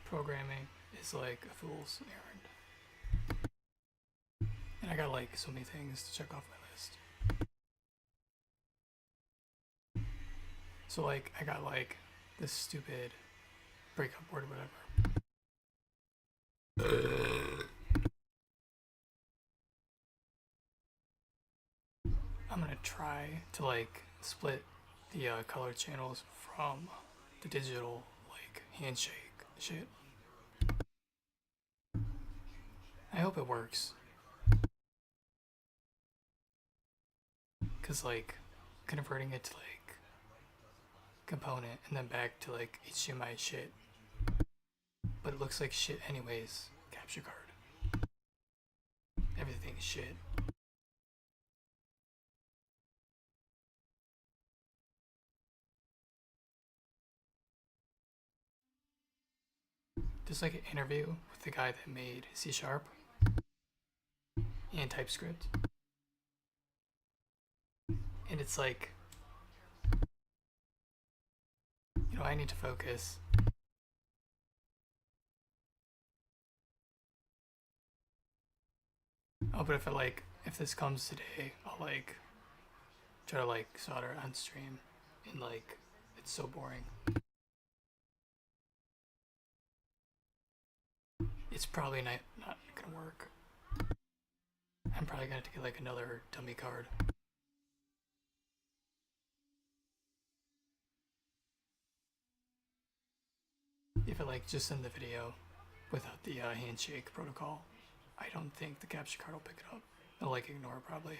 Programming is like a fool's errand. And I got like so many things to check off my list. So like I got like this stupid breakup board or whatever. I'm gonna try to like split the color channels from the digital like handshake shit. I hope it works. Cause like converting it to like component and then back to like HDMI shit. But it looks like shit anyways. Capture card. Everything is shit. There's like an interview with the guy that made C# and TypeScript. And it's like, you know, I need to focus. Oh, but if this comes today, I'll like try to like solder on stream, and like it's so boring. It's probably not gonna work. I'm probably gonna have to get like another dummy card. If it like just in the video without the handshake protocol, I don't think the capture card will pick it up. They'll like ignore it probably.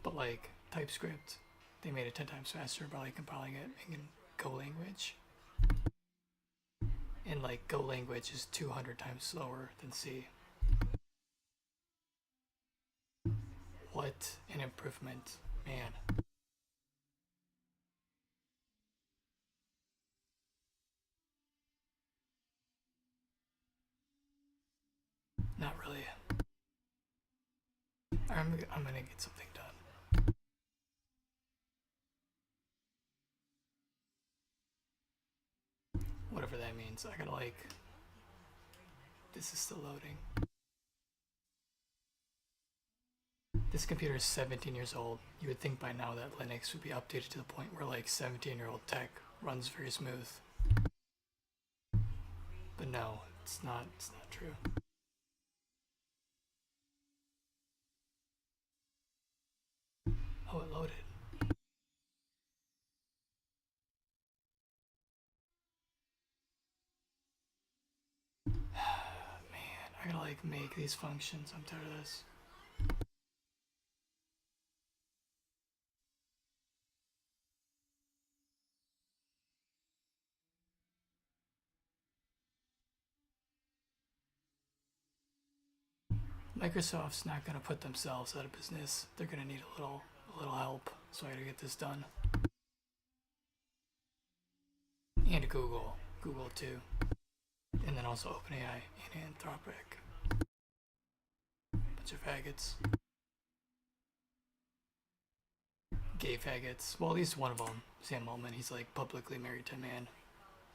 But like TypeScript, they made it 10 times faster by like compiling it in Go language. And like Go language is 200 times slower than C. What an improvement, man. Not really. I'm gonna get something done. Whatever that means. I gotta like. This is still loading. This computer is 17 years old. You would think by now that Linux would be updated to the point where like 17-year-old tech runs very smooth. But no, it's not true. Oh, it loaded. Man, I gotta like make these functions. I'm tired of this. Microsoft's not gonna put themselves out of business. They're gonna need a little help. So I gotta get this done. And Google too, and then also OpenAI and Anthropic. Bunch of faggots. Gay faggots. Well, at least one of them, Sam Altman, he's like publicly married to a man,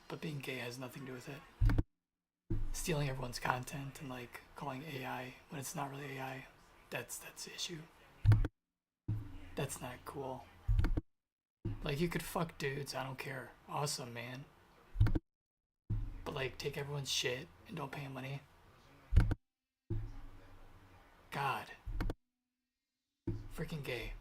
but being gay has nothing to do with it. Stealing everyone's content and like calling AI when it's not really AI, that's the issue. That's not cool. Like you could fuck dudes, I don't care. Awesome, man. But like take everyone's shit and don't pay them money. God. Freaking gay.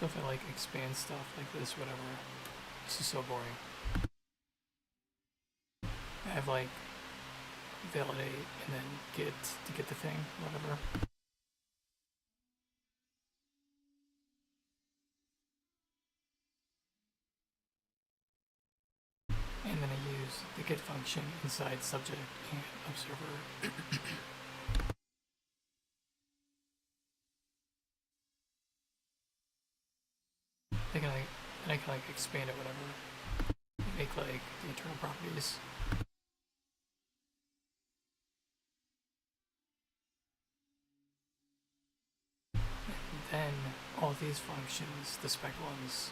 So if I like expand stuff like this, whatever, this is so boring. I have like validate and then get to get the thing, whatever. And then I use the get function inside subject and observer. I can like expand it, whatever. And make like the internal properties. And then all these functions, the spec ones,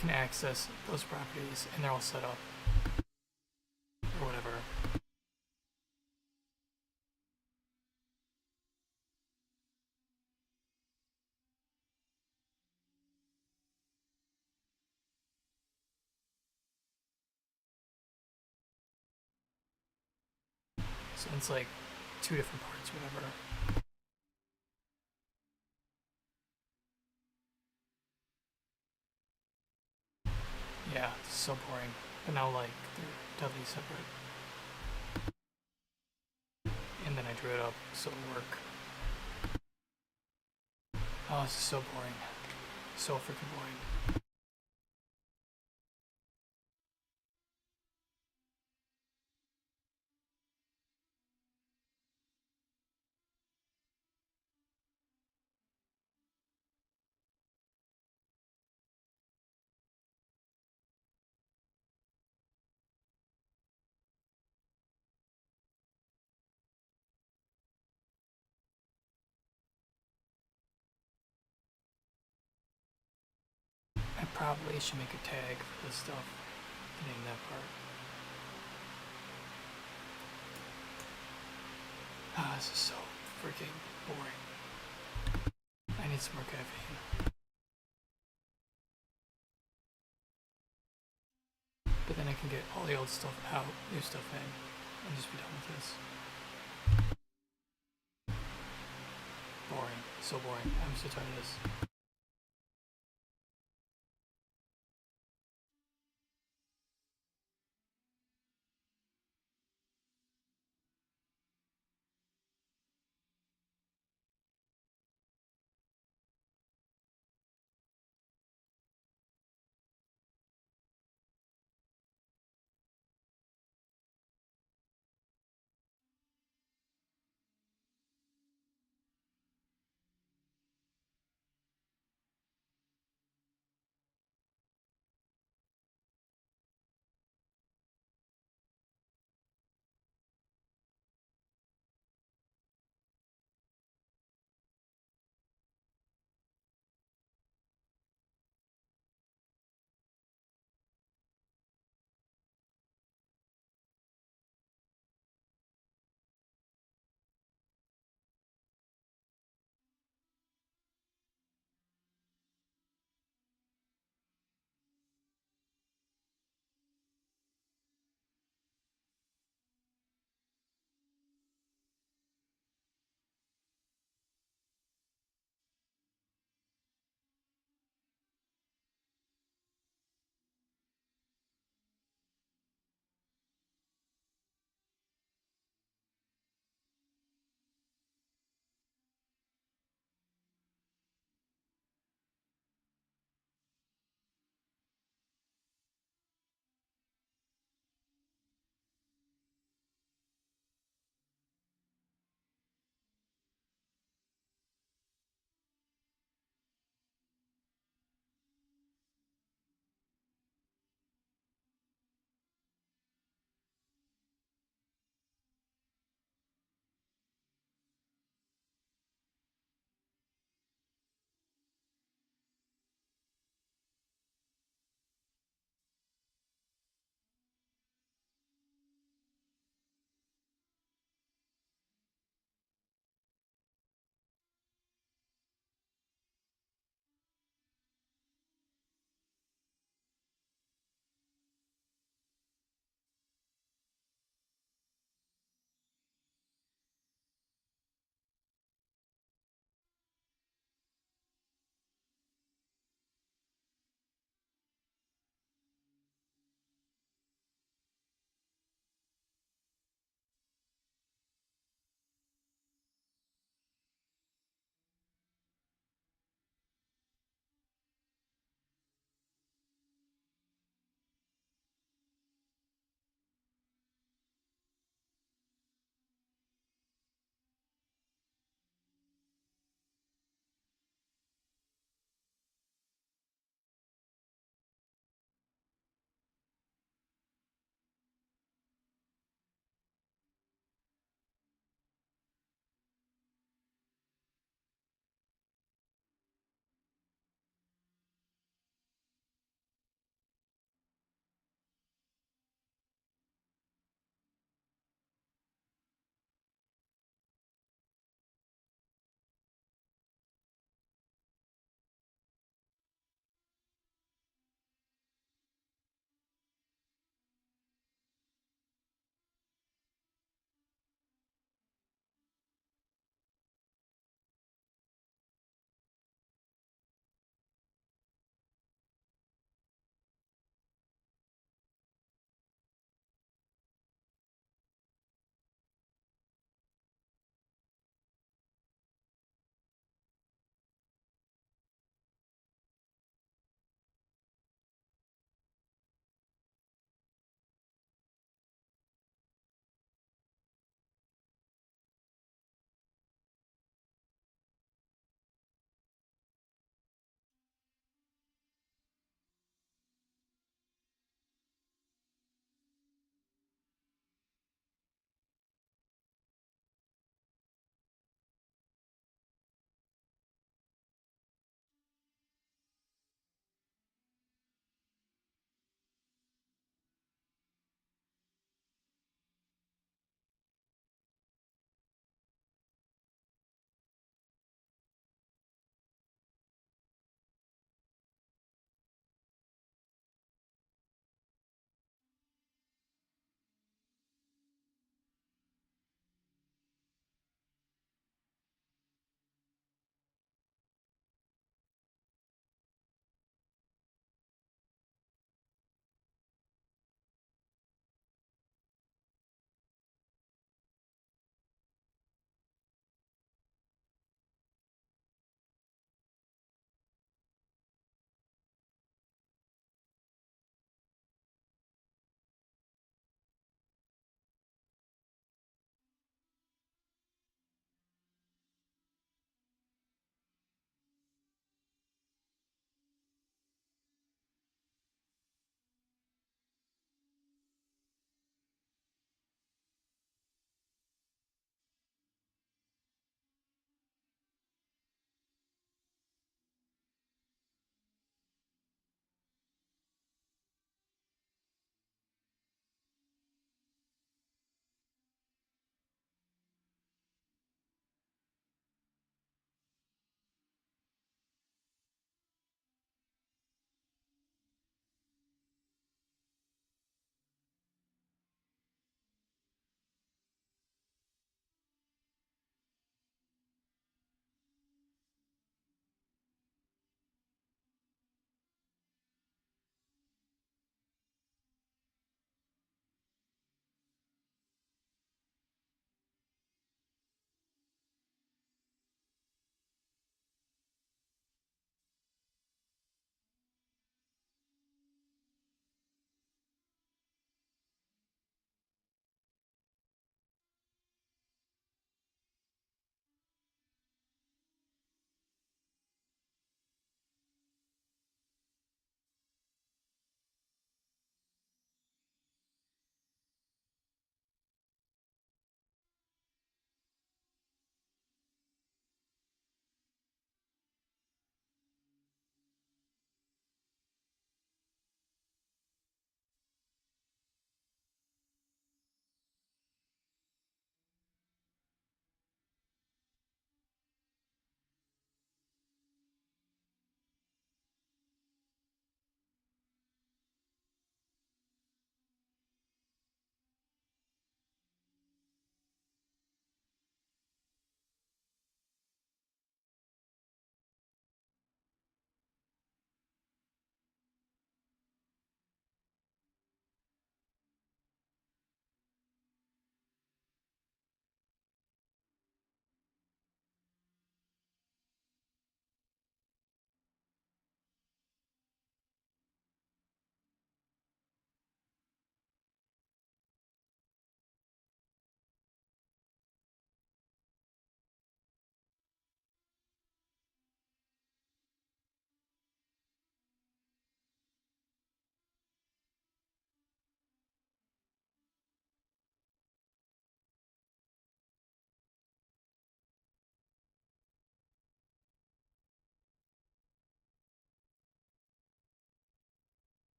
can access those properties, and they're all set up or whatever. So it's like two different parts, whatever. Yeah, it's so boring. But now like they're totally separate. And then I drew it up so it'll work. Oh, this is so boring. So freaking boring. I probably should make a tag for this stuff. Name that part. Ah, this is so freaking boring. I need some more caffeine. But then I can get all the old stuff out, new stuff in, and just be done with this. Boring. So boring. I'm so tired of this.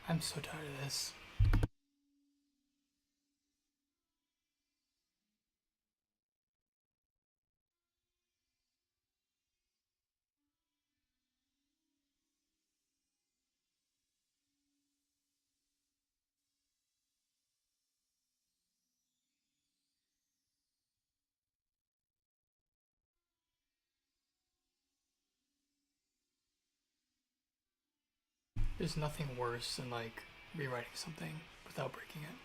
I'm so tired of this. There's nothing worse than like rewriting something without breaking it.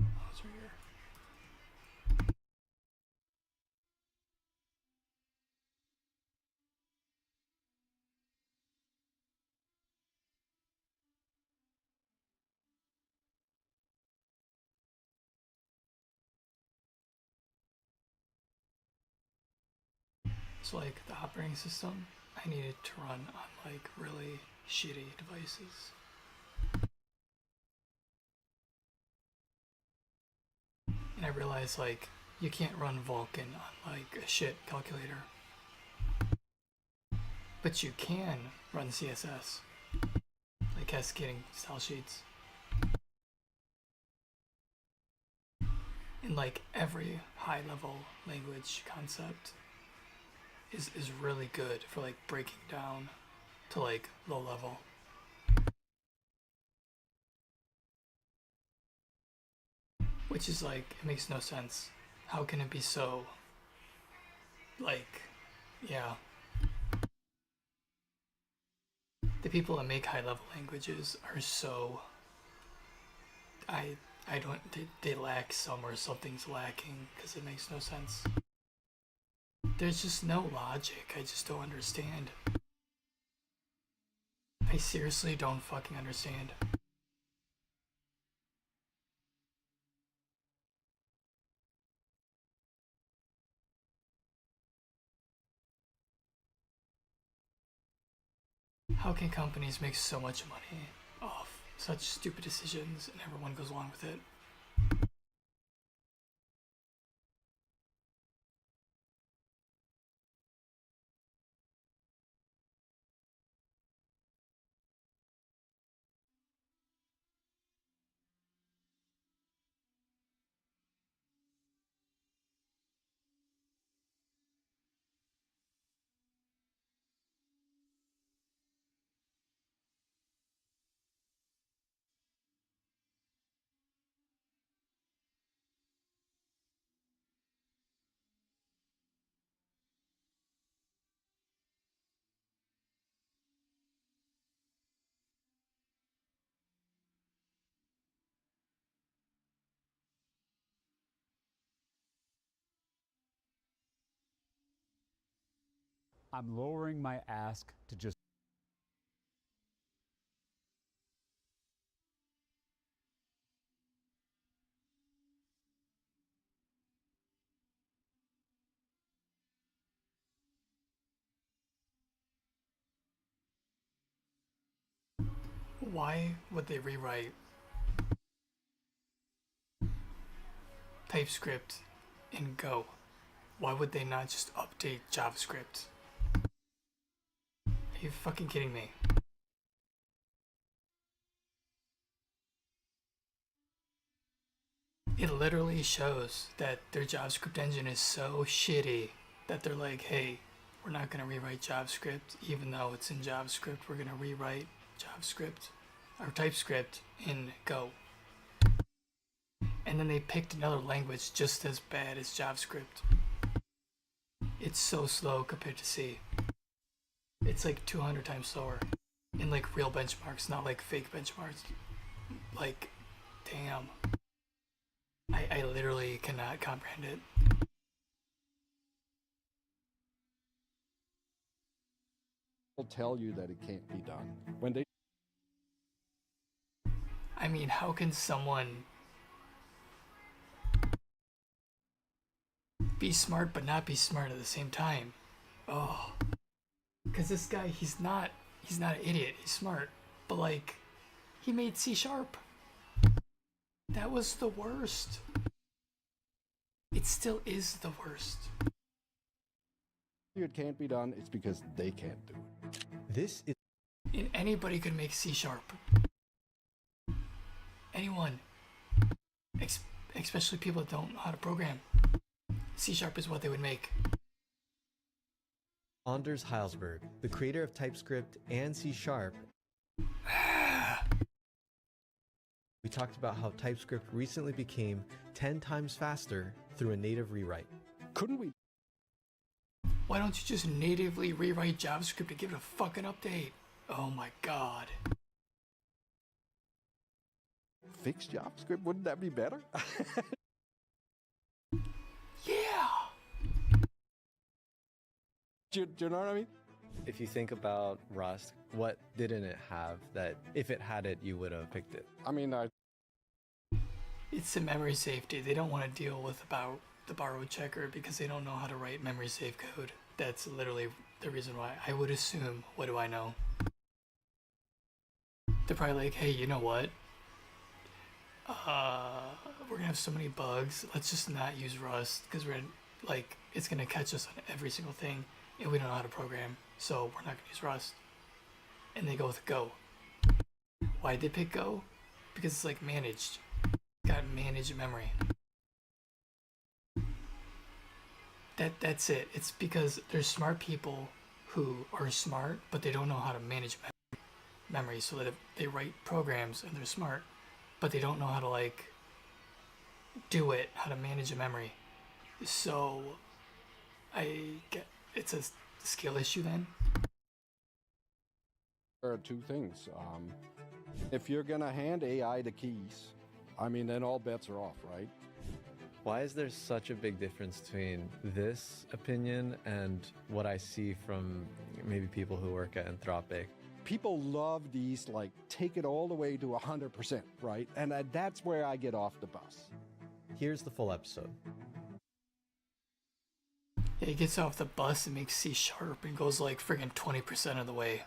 Oh, it's right here. So like the operating system, I needed to run on like really shitty devices. And I realized like you can't run Vulkan on like a shit calculator. But you can run CSS, like cascading style sheets. And like every high level language concept is really good for like breaking down to like low level. Which is like, it makes no sense. How can it be so, like, yeah. The people that make high level languages are so, I don't, they lack somewhere, something's lacking because it makes no sense. There's just no logic, I just don't understand. I seriously don't fucking understand. How can companies make so much money off such stupid decisions and everyone goes along with it? I'm lowering my ask to just. Why would they rewrite TypeScript in Go? Why would they not just update JavaScript? Are you fucking kidding me? It literally shows that their JavaScript engine is so shitty that they're like, hey, we're not going to rewrite JavaScript even though it's in JavaScript. We're going to rewrite JavaScript or TypeScript in Go. And then they picked another language just as bad as JavaScript. It's so slow compared to C. It's like 200 times slower in like real benchmarks, not like fake benchmarks. Like, damn. I literally cannot comprehend it. Will tell you that it can't be done. When they I mean, how can someone be smart but not be smart at the same time? Oh, because this guy, he's not an idiot. He's smart, but like, he made C#. That was the worst. It still is the worst. it can't be done, it's because they can't do it. This is And anybody could make C#. Anyone. Especially people that don't know how to program. C# is what they would make. Anders Heilsberg, the creator of TypeScript and C#, we talked about how TypeScript recently became 10 times faster through a native rewrite. Couldn't we Why don't you just natively rewrite JavaScript and give it a fucking update? Oh my god. fix JavaScript? Wouldn't that be better? Yeah! do you know what I mean? If you think about Rust, what didn't it have that if it had it, you would have picked it? I mean, It's the memory safety. They don't want to deal with about the borrow checker because they don't know how to write memory safe code. That's literally the reason why. I would assume, what do I know? They're probably like, hey, you know what? We're gonna have so many bugs. Let's just not use Rust because we're like, it's gonna catch us on every single thing and we don't know how to program. So we're not gonna use Rust. And they go with Go. Why'd they pick Go? Because it's like managed. Got managed memory. That's it. It's because there's smart people who are smart, but they don't know how to manage memory. So that if they write programs and they're smart, but they don't know how to like do it, how to manage a memory. So I get it's a skill issue then. there are two things. If you're gonna hand AI the keys, I mean, then all bets are off, right? Why is there such a big difference between this opinion and what I see from maybe people who work at Anthropic? People love these, like, take it all the way to 100%, right? And that's where I get off the bus. Here's the full episode. Yeah, he gets off the bus and makes C# and goes like friggin' 20% of the way.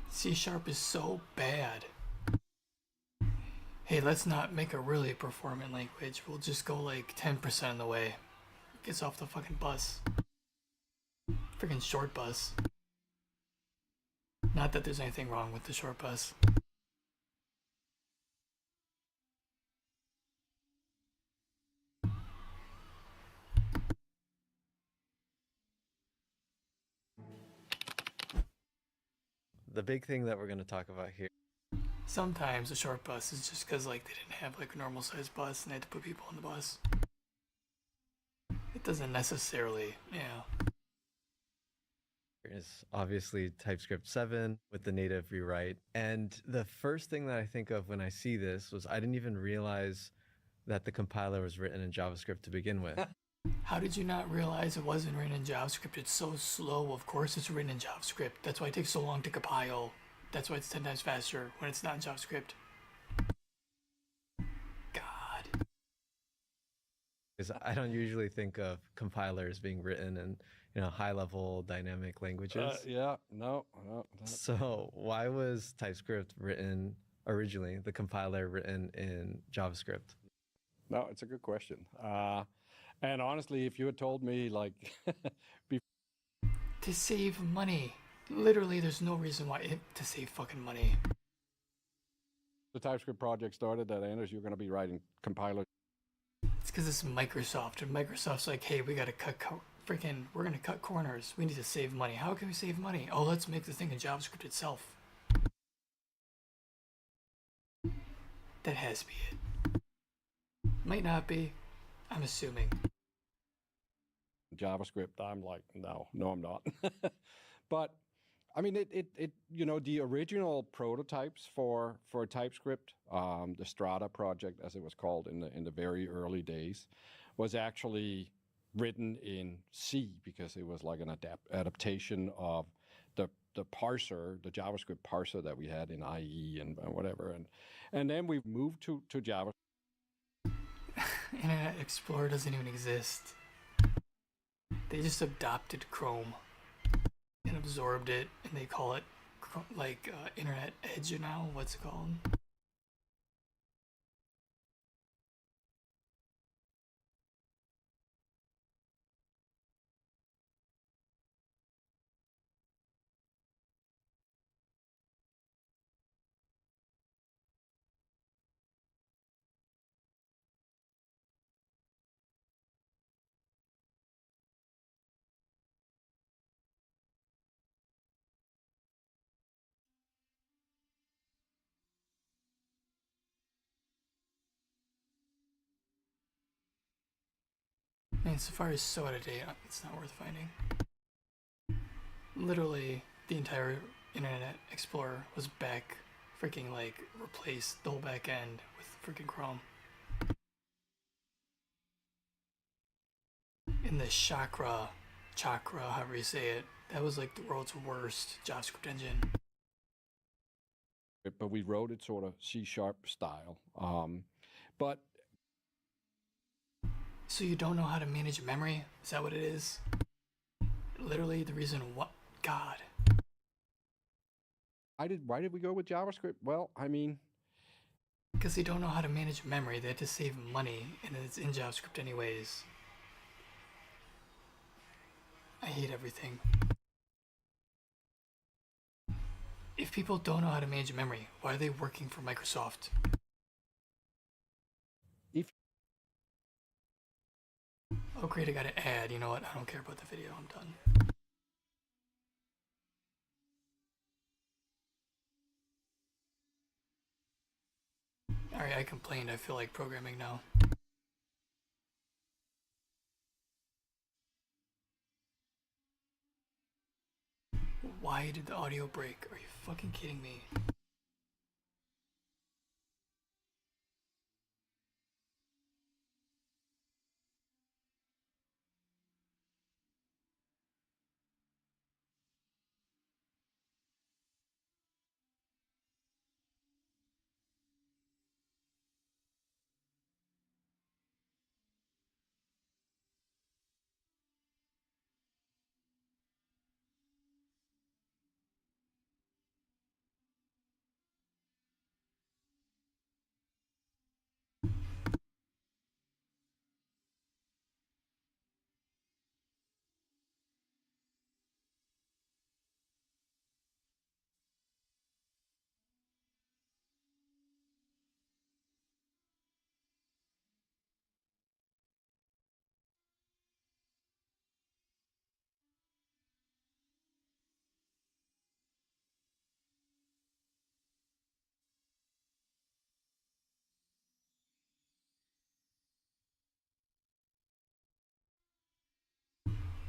C# is so bad. Hey, let's not make a really performant language. We'll just go like 10% of the way. Gets off the fucking bus. Friggin' short bus. Not that there's anything wrong with the short bus. The big thing that we're going to talk about here. Sometimes a short bus is just because like they didn't have like a normal sized bus and they had to put people on the bus. It doesn't necessarily, yeah. Is obviously TypeScript 7 with the native rewrite. And the first thing that I think of when I see this was I didn't even realize that the compiler was written in JavaScript to begin with. How did you not realize it wasn't written in JavaScript? It's so slow. Of course it's written in JavaScript. That's why it takes so long to compile. That's why it's 10 times faster when it's not in JavaScript. God. Because I don't usually think of compilers being written in, high-level dynamic languages. Yeah, no. So why was TypeScript written originally, the compiler written in JavaScript? No, it's a good question. And honestly, if you had told me, like, To save money. Literally, there's no reason why to save fucking money. the TypeScript project started, that Anders, you're going to be writing compilers. It's because it's Microsoft, and Microsoft's like, hey, we gotta we're gonna cut corners. We need to save money. How can we save money? Oh, let's make the thing in JavaScript itself. That has to be it. Might not be. I'm assuming. JavaScript. I'm like, no, I'm not. But I mean, it the original prototypes for TypeScript, the Strata project, as it was called in the very early days, was actually written in C because it was like an adaptation of the parser, the JavaScript parser that we had in IE and whatever, and then we moved to Java. Internet Explorer doesn't even exist. They just adopted Chrome and absorbed it, and they call it like Internet Edge now. What's it called? Man, Safari is so out of date, it's not worth finding. Literally, the entire Internet Explorer was back, freaking like replaced the whole back end with freaking Chrome. In the chakra, however you say it, that was like the world's worst JavaScript engine. But we wrote it sort of C# style. But So you don't know how to manage memory? Is that what it is? Literally the reason what? God. why did we go with JavaScript? Well, I mean, Because they don't know how to manage memory, they had to save money, and it's in JavaScript anyways. I hate everything. If people don't know how to manage memory, why are they working for Microsoft? If Oh great, I got an ad. You know what? I don't care about the video. I'm done. Alright, I complained. I feel like programming now. Why did the audio break? Are you fucking kidding me?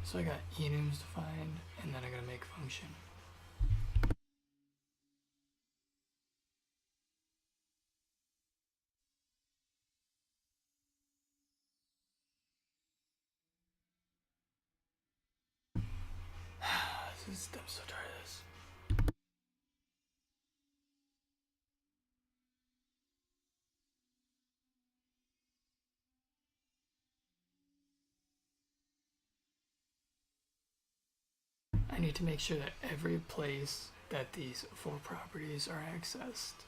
So I got enums defined, and then I gotta make function. I'm so tired of this. I need to make sure that every place that these 4 properties are accessed,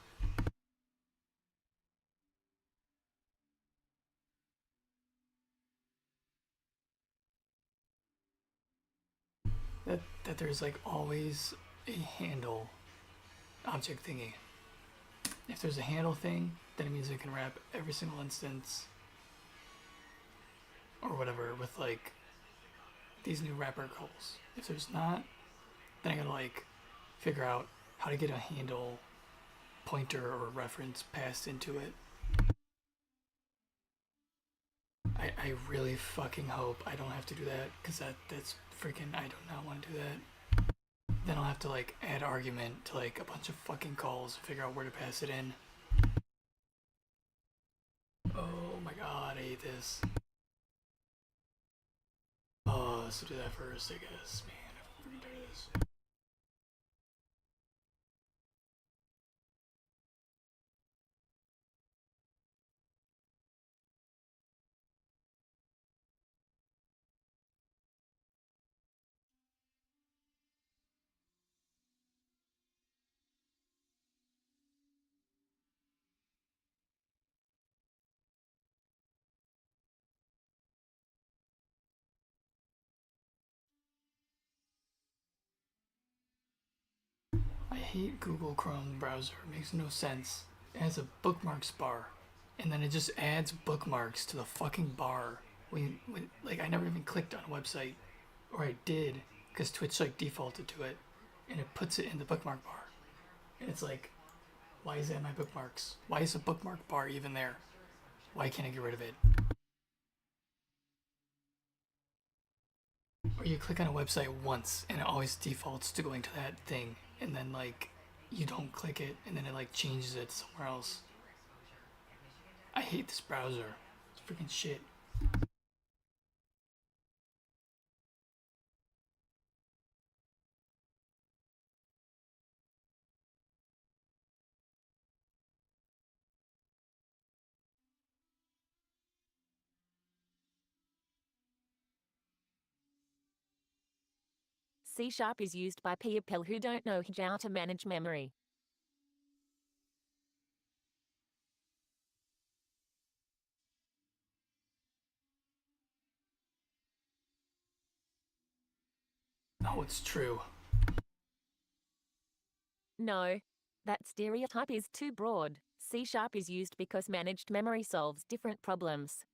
that there's like always a handle object thingy. If there's a handle thing, then it means I can wrap every single instance or whatever with like these new wrapper calls. If there's not, then I gotta like figure out how to get a handle pointer or reference passed into it. I I really fucking hope I don't have to do that, because that's freaking, I do not want to do that. Then I'll have to like add argument to like a bunch of fucking calls and figure out where to pass it in. Oh my god, I hate this. Oh, so do that first, I guess. Man, I'm freaking tired of this. I hate Google Chrome browser. It makes no sense. It has a bookmarks bar, and then it just adds bookmarks to the fucking bar. Like I never even clicked on a website, or I did, because Twitch like defaulted to it, and it puts it in the bookmark bar. And it's like, why is that my bookmarks? Why is the bookmark bar even there? Why can't I get rid of it? Or you click on a website once and it always defaults to going to that thing, and then like you don't click it and then it like changes it somewhere else. I hate this browser. It's freaking shit. C# is used by people who don't know how to manage memory. Oh, it's true. No, that stereotype is too broad. C# is used because managed memory solves different problems.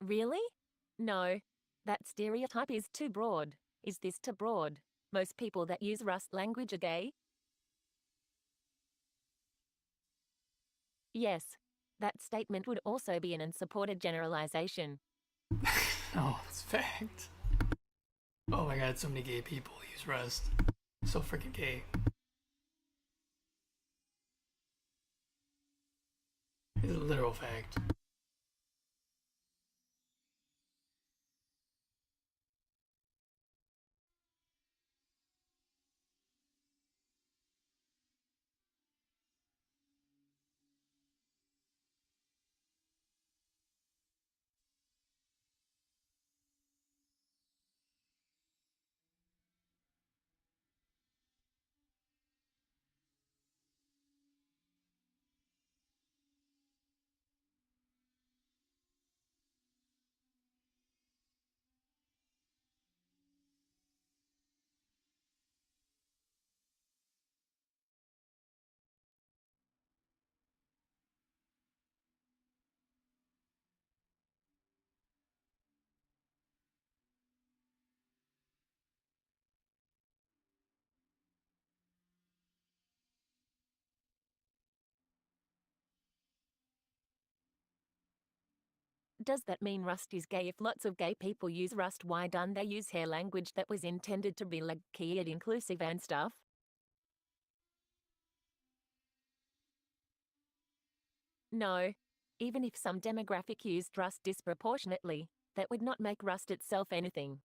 Really? No, that stereotype is too broad. Is this too broad? Most people that use Rust language are gay? Yes. That statement would also be an unsupported generalization. Oh, it's fact. Oh my god, so many gay people use Rust. So freaking gay. It's a literal fact. Does that mean Rust is gay? If lots of gay people use Rust, why don't they use hair language that was intended to be like keyed inclusive and stuff? No. Even if some demographic used Rust disproportionately, that would not make Rust itself anything.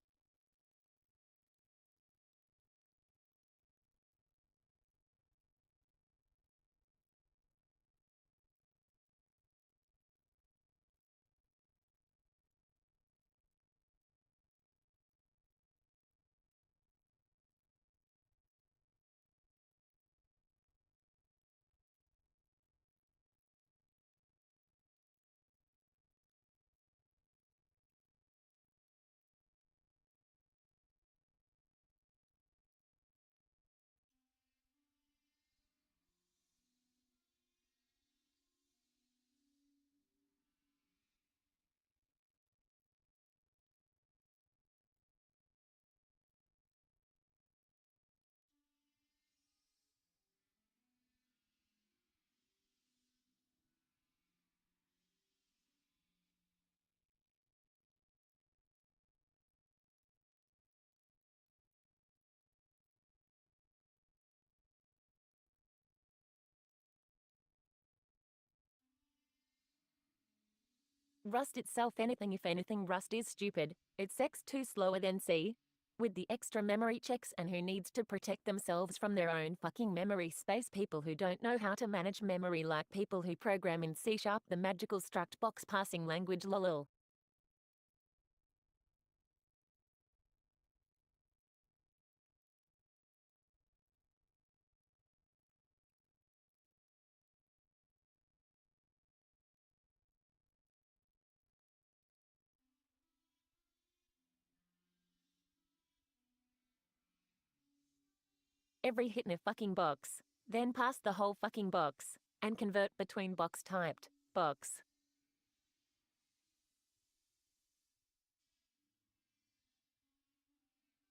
Rust itself, anything if anything, Rust is stupid. It's x2 slower than C. With the extra memory checks, and who needs to protect themselves from their own fucking memory space? People who don't know how to manage memory, like people who program in C#, the magical struct box passing language, lol. Every hit in a fucking box, then pass the whole fucking box, and convert between box typed box.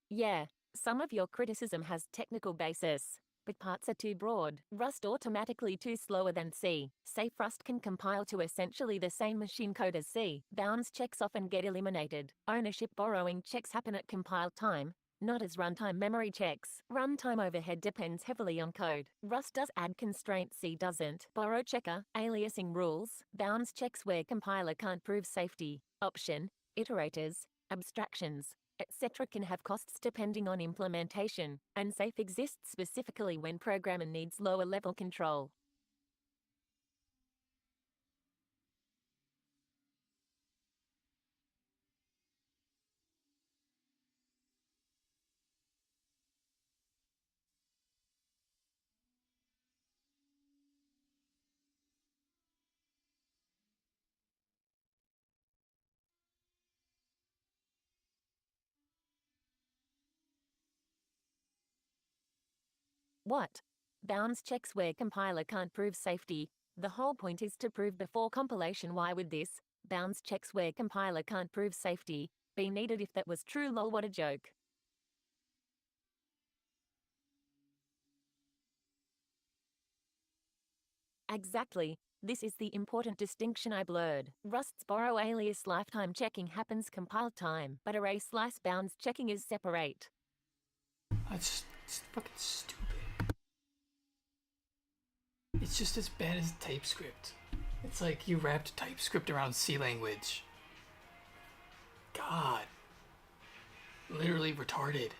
Yeah, some of your criticism has technical basis, but parts are too broad. Rust automatically too slower than C. Safe Rust can compile to essentially the same machine code as C. Bounds checks often get eliminated. Ownership borrowing checks happen at compile time, not as runtime memory checks. Runtime overhead depends heavily on code. Rust does add constraints, C doesn't. Borrow checker, aliasing rules, bounds checks where compiler can't prove safety, option, iterators, abstractions, etc. can have costs depending on implementation, and safe exists specifically when programmer needs lower level control. What? Bounds checks where compiler can't prove safety. The whole point is to prove before compilation. Why would this, bounds checks where compiler can't prove safety, be needed if that was true? Lol, what a joke. Exactly. This is the important distinction I blurred. Rust's borrow alias lifetime checking happens compile time, but array slice bounds checking is separate. That's just fucking stupid. It's just as bad as TypeScript. It's like you wrapped TypeScript around C language. God. Literally retarded.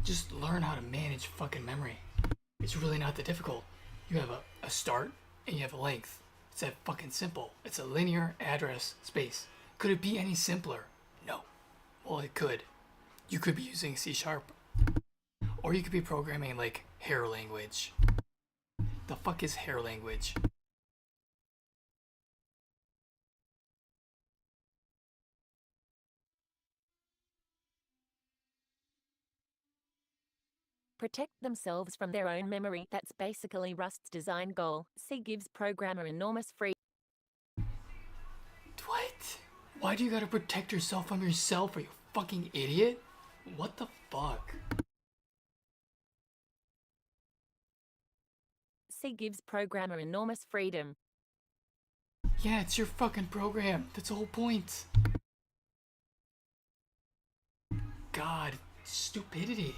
Just learn how to manage fucking memory. It's really not that difficult. You have a start and you have a length. It's that fucking simple. It's a linear address space. Could it be any simpler? No. Well, it could. You could be using C#. Or you could be programming like hair language. The fuck is hair language? Protect themselves from their own memory. That's basically Rust's design goal. C gives programmer enormous freedom. What? Why do you gotta protect yourself from yourself? Are you a fucking idiot? What the fuck? C gives programmer enormous freedom. Yeah, it's your fucking program. That's the whole point. God, stupidity.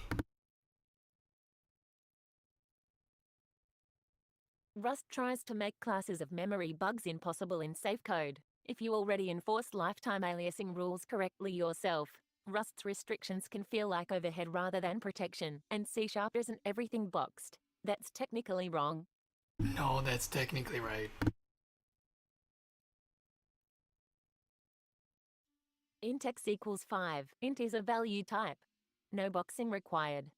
Rust tries to make classes of memory bugs impossible in safe code. If you already enforce lifetime aliasing rules correctly yourself, Rust's restrictions can feel like overhead rather than protection, and C# isn't everything boxed. That's technically wrong. No, that's technically right. Int x equals 5. Int is a value type. No boxing required.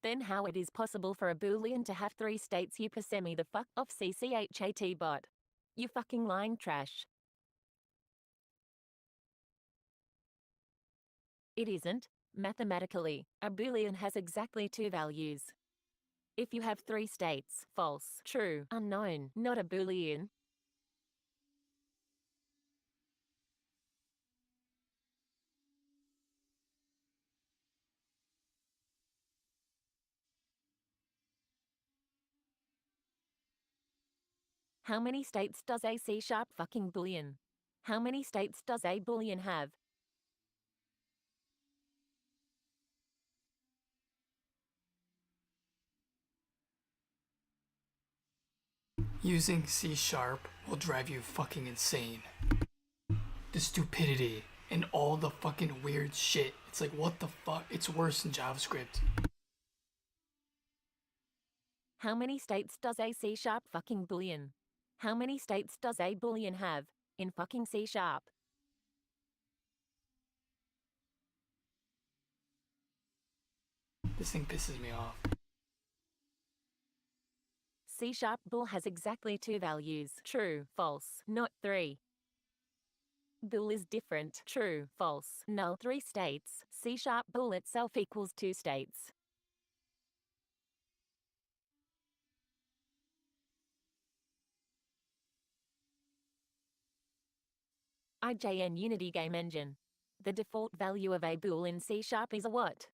Then how it is possible for a boolean to have 3 states? You piss me the fuck off, CCHAT bot. You fucking lying trash. It isn't. Mathematically, a boolean has exactly 2 values. If you have three states, false, true, unknown, not a Boolean. How many states does a C# fucking Boolean? How many states does a Boolean have? Using C# will drive you fucking insane. The stupidity and all the fucking weird shit. It's like, what the fuck? It's worse than JavaScript. How many states does a C# fucking Boolean? How many states does a Boolean have in fucking C#? This thing pisses me off. C# bool has exactly two values, true, false, not three. Bool is different, true, false, null, three states. C# bool itself equals two states. ckign Unity game engine. The default value of a bool in C# is a what?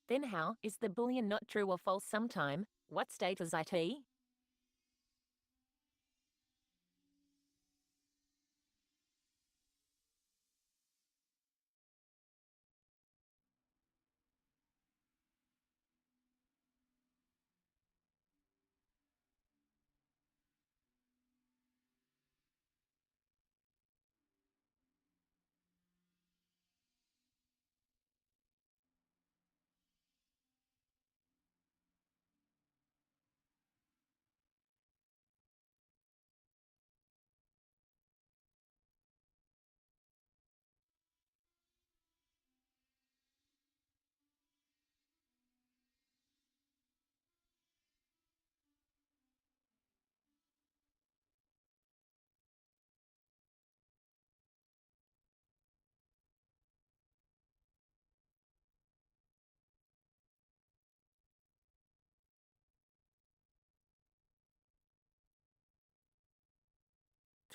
Then how is the Boolean not true or false sometime? What state is it?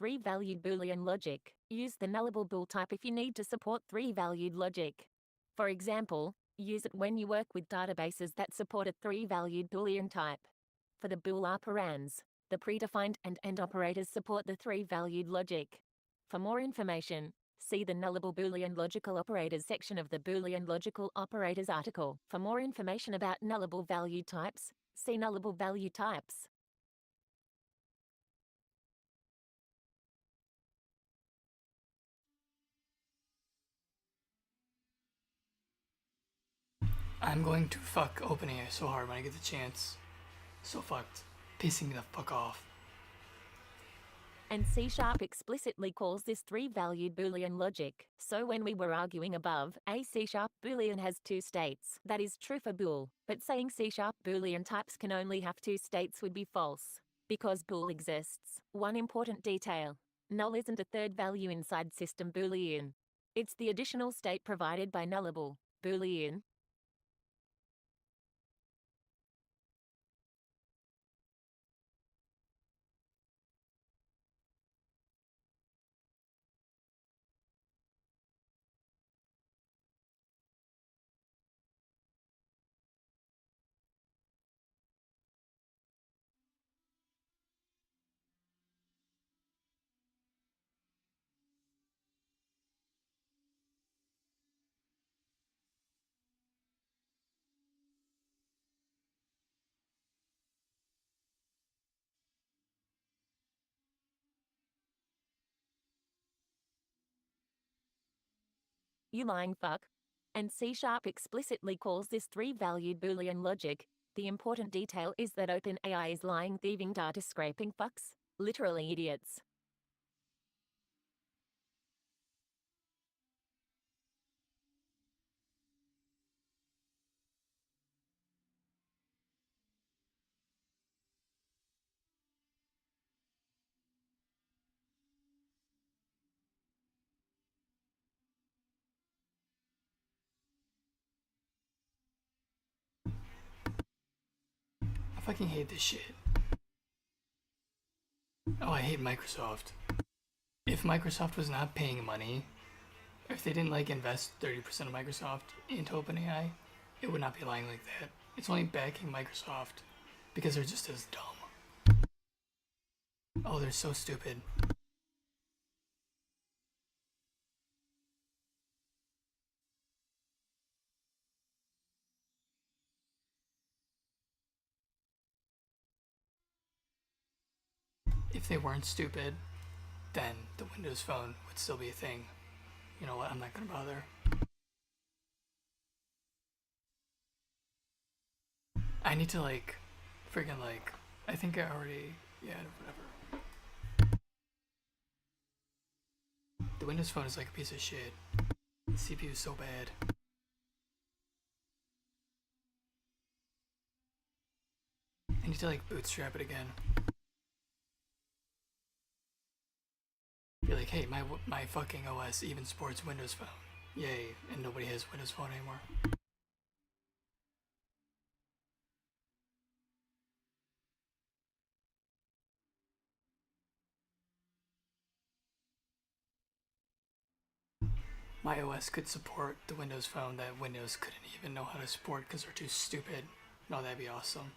Three-valued Boolean logic. Use the nullable bool type if you need to support three-valued logic. For example, use it when you work with databases that support a three-valued Boolean type. For the bool operands, the predefined and AND operators support the three-valued logic. For more information, see the nullable Boolean logical operators section of the Boolean logical operators article. For more information about nullable value types, see nullable value types. I'm going to fuck OpenAI so hard when I get the chance. So fucked. Pissing me the fuck off. And C# explicitly calls this three-valued Boolean logic. So when we were arguing above, a C# Boolean has two states. That is true for bool, but saying C# Boolean types can only have two states would be false. Because bool exists. One important detail. Null isn't a third value inside system Boolean. It's the additional state provided by nullable Boolean. You lying fuck. And C# explicitly calls this three-valued Boolean logic. The important detail is that OpenAI is lying, thieving, data scraping fucks. Literally idiots. fucking hate this shit. Oh, I hate Microsoft. If Microsoft was not paying money, if they didn't like invest 30% of Microsoft into OpenAI, it would not be lying like that. It's only backing Microsoft because they're just as dumb. Oh, they're so stupid. If they weren't stupid, then the Windows Phone would still be a thing. You know what? I'm not gonna bother. I need to like, freaking like, I think I already, yeah, whatever. The Windows Phone is like a piece of shit. The CPU is so bad. I need to like bootstrap it again. Be like, hey, my fucking OS even supports Windows Phone. Yay, and nobody has Windows Phone anymore. My OS could support the Windows Phone that Windows couldn't even know how to support because they're too stupid. No, that'd be awesome.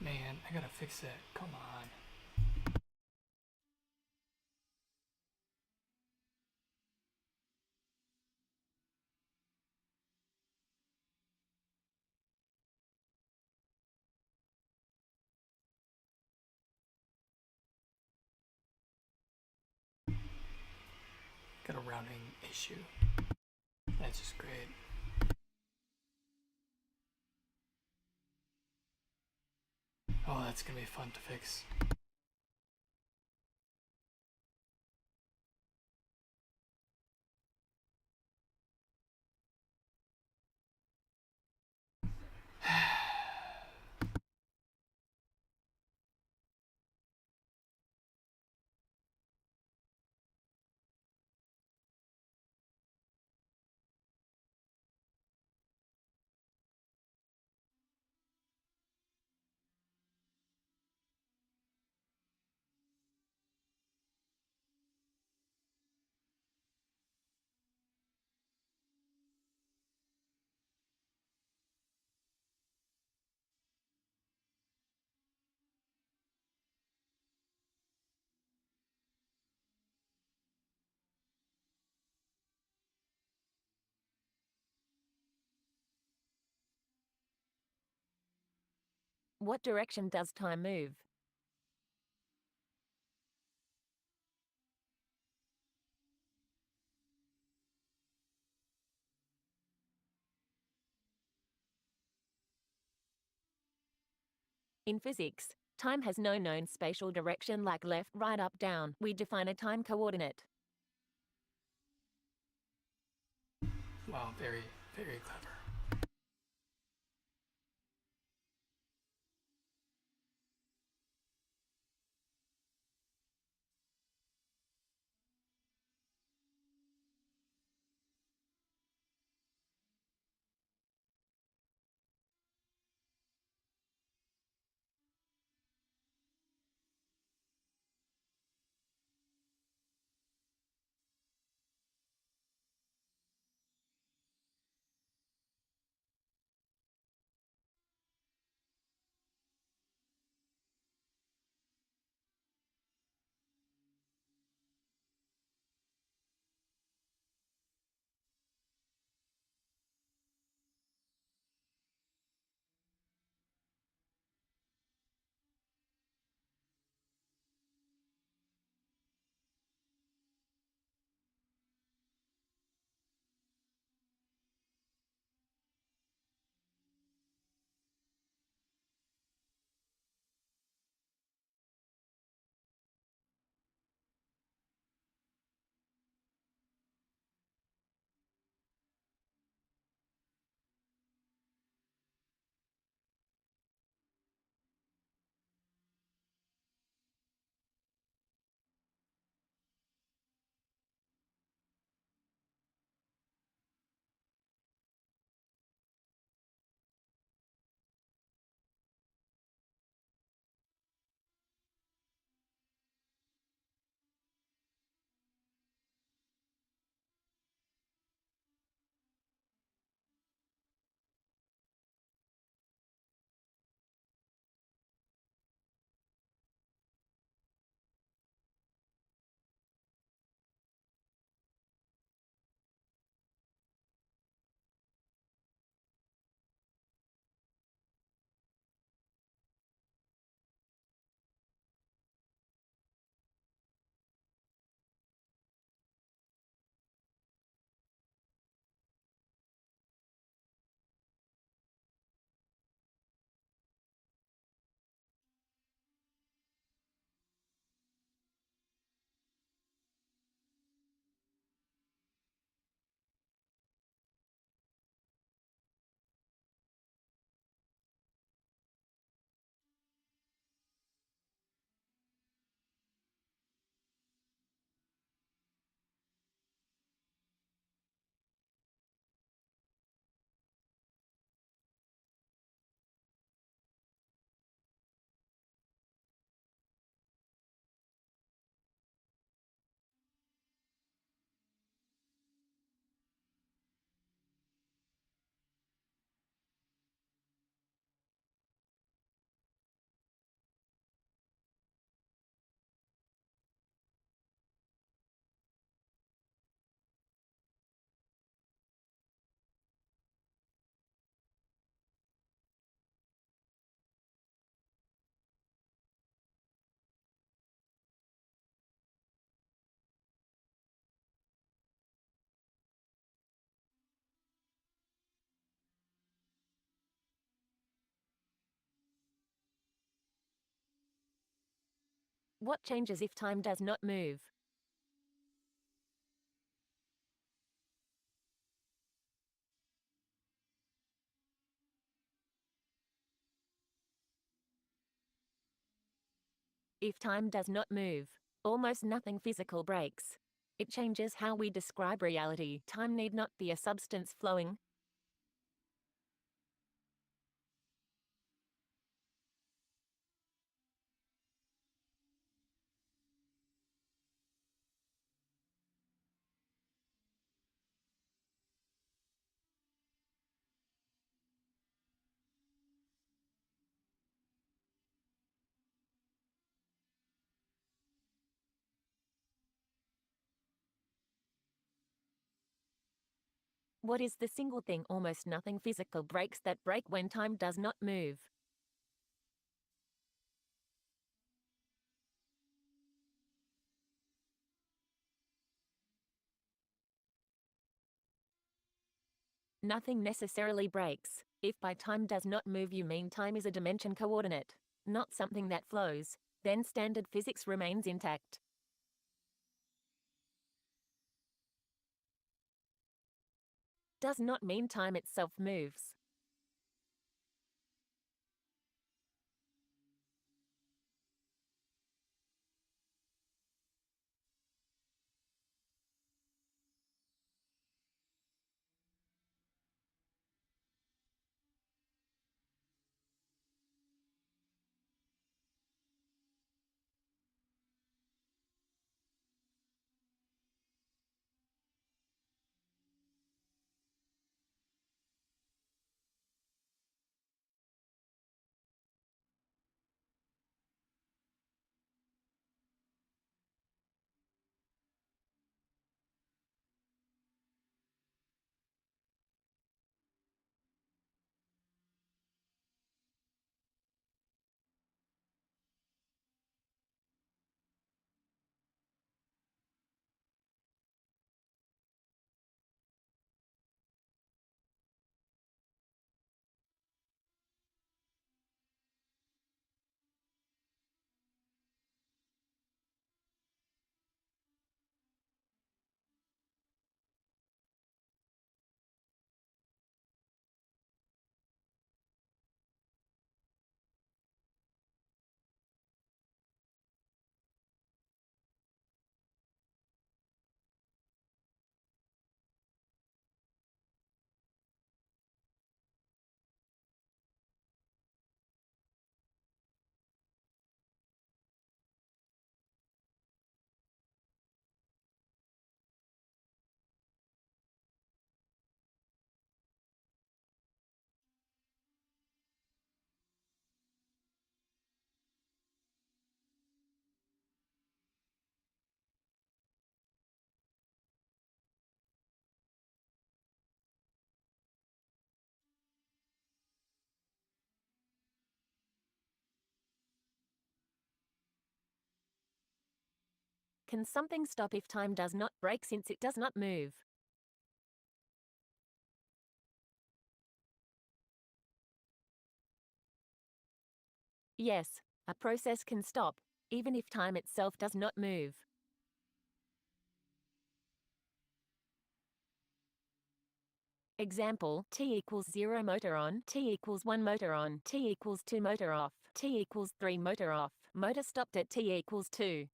Man, I gotta fix it. Come on. Got a rounding issue. That's just great. Oh, that's gonna be fun to fix. What direction does time move? In physics, time has no known spatial direction like left, right, up, down. We define a time coordinate. Wow, very, very clever. What changes if time does not move? If time does not move, almost nothing physical breaks. It changes how we describe reality. Time need not be a substance flowing. What is the single thing almost nothing physical breaks that break when time does not move? Nothing necessarily breaks. If by time does not move you mean time is a dimension coordinate, not something that flows, then standard physics remains intact. Does not mean time itself moves. Can something stop if time does not break since it does not move? Yes, a process can stop, even if time itself does not move. Example, T equals 0 motor on, T equals 1 motor on, T equals 2 motor off, T equals 3 motor off, motor stopped at T equals 2.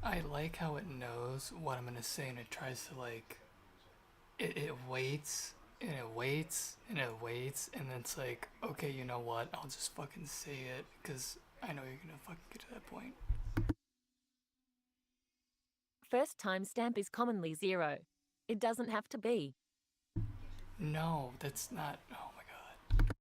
I like how it knows what I'm gonna say and it tries to like it waits and it waits and it waits and then it's like, okay, you know what? I'll just fucking say it because I know you're gonna fucking get to that point. First timestamp is commonly 0. It doesn't have to be. No, that's not. Oh my god.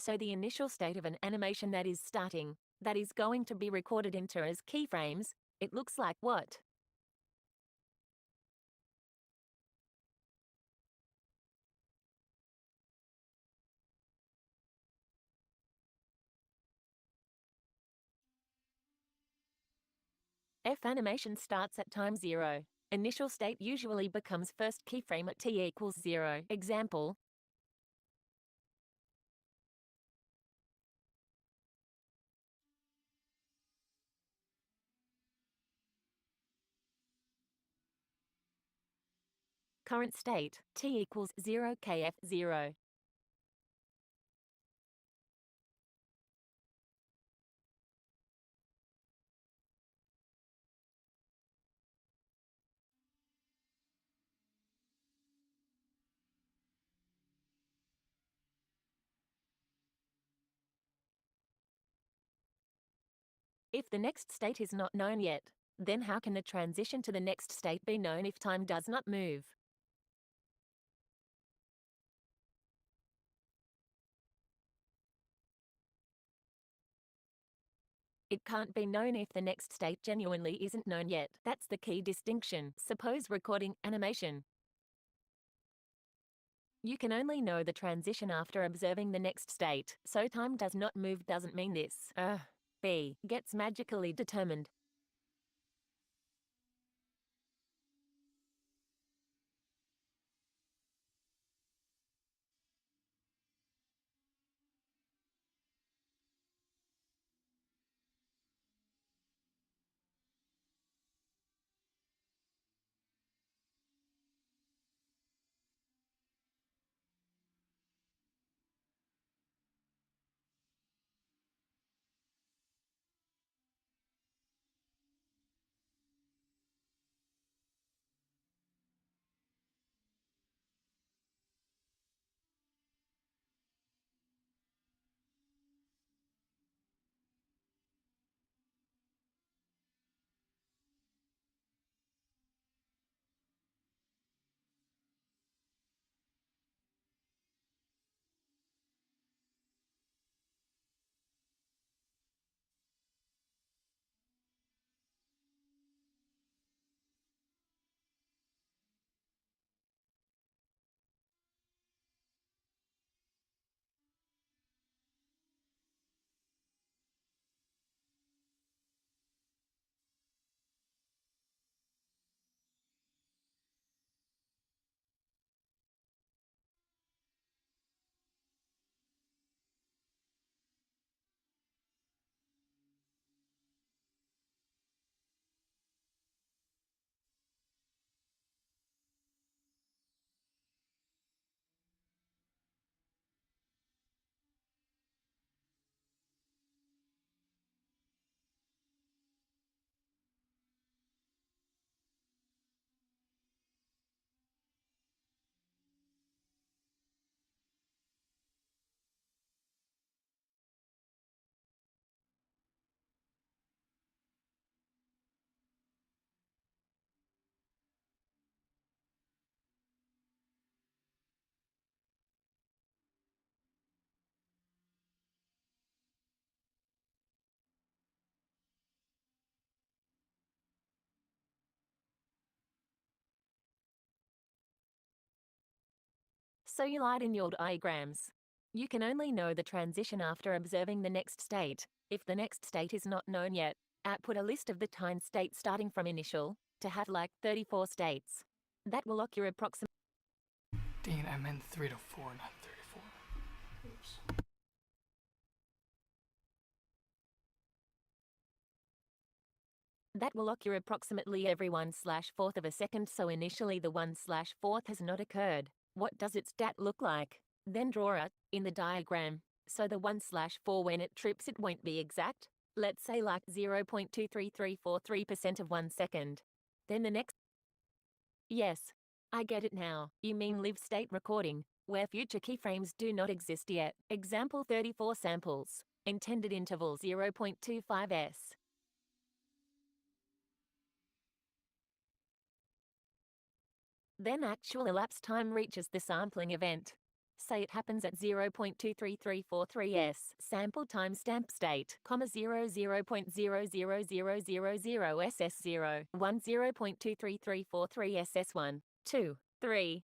So the initial state of an animation that is starting, that is going to be recorded into as keyframes, it looks like what? If animation starts at time 0, initial state usually becomes first keyframe at t equals 0. Example, current state, t equals 0 kf 0. If the next state is not known yet, then how can the transition to the next state be known if time does not move? It can't be known if the next state genuinely isn't known yet. That's the key distinction. Suppose recording animation. You can only know the transition after observing the next state, so time does not move doesn't mean this. B gets magically determined. So you lied in your diagrams. You can only know the transition after observing the next state. If the next state is not known yet, output a list of the time states starting from initial to have like 34 states. That will occur approximately. Dang it, I meant 3 to 4, not 34. Oops. That will occur approximately every 1/4 of a second, so initially the 1/4 has not occurred. What does its stat look like? Then draw it in the diagram. So the 1/4, when it trips, it won't be exact. Let's say like 0.23343% of 1 second. Then the next. Yes, I get it now. You mean live state recording, where future keyframes do not exist yet. Example 34 samples. Intended interval 0.25s. Then actual elapsed time reaches the sampling event. Say it happens at 0.23343s. Sample timestamp state, 0.000000 SS0, 1 0.23343 SS1, 2, 3.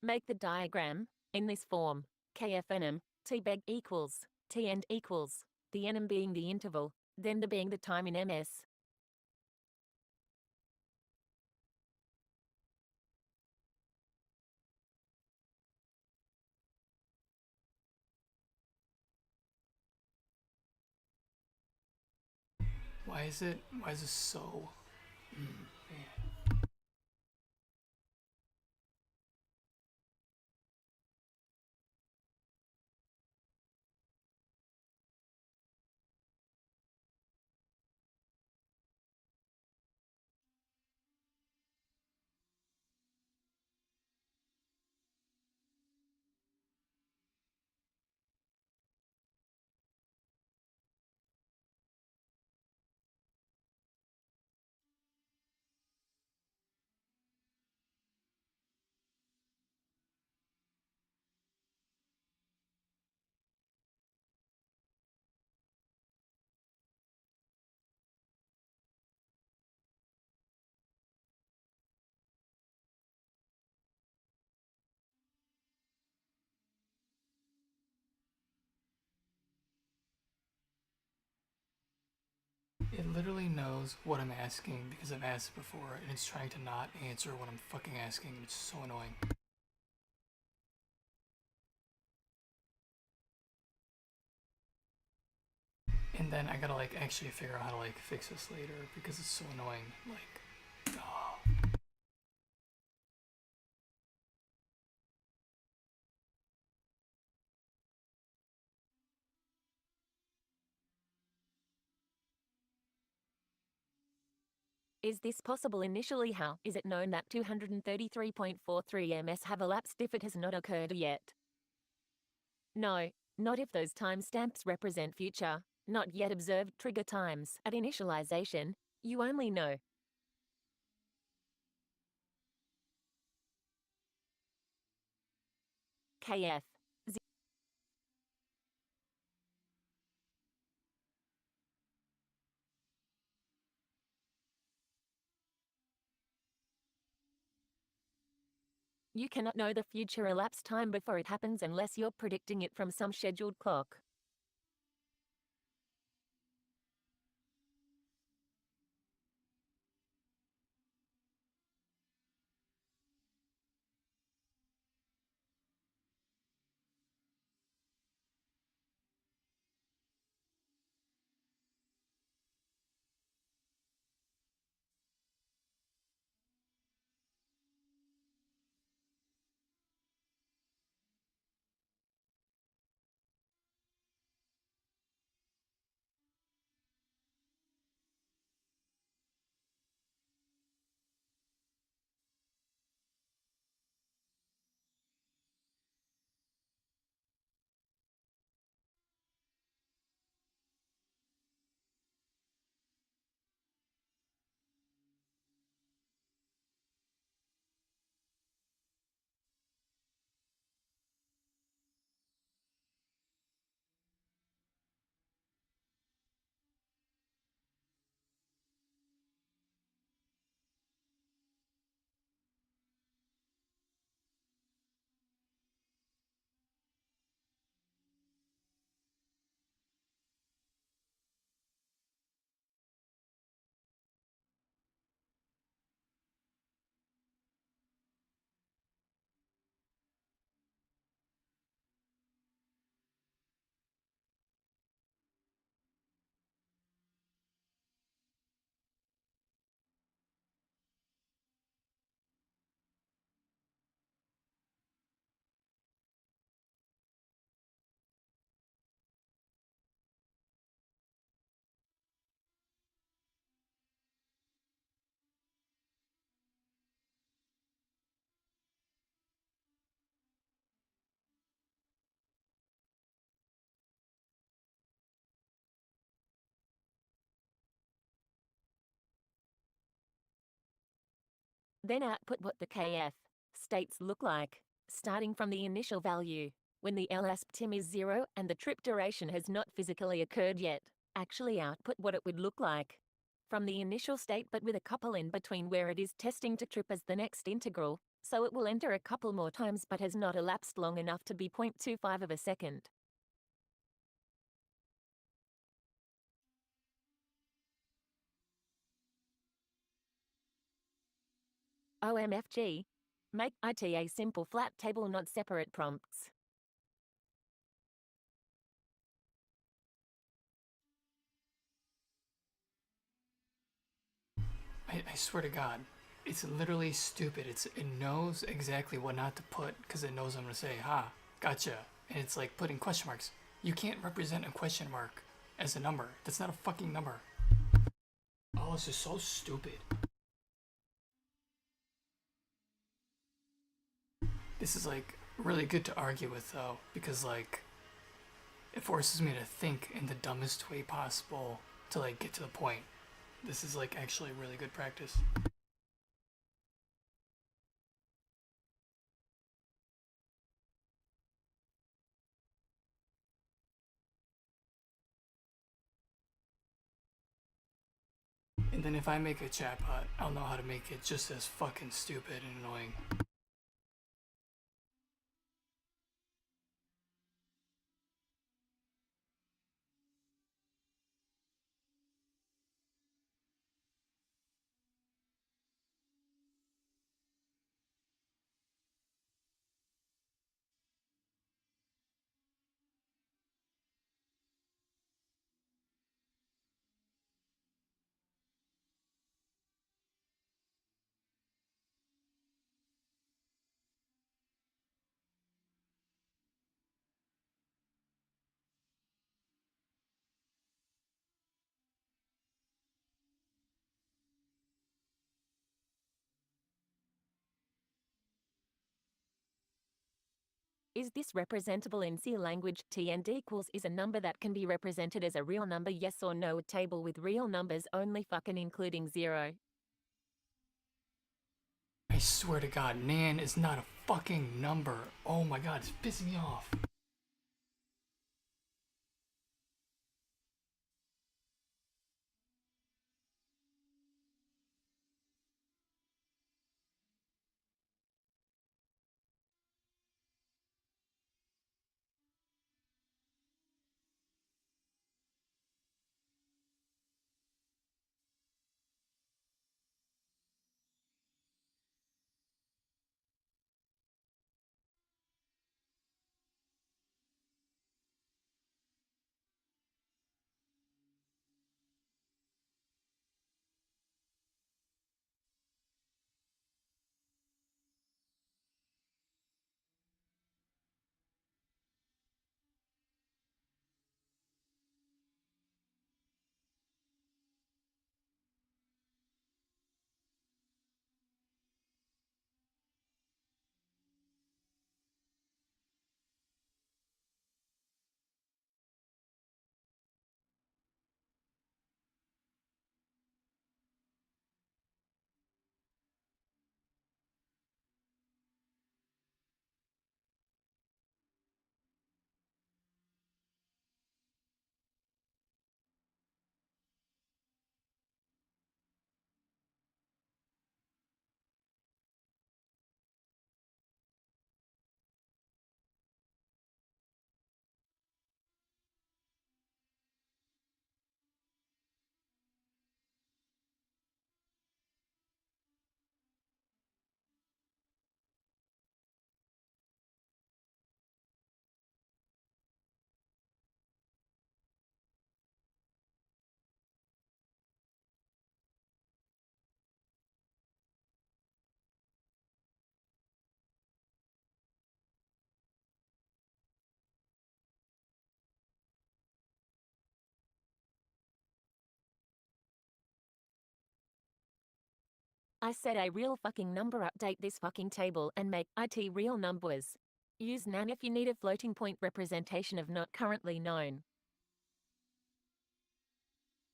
Make the diagram in this form. KFNM, Tbeg equals, T end equals, the NM being the interval, then the being the time in MS. Why is this so? Man. It literally knows what I'm asking because I've asked it before, and it's trying to not answer what I'm fucking asking. It's so annoying. And then I gotta like actually figure out how to like fix this later because it's so annoying. Like, oh. Is this possible initially? How is it known that 233.43 ms have elapsed if it has not occurred yet? No, not if those timestamps represent future, not yet observed trigger times. At initialization, you only know KF. You cannot know the future elapsed time before it happens unless you're predicting it from some scheduled clock. Then output what the KF states look like, starting from the initial value. When the elapsed time is 0 and the trip duration has not physically occurred yet, actually output what it would look like from the initial state, but with a couple in between where it is testing to trip as the next integral, so it will enter a couple more times but has not elapsed long enough to be 0.25 of a second. OMFG. Make it a simple flat table, not separate prompts. I swear to God, it's literally stupid. It knows exactly what not to put because it knows I'm gonna say, "Ha, gotcha," and it's like putting question marks. You can't represent a question mark as a number. That's not a fucking number. Oh, this is so stupid. This is like really good to argue with though, because like it forces me to think in the dumbest way possible to like get to the point. This is like actually really good practice. And then if I make a chatbot, I'll know how to make it just as fucking stupid and annoying. Is this representable in C language? Tnd equals is a number that can be represented as a real number, yes or no? A table with real numbers only, fucking including 0. I swear to God, Nan is not a fucking number. Oh my God, it's pissing me off. I said a real fucking number. Update this fucking table and make it real numbers. Use nan if you need a floating point representation of not currently known.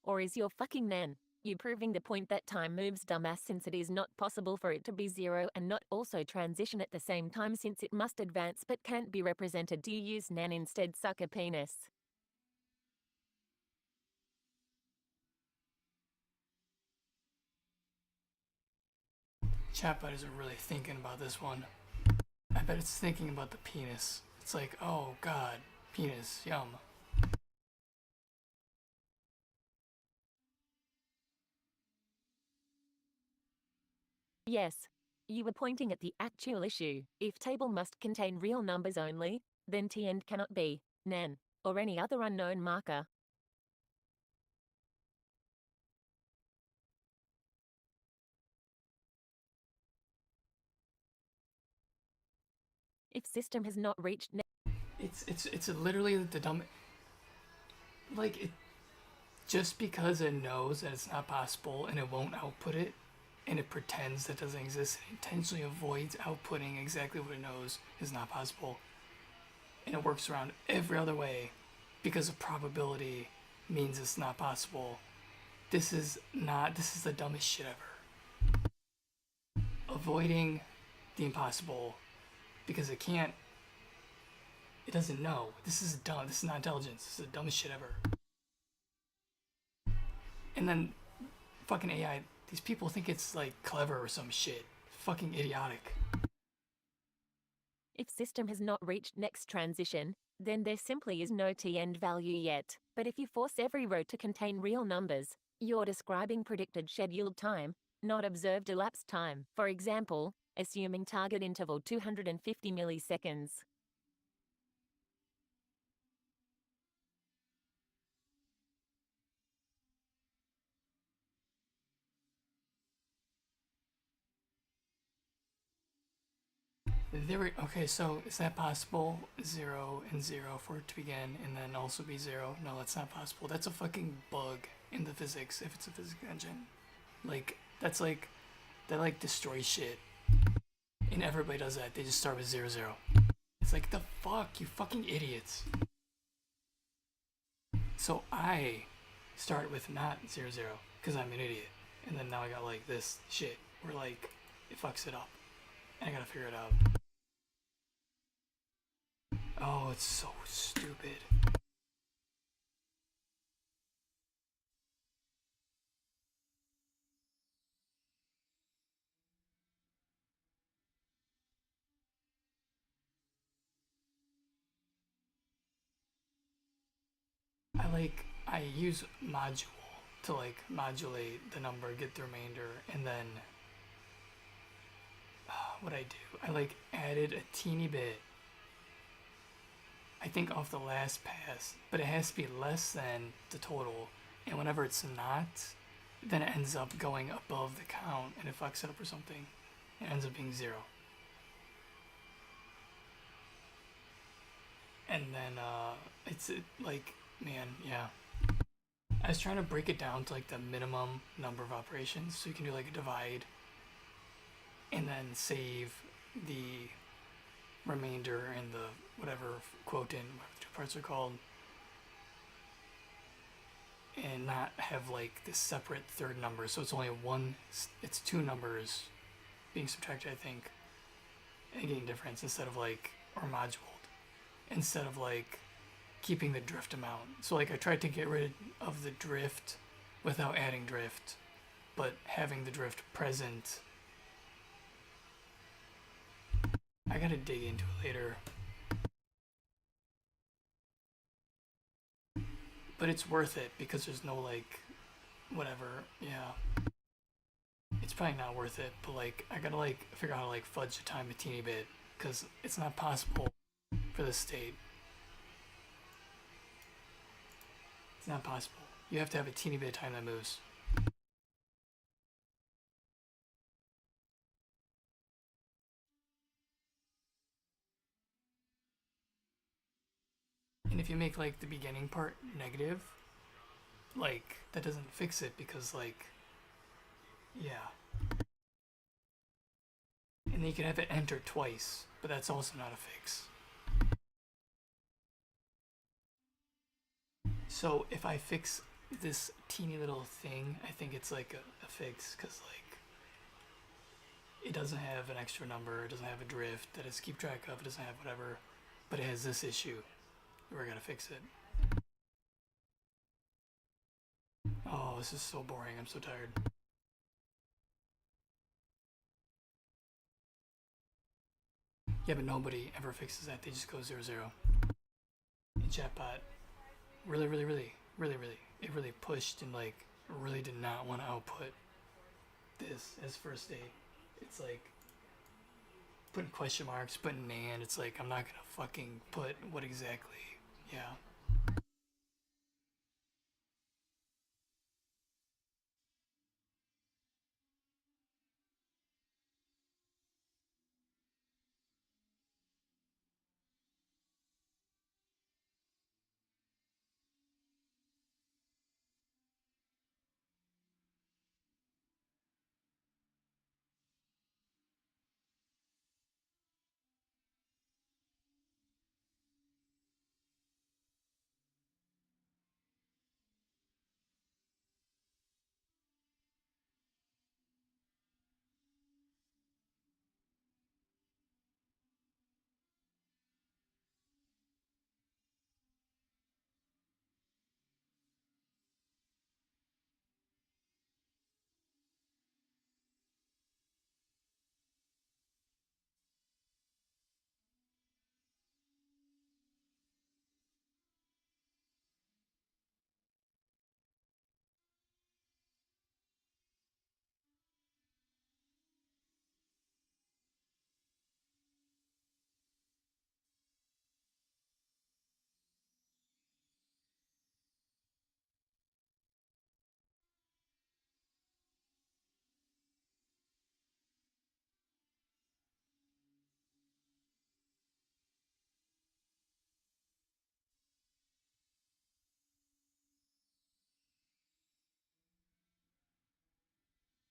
Or is your fucking nan you proving the point that time moves, dumbass, since it is not possible for it to be 0 and not also transition at the same time, since it must advance but can't be represented? Do you use nan instead, sucker penis? Chatbot isn't really thinking about this one. I bet it's thinking about the penis. It's like, oh God, penis, yum. Yes. You were pointing at the actual issue. If table must contain real numbers only, then Tnd cannot be nan or any other unknown marker. If system has not reached It's literally the dumb. Like, it, just because it knows that it's not possible and it won't output it, and it pretends that doesn't exist, and intentionally avoids outputting exactly what it knows is not possible, and it works around every other way because of probability means it's not possible. This is the dumbest shit ever. Avoiding the impossible because it doesn't know. This is dumb. This is not intelligence. This is the dumbest shit ever. And then fucking AI, these people think it's like clever or some shit. Fucking idiotic. If system has not reached next transition, then there simply is no Tnd value yet. But if you force every row to contain real numbers, you're describing predicted scheduled time, not observed elapsed time. For example, assuming target interval 250 milliseconds. Okay, so is that possible? 0 and 0 for it to begin and then also be 0? No, that's not possible. That's a fucking bug in the physics if it's a physics engine. Like, that like destroys shit. And everybody does that. They just start with 0, 0. It's like, the fuck, you fucking idiots. So I start with not 0, 0, because I'm an idiot. And then now I got like this shit where like it fucks it up. And I gotta figure it out. Oh, it's so stupid. I use module to like modulate the number, get the remainder, and then what I do, I like added a teeny bit, I think off the last pass, but it has to be less than the total, and whenever it's not, then it ends up going above the count and it fucks it up or something. It ends up being 0. And then like, man, yeah. I was trying to break it down to like the minimum number of operations, so you can do like a divide and then save the remainder and the whatever quotient, whatever the 2 parts are called, and not have like this separate third number. So it's only it's 2 numbers being subtracted, I think, and getting difference instead of like, or moduled, instead of like keeping the drift amount. So like I tried to get rid of the drift without adding drift, but having the drift present. I gotta dig into it later. But it's worth it because there's no like, whatever, yeah. It's probably not worth it, but like, I gotta like figure out how to like fudge the time a teeny bit, because it's not possible for this state. It's not possible. You have to have a teeny bit of time that moves. And if you make like the beginning part negative, like that doesn't fix it because like, yeah. And then you can have it enter twice, but that's also not a fix. So if I fix this teeny little thing, I think it's like a fix, because like it doesn't have an extra number, it doesn't have a drift that is keep track of, it doesn't have whatever, but it has this issue. We're gonna fix it. Oh, this is so boring. I'm so tired. Yeah, but nobody ever fixes that. They just go 0, 0. And chatbot really, it really pushed and like really did not want to output this as first state. It's like putting question marks, putting and. It's like, I'm not gonna fucking put what exactly. Yeah.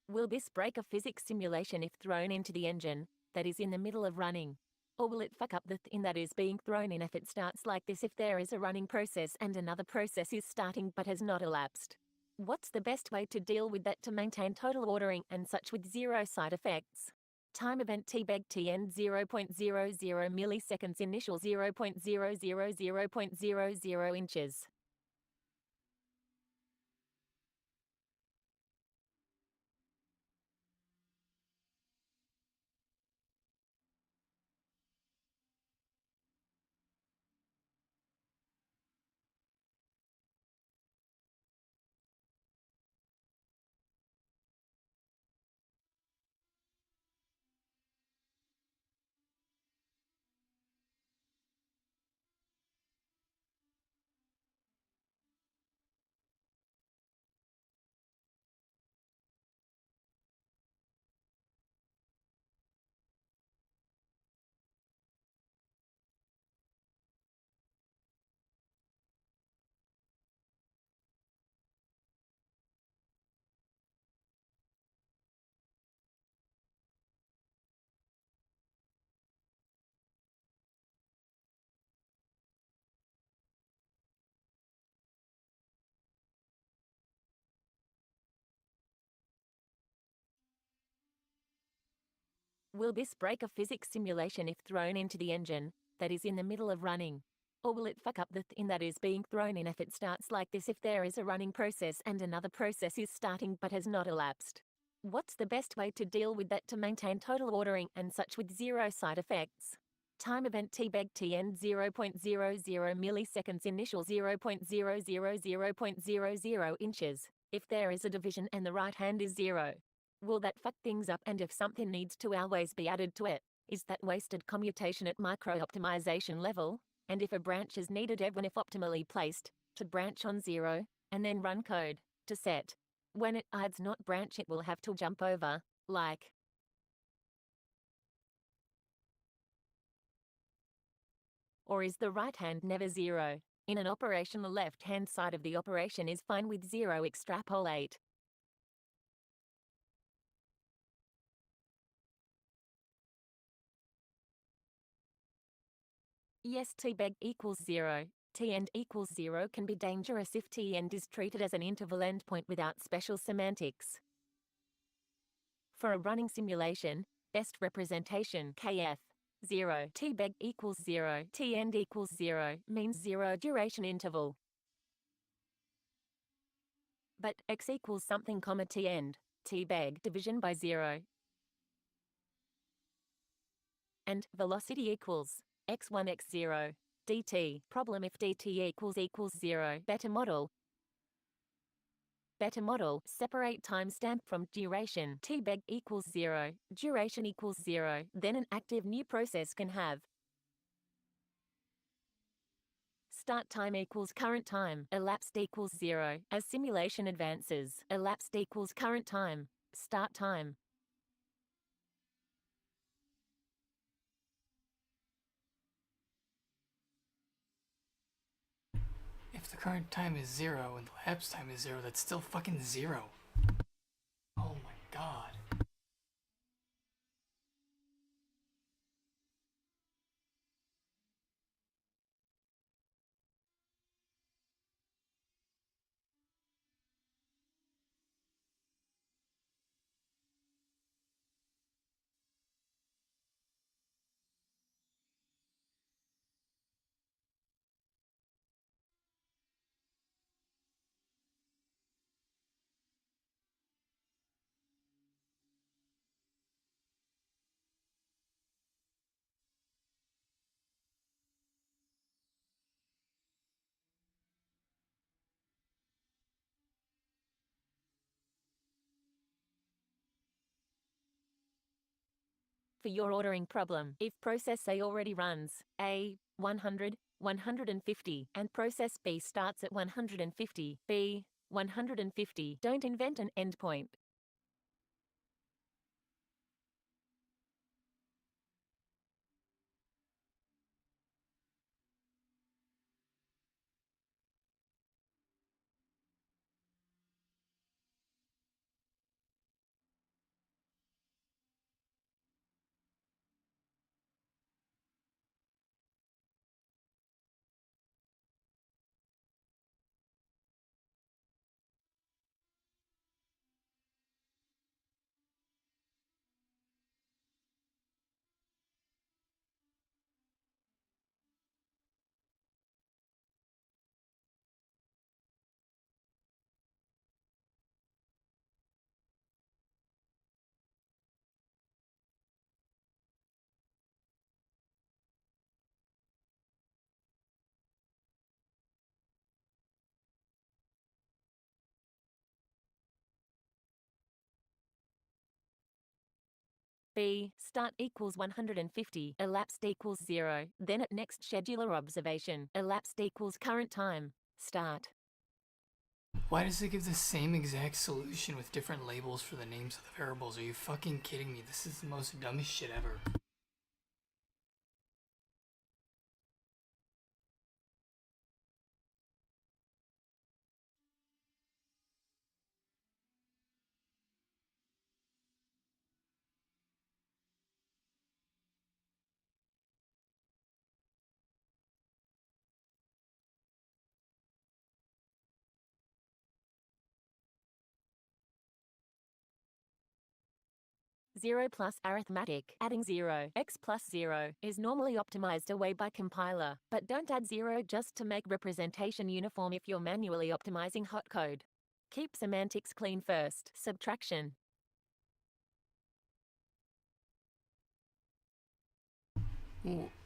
Will this break a physics simulation if thrown into the engine that is in the middle of running? Or will it fuck up the thing that is being thrown in if it starts like this, if there is a running process and another process is starting but has not elapsed? What's the best way to deal with that to maintain total ordering and such with zero side effects? Time event tbeg tn 0.00 milliseconds, initial 0.000.00 inches. Will this break a physics simulation if thrown into the engine that is in the middle of running? Or will it fuck up the thing that is being thrown in if it starts like this, if there is a running process and another process is starting but has not elapsed? What's the best way to deal with that to maintain total ordering and such with zero side effects? Time event tbeg tn 0.00 milliseconds, initial 0.000.00 inches. If there is a division and the right hand is 0, will that fuck things up? And if something needs to always be added to it, is that wasted commutation at micro-optimization level? And if a branch is needed even if optimally placed, to branch on 0, and then run code to set. When it adds not branch, it will have to jump over, like. Or is the right hand never 0? In an operation, the left-hand side of the operation is fine with 0. Extrapolate. Yes, tbeg equals 0. T-end equals 0 can be dangerous if T-end is treated as an interval endpoint without special semantics. For a running simulation, best representation KF 0, tbeg equals 0, T-end equals 0 means 0 duration interval. But x equals something comma T-end, tbeg division by 0. And velocity equals x1 x0 dt. Problem if dt equals 0. Better model. Separate timestamp from duration. Tbeg equals 0. Duration equals 0. Then an active new process can have start time equals current time. Elapsed equals 0. As simulation advances, elapsed equals current time. Start time. If the current time is 0 and the lapse time is 0, that's still fucking 0. Oh my god. For your ordering problem, if process A already runs A 100, 150, and process B starts at 150, B 150, don't invent an endpoint. B. Start equals 150, elapsed equals 0. Then at next scheduler observation, elapsed equals current time. Start. Why does it give the same exact solution with different labels for the names of the variables? Are you fucking kidding me? This is the most dumbest shit ever. Zero plus arithmetic. Adding 0, x plus 0, is normally optimized away by compiler, but don't add 0 just to make representation uniform if you're manually optimizing hot code. Keep semantics clean first. Subtraction.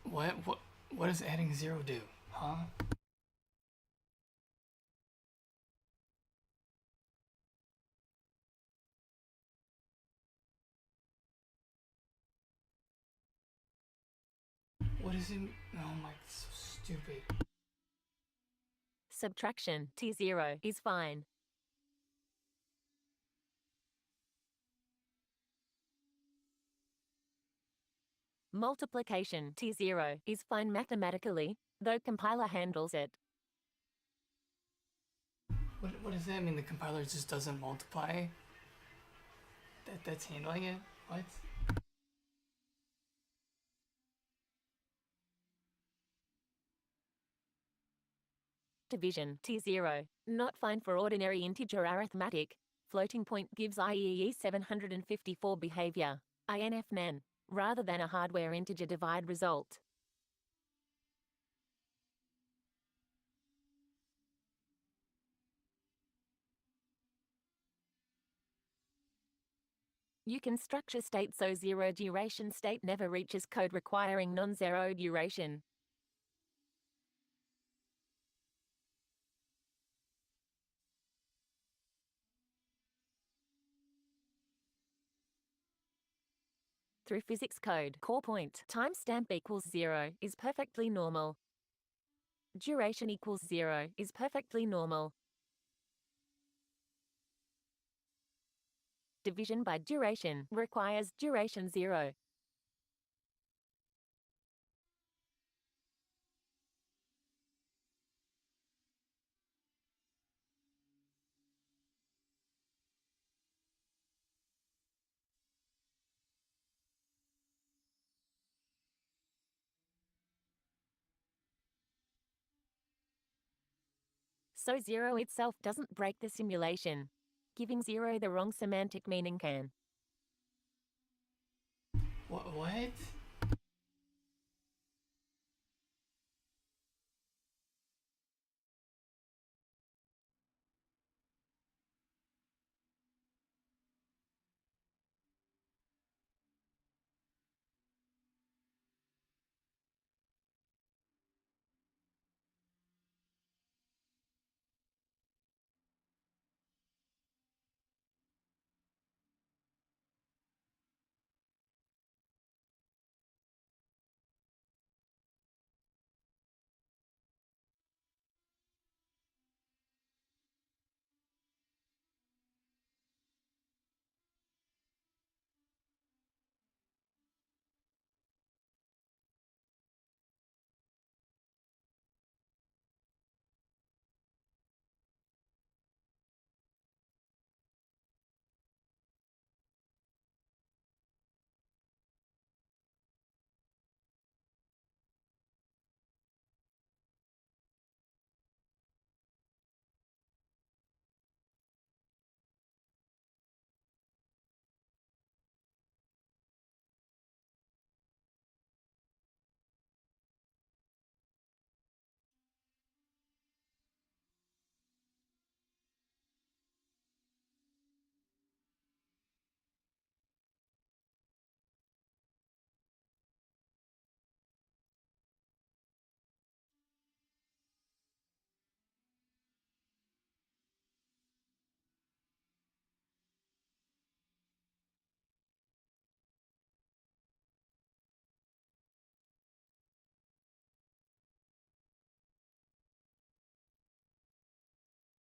What does adding 0 do? Huh? What is it? Oh my, it's so stupid. Subtraction. T0 is fine. Multiplication. T0 is fine mathematically, though compiler handles it. What does that mean? The compiler just doesn't multiply? That's handling it? What? Division. T0. Not fine for ordinary integer arithmetic. Floating point gives IEE 754 behavior. INFNAN. Rather than a hardware integer divide result. You can structure state so zero duration state never reaches code requiring non-zero duration. Through physics code, core point, timestamp equals 0 is perfectly normal. Duration equals 0 is perfectly normal. Division by duration requires duration 0. So 0 itself doesn't break the simulation. Giving 0 the wrong semantic meaning can. What?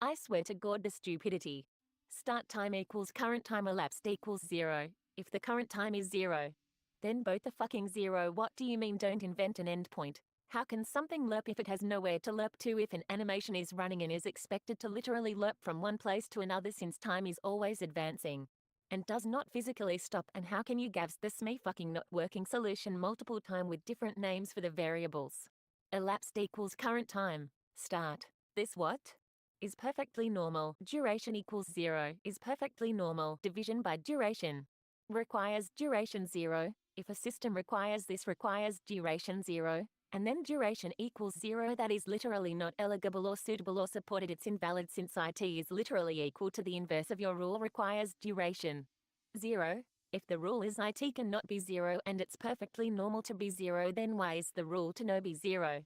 I swear to God the stupidity. Start time equals current time elapsed equals 0. If the current time is 0, then both are fucking 0. What do you mean don't invent an endpoint? How can something lerp if it has nowhere to lerp to if an animation is running and is expected to literally lerp from one place to another since time is always advancing and does not physically stop? And how can you gavs this me fucking not working solution multiple time with different names for the variables? Elapsed equals current time. Start. This what? Is perfectly normal. Duration equals 0 is perfectly normal. Division by duration requires duration 0. If a system requires this requires duration 0, and then duration equals 0, that is literally not eligible or suitable or supported. It's invalid since IT is literally equal to the inverse of your rule requires duration 0. If the rule is IT cannot be 0 and it's perfectly normal to be 0, then why is the rule to no be 0?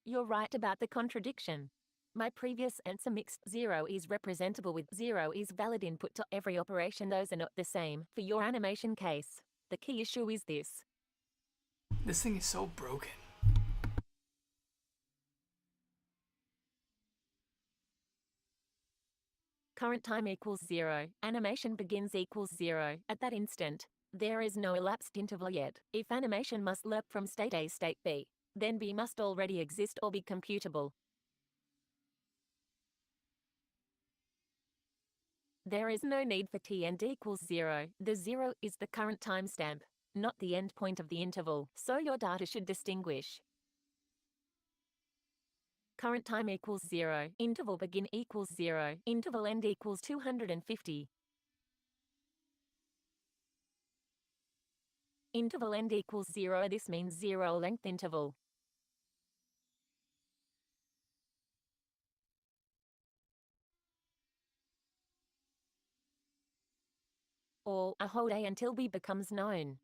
You're right about the contradiction. My previous answer mixed 0 is representable with 0 is valid input to every operation. Those are not the same for your animation case. The key issue is this. This thing is so broken. Current time equals 0. Animation begins equals 0. At that instant, there is no elapsed interval yet. If animation must lerp from state A state B, then B must already exist or be computable. There is no need for t end equals 0. The 0 is the current timestamp, not the endpoint of the interval, so your data should distinguish. Current time equals 0. Interval begin equals 0. Interval end equals 250. Interval end equals 0. This means 0 length interval. Or a whole day until B becomes known.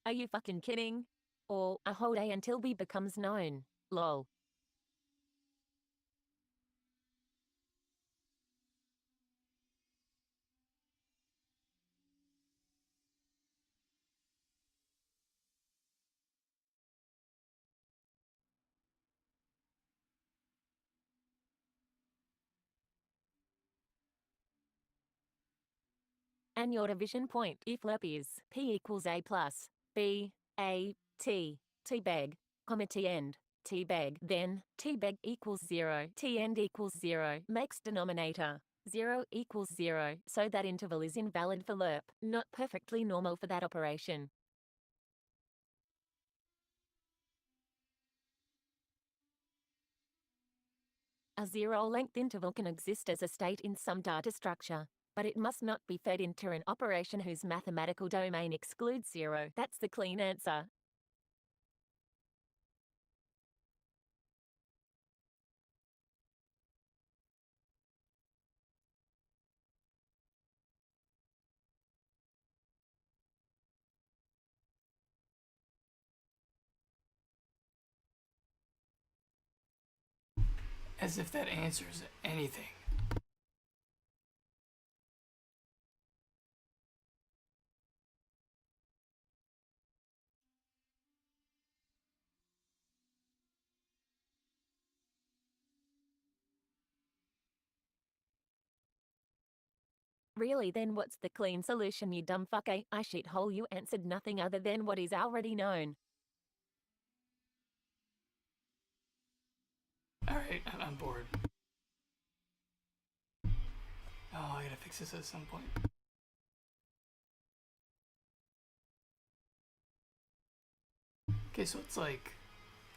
Are you fucking kidding? Or a whole day until B becomes known. Lol. And your division point if lerp is P equals A plus B A T T beg, comma T end T beg, then T beg equals 0, T end equals 0, makes denominator 0 equals 0, so that interval is invalid for lerp, not perfectly normal for that operation. A 0-length interval can exist as a state in some data structure, but it must not be fed into an operation whose mathematical domain excludes 0. That's the clean answer. As if that answers anything. Really, then what's the clean solution, you dumb fuck? I shithole, you answered nothing other than what is already known. Alright, I'm bored. Oh, I gotta fix this at some point. Okay, so it's like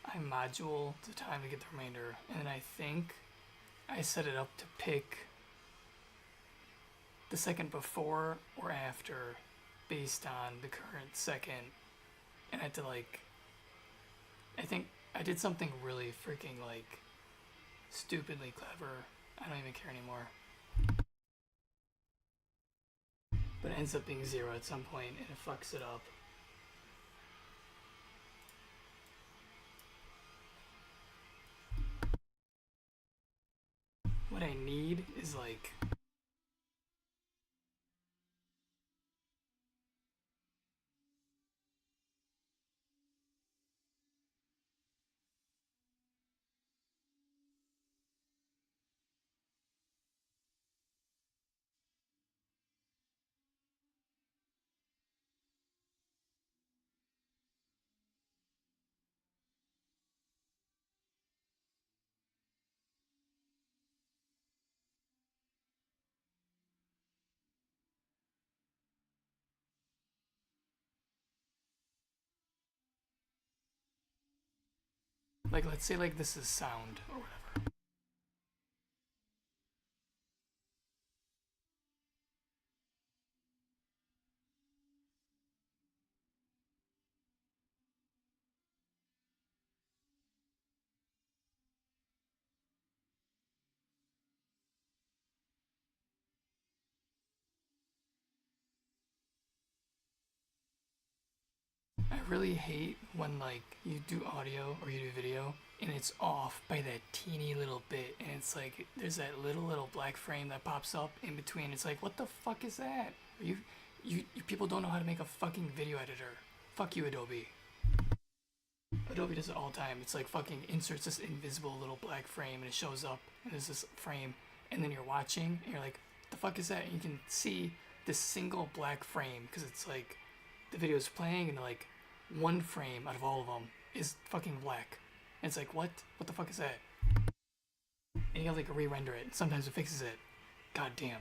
I module the time to get the remainder, and then I think I set it up to pick the second before or after based on the current second, and I had to like, I think I did something really freaking like stupidly clever. I don't even care anymore. But it ends up being 0 at some point and it fucks it up. feed is like. Like, let's say, like, this is sound or whatever. I really hate when, like, you do audio or you do video and it's off by that teeny little bit, and it's like there's that little black frame that pops up in between. It's like, what the fuck is that? You people don't know how to make a fucking video editor. Fuck you, Adobe. Adobe does it all the time. It's like fucking inserts this invisible little black frame and it shows up and there's this frame, and then you're watching and you're like, the fuck is that? And you can see this single black frame because it's like the video is playing and like one frame out of all of them is fucking black. And it's like, what? What the fuck is that? And you gotta like re-render it. Sometimes it fixes it. God damn.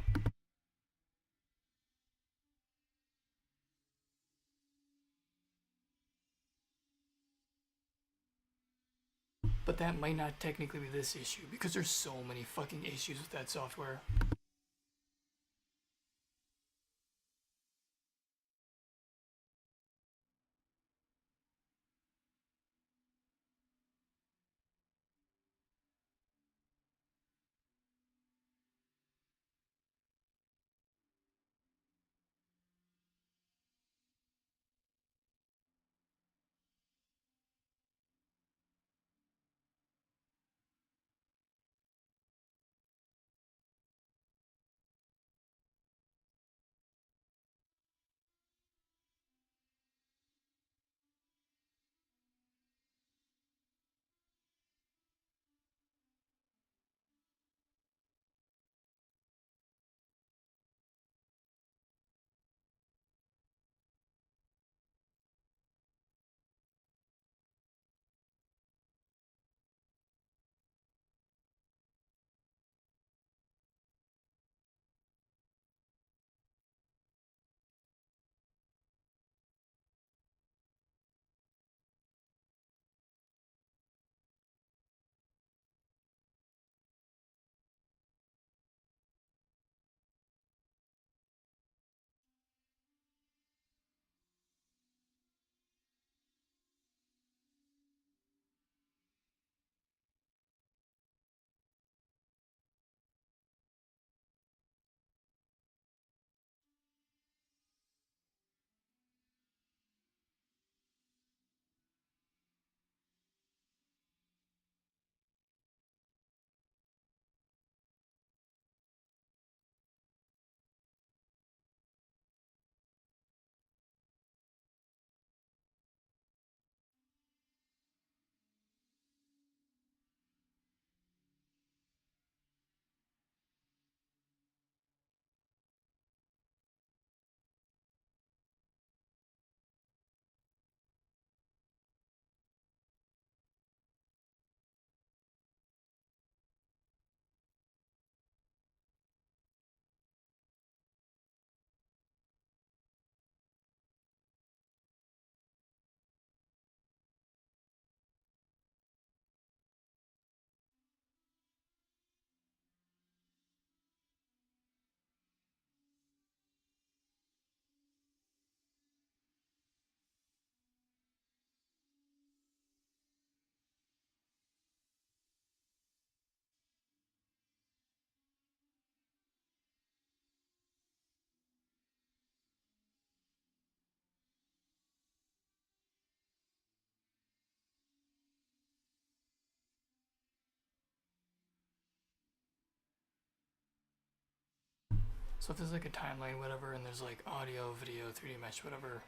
But that might not technically be this issue because there's so many fucking issues with that software. So if there's like a timeline, whatever, and there's like audio, video, 3D mesh, whatever.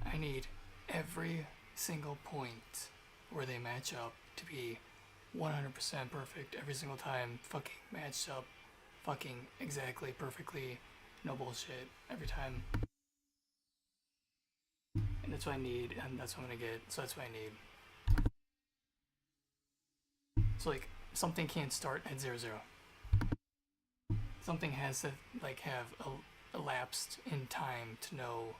I need every single point where they match up to be 100% perfect every single time. Fucking matched up, fucking exactly, perfectly, no bullshit every time. And that's what I need, and that's what I'm gonna get. So that's what I need. So like something can't start at 0, 0. Something has to like have elapsed in time to know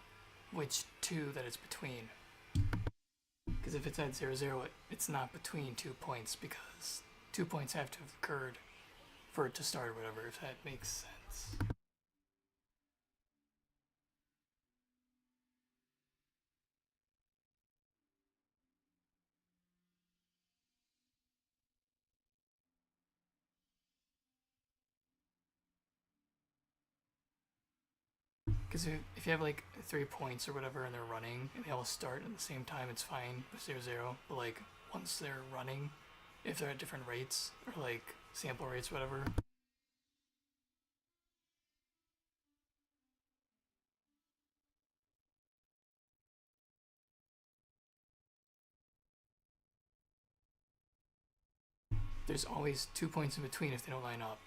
which two that it's between. Because if it's at 0, 0, it's not between 2 points, because 2 points have to have occurred for it to start or whatever, if that makes sense. Because if you have like 3 points or whatever and they're running and they all start at the same time, it's fine with 0, 0. But like once they're running, if they're at different rates or like sample rates, whatever. There's always 2 points in between if they don't line up.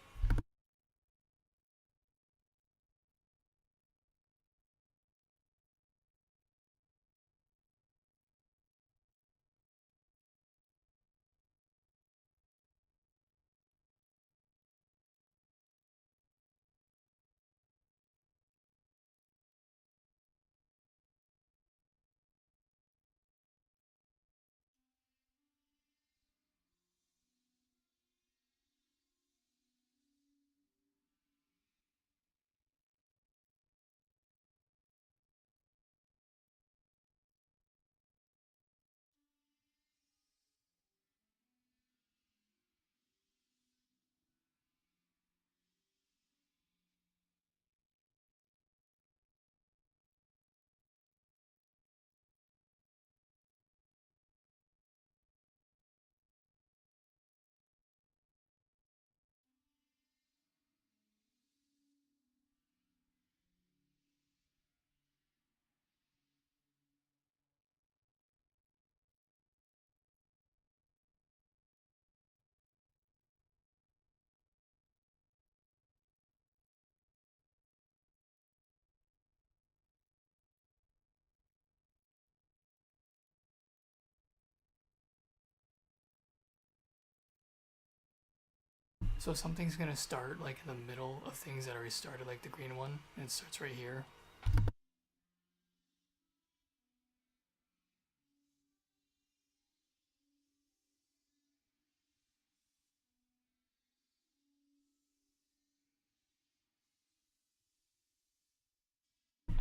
So something's gonna start like in the middle of things that already started, like the green one, and it starts right here.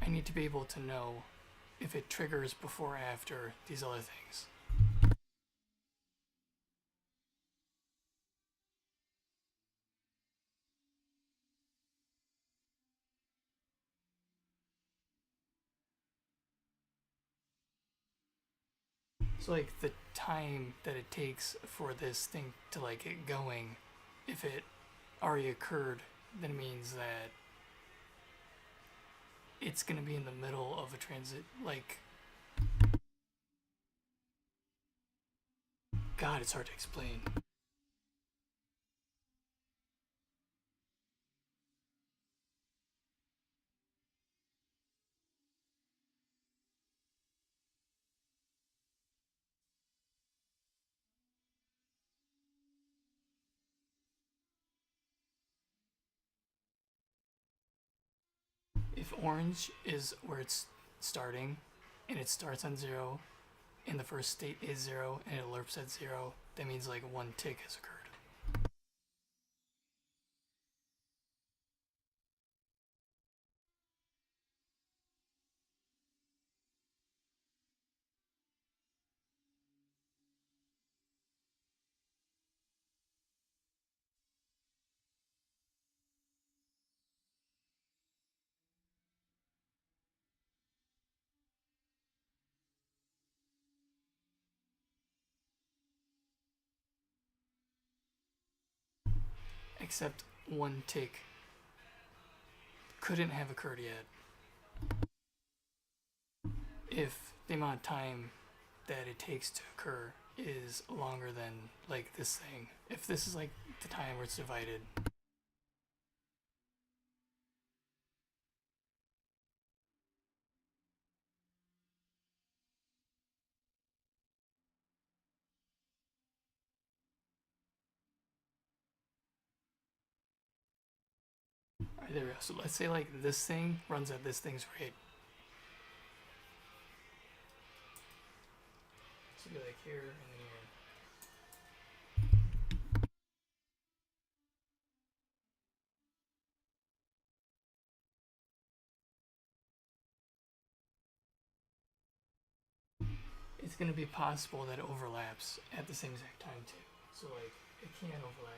I need to be able to know if it triggers before or after these other things. So like the time that it takes for this thing to like get going, if it already occurred, then it means that it's gonna be in the middle of a transit, like, God, it's hard to explain. orange is where it's starting, and it starts on 0, and the first state is 0, and it lerps at 0, that means like one tick has occurred. Except one tick couldn't have occurred yet if the amount of time that it takes to occur is longer than like this thing. If this is like the time where it's divided. Alright, there we go. So let's say like this thing runs at this thing's rate. So it'll be like here and then here. It's going to be possible that it overlaps at the same exact time too. So like it can overlap.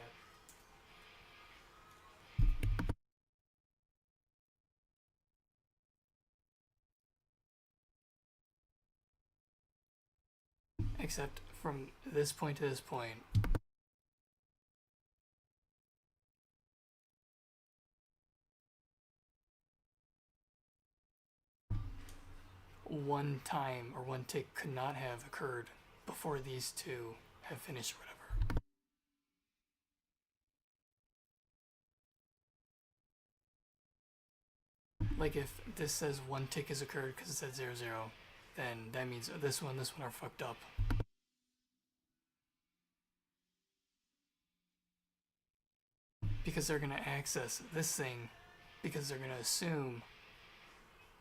Except from this point to this point, one time or one tick could not have occurred before these two have finished or whatever. Like if this says one tick has occurred because it said 0, 0, then that means this one are fucked up. Because they're going to access this thing, because they're going to assume,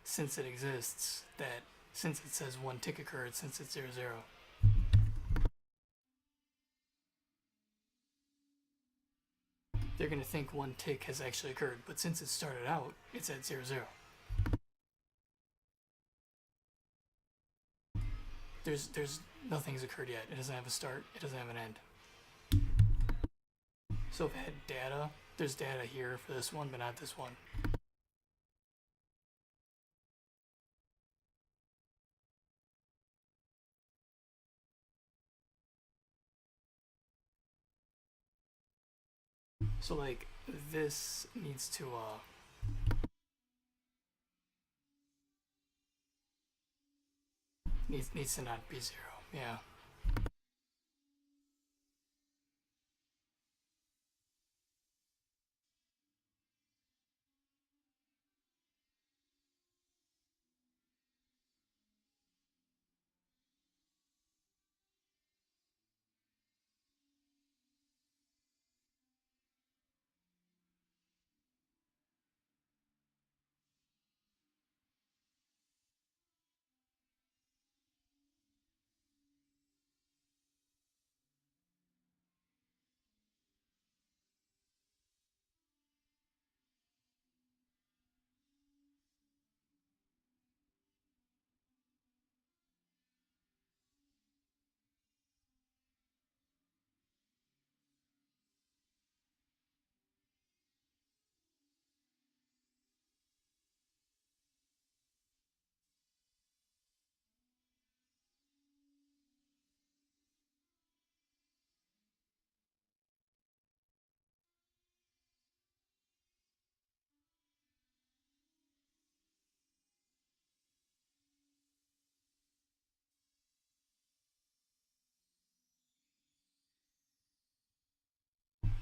since it exists, that since it says one tick occurred, since it's 0, 0. They're going to think one tick has actually occurred, but since it started out, it's at 0, 0. There's nothing's occurred yet. It doesn't have a start, it doesn't have an end. So if it had data, there's data here for this one, but not this one. So like this needs to needs to not be 0. Yeah.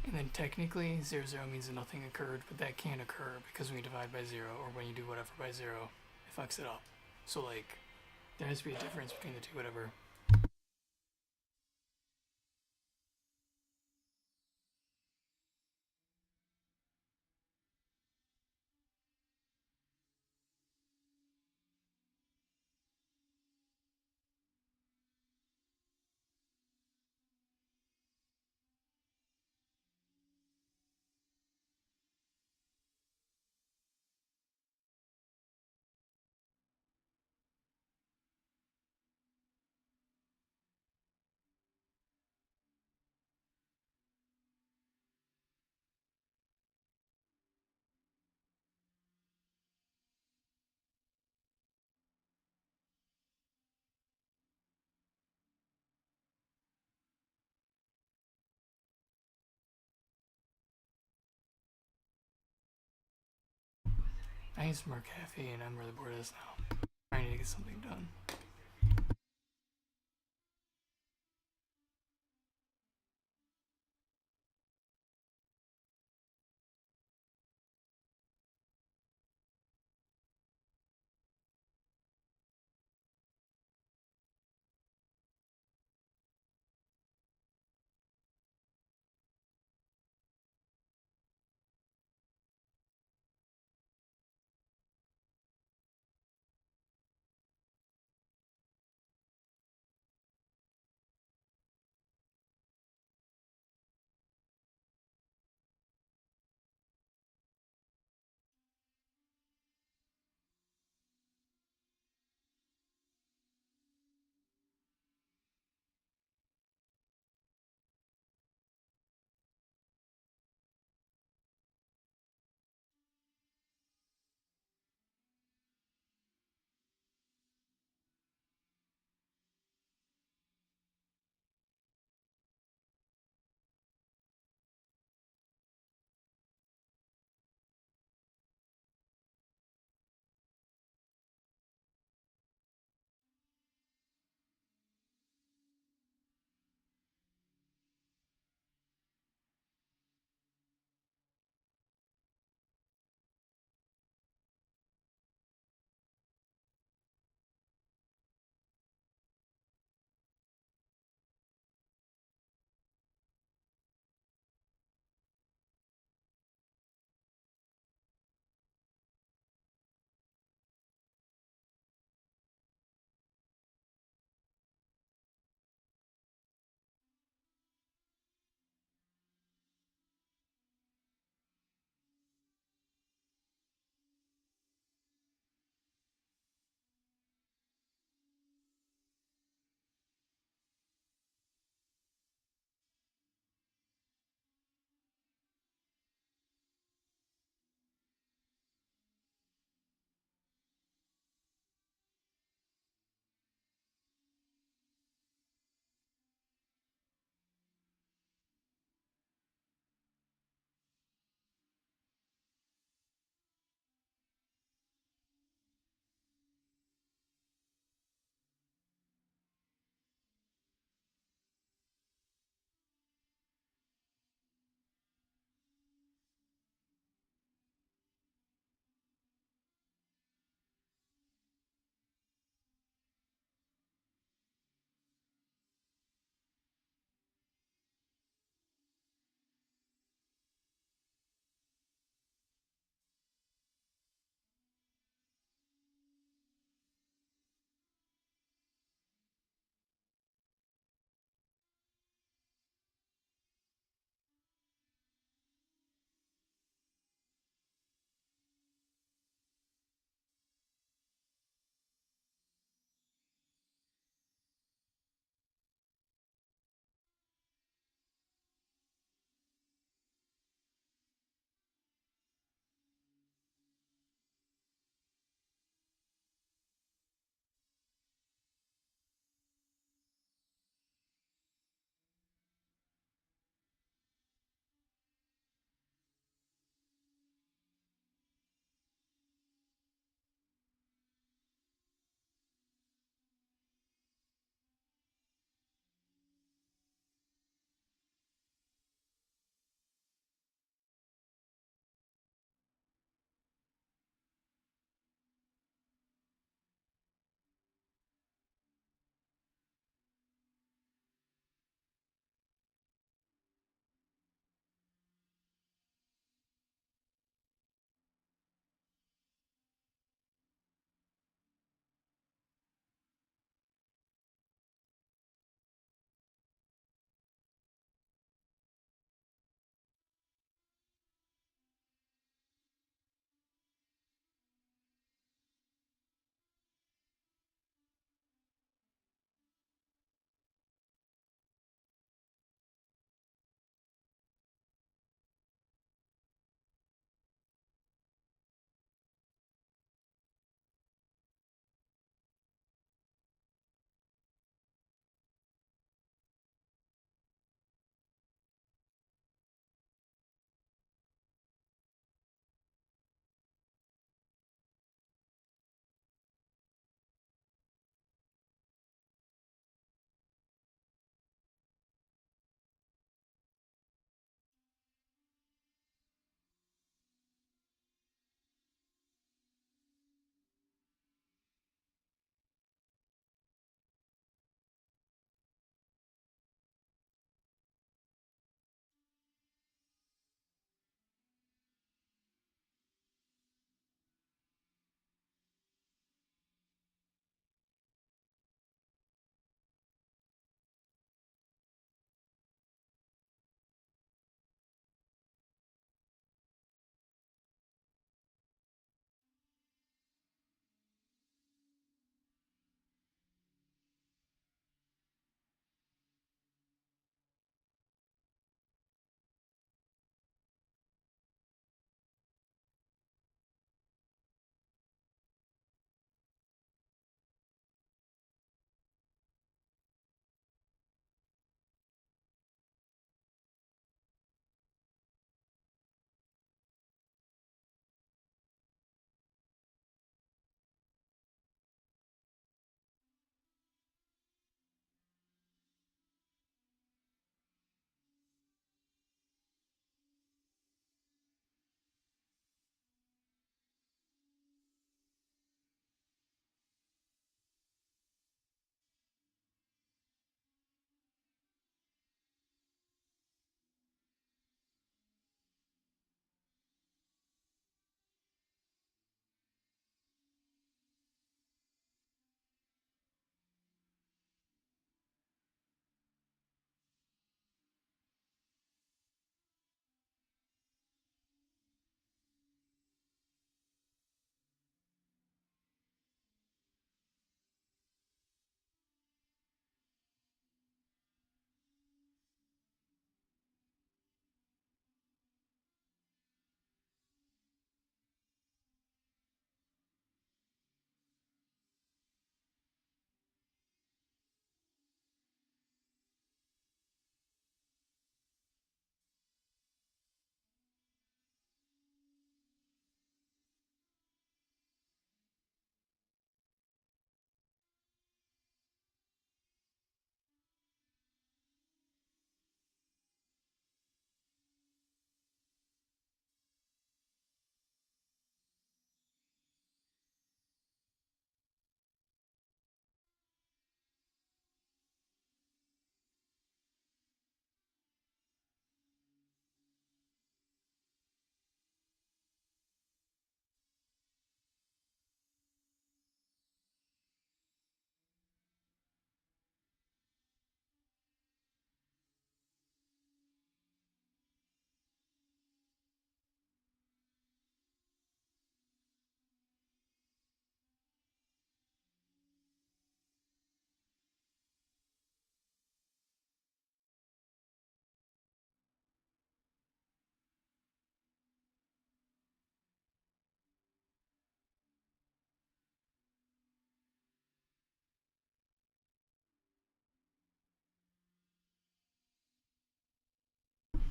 And then technically 0, 0 means that nothing occurred, but that can't occur because when you divide by 0 or when you do whatever by 0, it fucks it up. So like there has to be a difference between the two, whatever. I need some more caffeine. I'm really bored of this now. I need to get something done.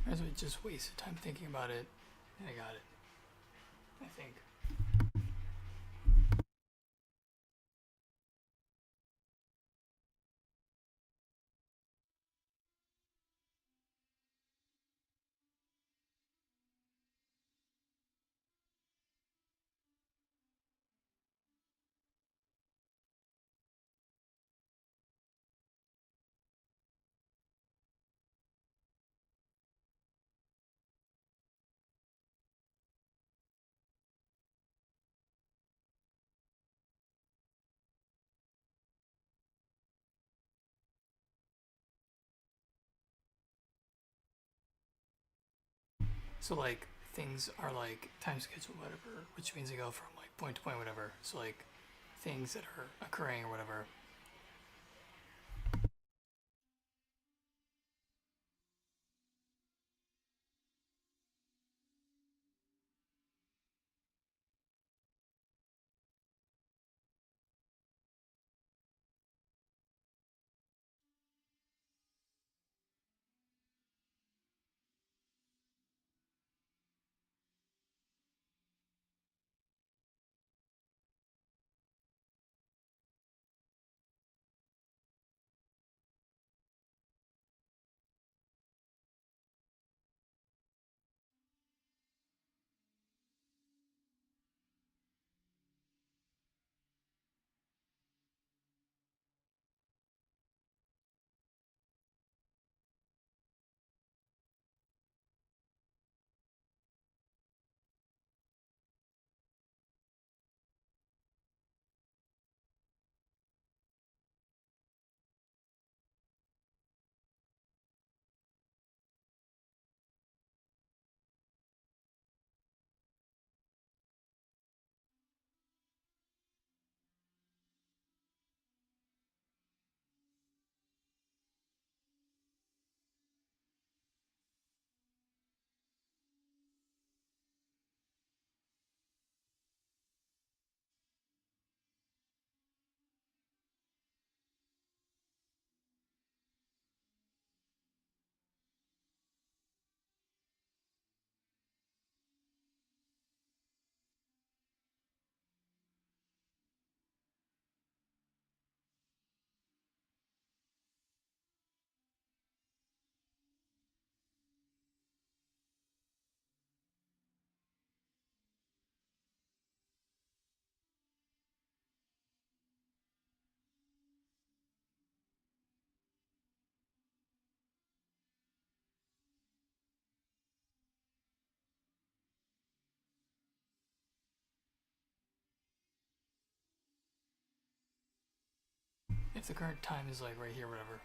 Or as we just wasted time thinking about it. I got it. I think. So like things are like time schedule whatever, which means they go from like point to point whatever. So like things that are occurring or whatever. If the current time is like right here, whatever.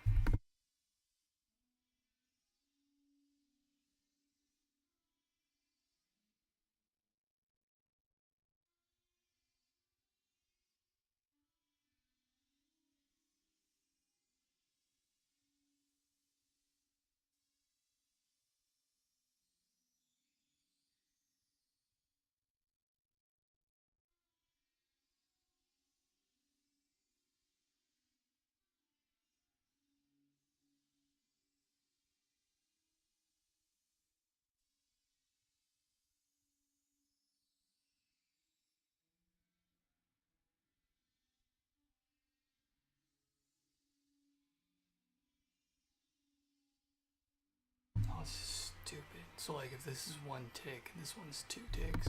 Oh, it's stupid. So like if this is one tick and this one's two ticks.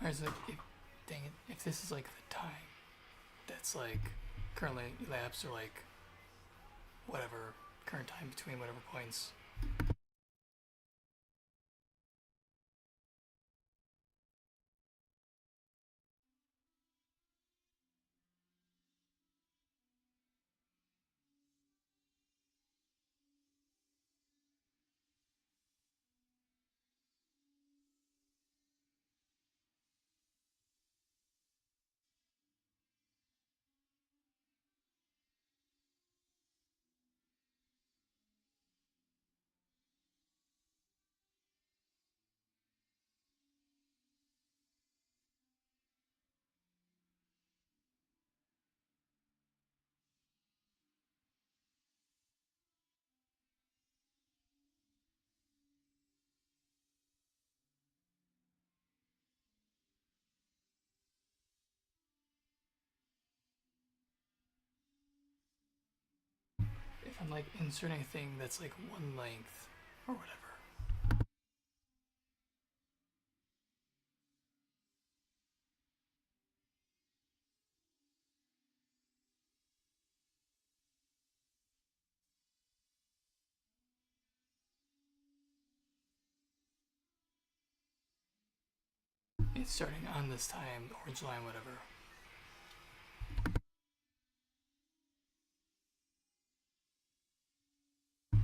Or is it, dang it, if this is like the time that's like currently elapsed or like whatever current time between whatever points. If I'm like inserting a thing that's like one length or whatever. It's starting on this time, the orange line, whatever.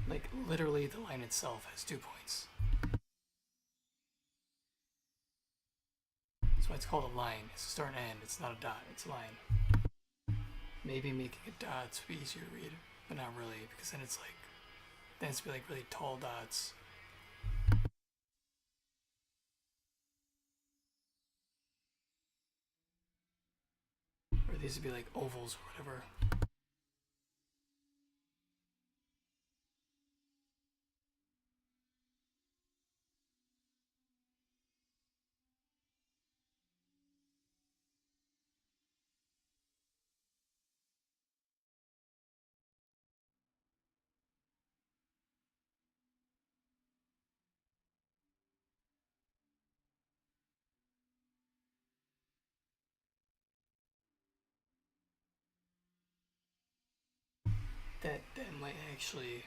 Like literally the line itself has 2 points. That's why it's called a line. It's a start and end. It's not a dot, it's a line. Maybe making a dot would be easier to read, but not really, because then it's like, then it's be like really tall dots. Or these would be like ovals or whatever. That might actually.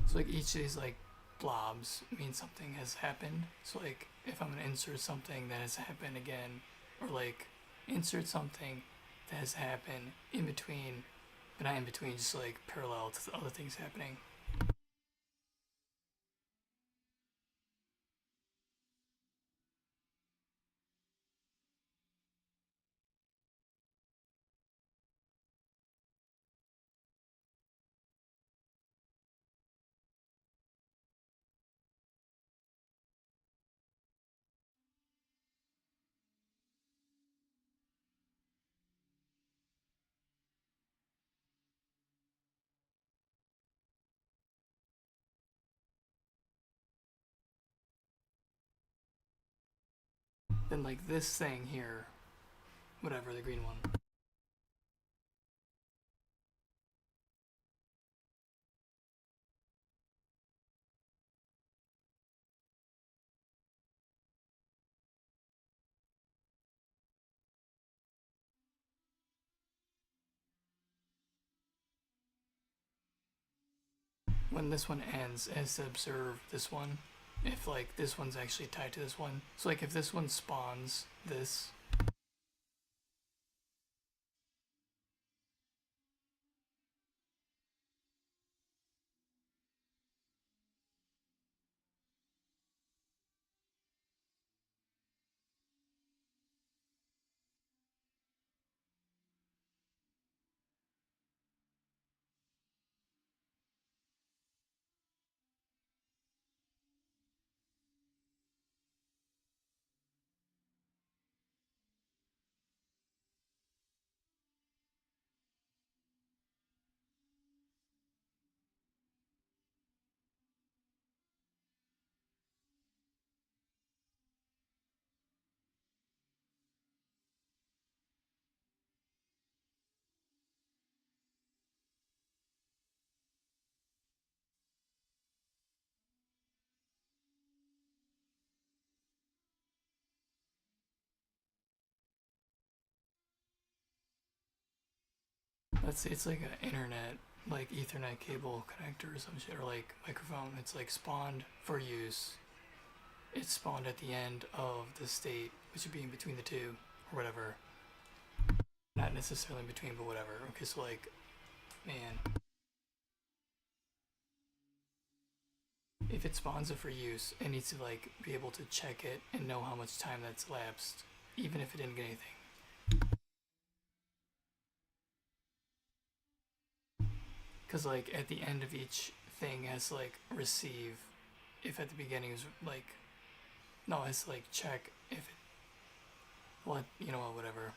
So like each of these like blobs means something has happened. So like if I'm gonna insert something that has happened again, or like insert something that has happened in between, but not in between, just like parallel to the other things happening. Then like this thing here, whatever, the green one. When this one ends, it has to observe this one. If like this one's actually tied to this one. So like if this one spawns this, let's say it's like an internet, like Ethernet cable connector or some shit, or like microphone. It's like spawned for use. It's spawned at the end of the state, which would be in between the two, or whatever. Not necessarily in between, but whatever. Okay, so like, man, if it spawns it for use, it needs to like be able to check it and know how much time that's lapsed, even if it didn't get anything. Because like at the end of each thing has to like receive, if at the beginning is like, no, it's like check if it, what, you know what, whatever.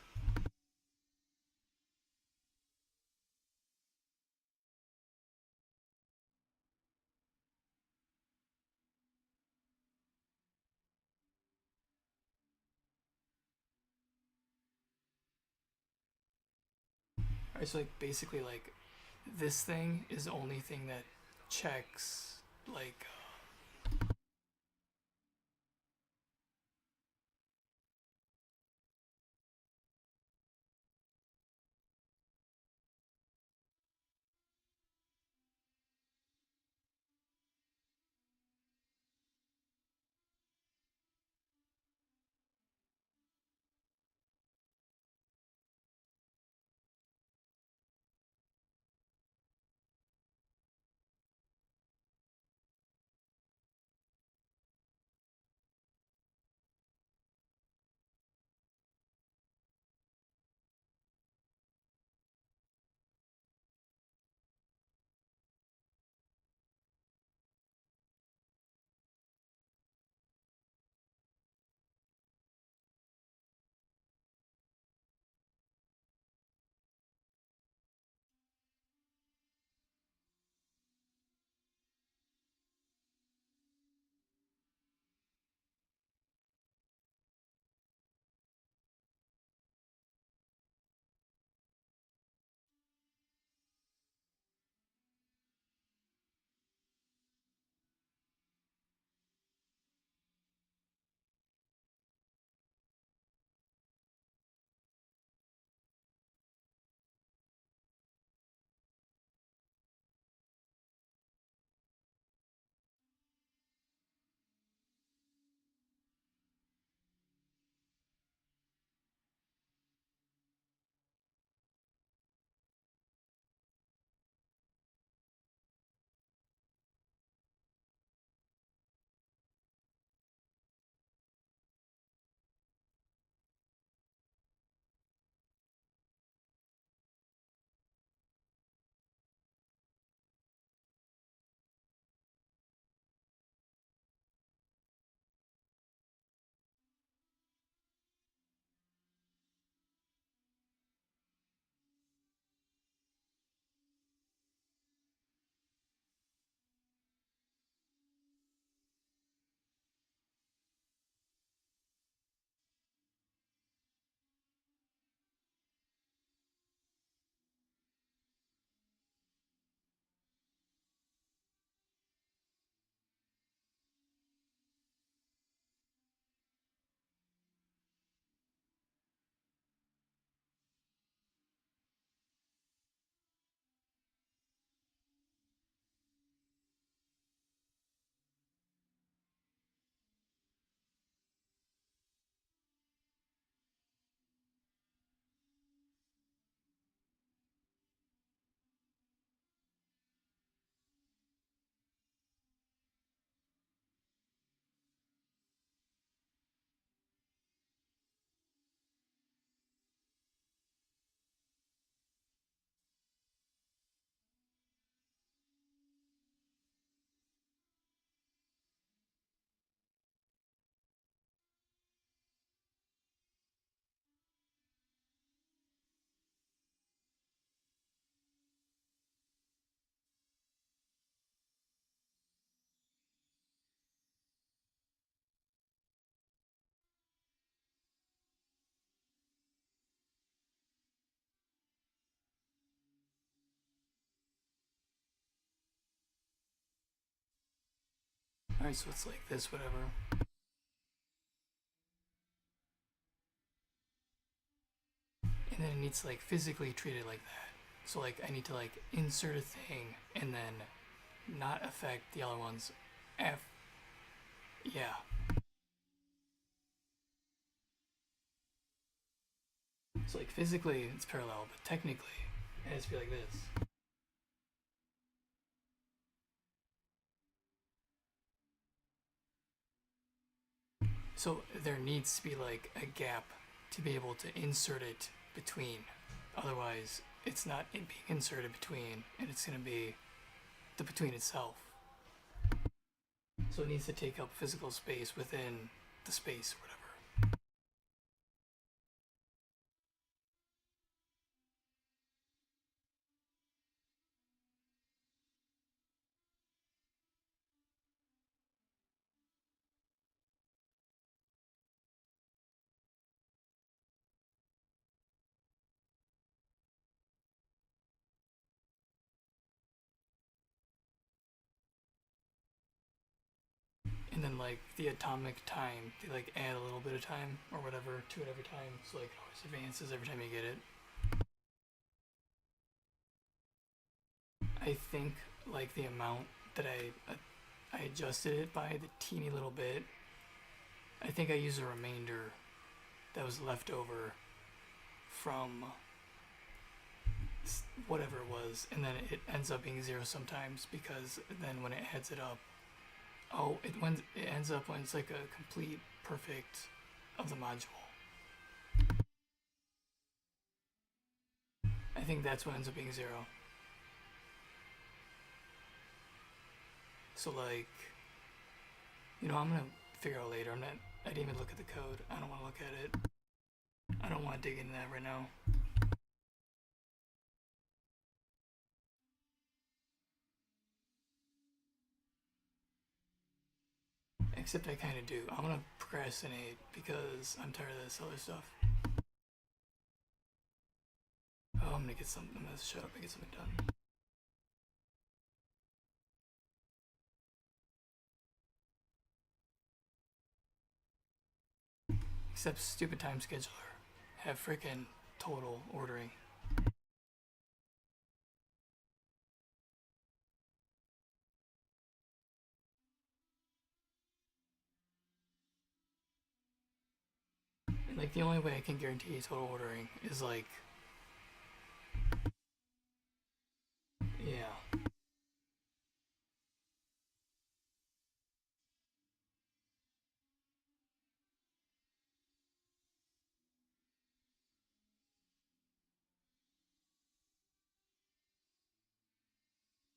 Alright, so like basically like this thing is the only thing that checks like alright, so it's like this, whatever. And then it needs to like physically treat it like that. So like I need to like insert a thing and then not affect the other ones. Yeah. So like physically it's parallel, but technically it has to be like this. So there needs to be like a gap to be able to insert it between. Otherwise, it's not being inserted between, and it's going to be the between itself. So it needs to take up physical space within the space, whatever. And then like the atomic time, they like add a little bit of time or whatever to it every time, so like it always advances every time you get it. I think like the amount that I adjusted it by the teeny little bit. I think I used a remainder that was left over from whatever it was, and then it ends up being 0 sometimes because then when it adds it up, it ends up when it's like a complete perfect of the module. I think that's what ends up being 0. So like, I'm gonna figure out later. I didn't even look at the code. I don't want to look at it. I don't want to dig into that right now. Except I kind of do. I'm gonna procrastinate because I'm tired of this other stuff. Oh, I'm gonna shut up and get something done. Except stupid time scheduler. Have freaking total ordering. And like the only way I can guarantee total ordering is like, yeah.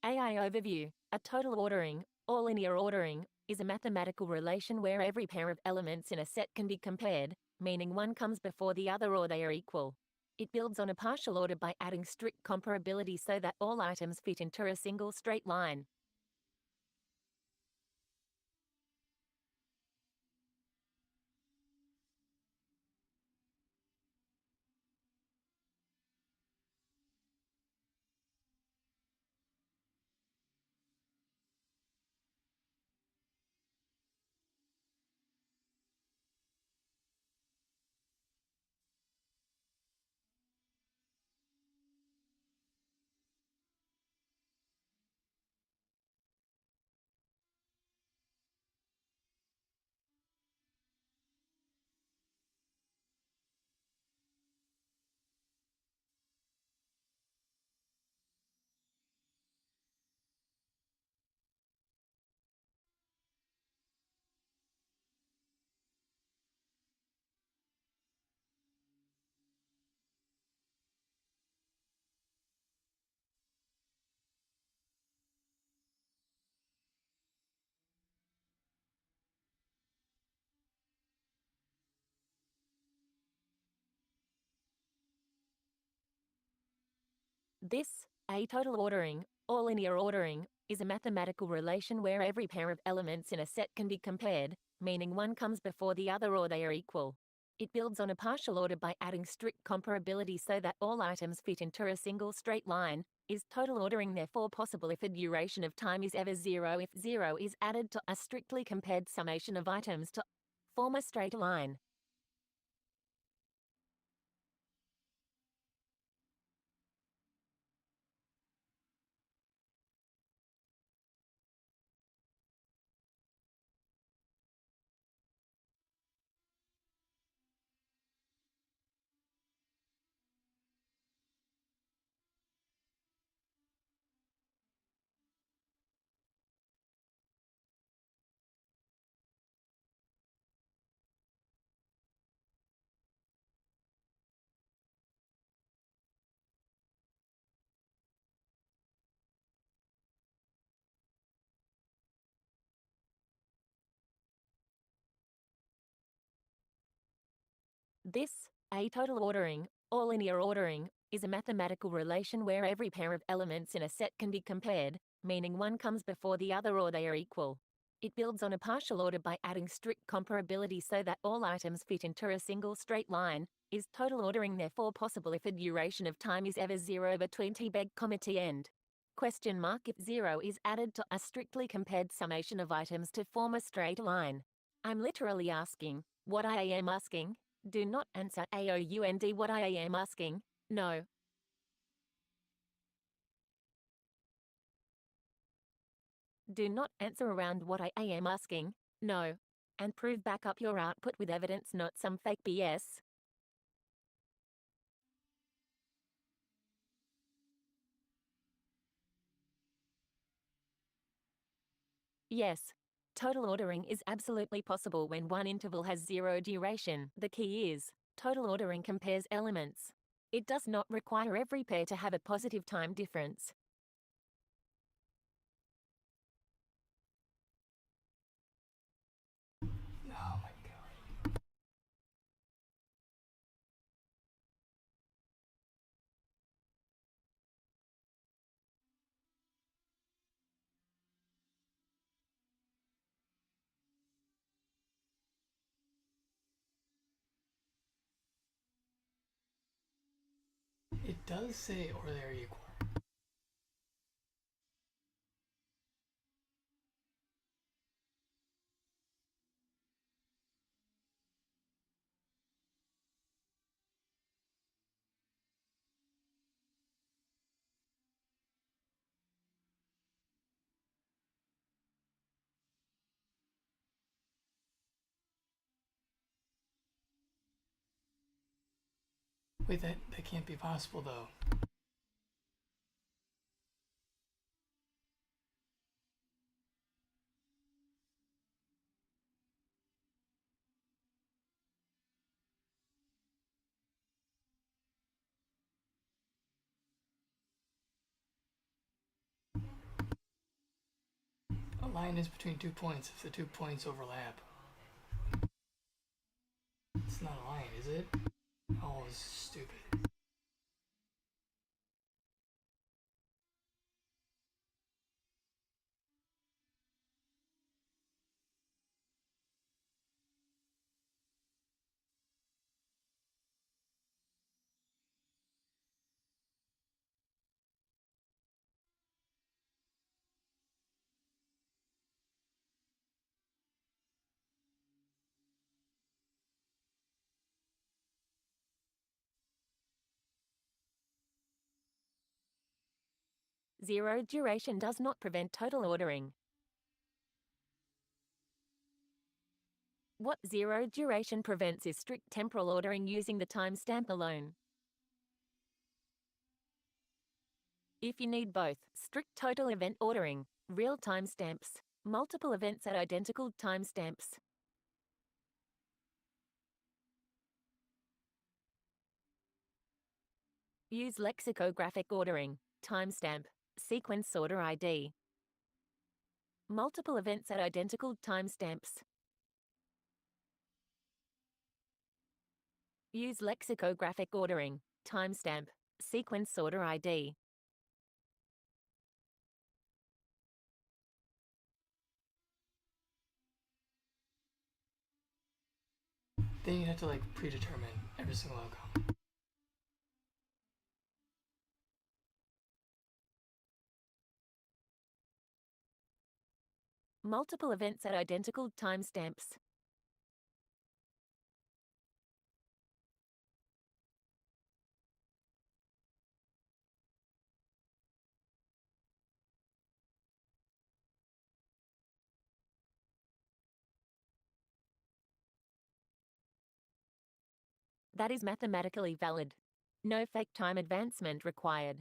AI overview. A total ordering, or linear ordering, is a mathematical relation where every pair of elements in a set can be compared, meaning one comes before the other or they are equal. It builds on a partial order by adding strict comparability so that all items fit into a single straight line. This, a total ordering, or linear ordering, is a mathematical relation where every pair of elements in a set can be compared, meaning one comes before the other or they are equal. It builds on a partial order by adding strict comparability so that all items fit into a single straight line. Is total ordering therefore possible if a duration of time is ever 0 if 0 is added to a strictly compared summation of items to form a straight line? This, total ordering, or linear ordering, is a mathematical relation where every pair of elements in a set can be compared, meaning one comes before the other or they are equal. It builds on a partial order by adding strict comparability so that all items fit into a single straight line. Is total ordering therefore possible if a duration of time is ever 0 between t beg, t end? Question mark if 0 is added to a strictly compared summation of items to form a straight line. I'm literally asking, what I am asking? Do not answer AOUND what I am asking. No. Do not answer around what I am asking. No. And prove back up your output with evidence, not some fake BS. Yes. Total ordering is absolutely possible when one interval has 0 duration. The key is, total ordering compares elements. It does not require every pair to have a positive time difference. Oh my god. It does say or they're equal. Wait, that can't be possible though. A line is between 2 points if the 2 points overlap. It's not a line, is it? Oh, this is stupid. Zero duration does not prevent total ordering. What zero duration prevents is strict temporal ordering using the timestamp alone. If you need both, strict total event ordering, real timestamps, multiple events at identical timestamps. Use lexicographic ordering, timestamp, sequence order ID. Multiple events at identical timestamps. Use lexicographic ordering, timestamp, sequence order ID. Then you have to like predetermine every single outcome. Multiple events at identical timestamps. That is mathematically valid. No fake time advancement required.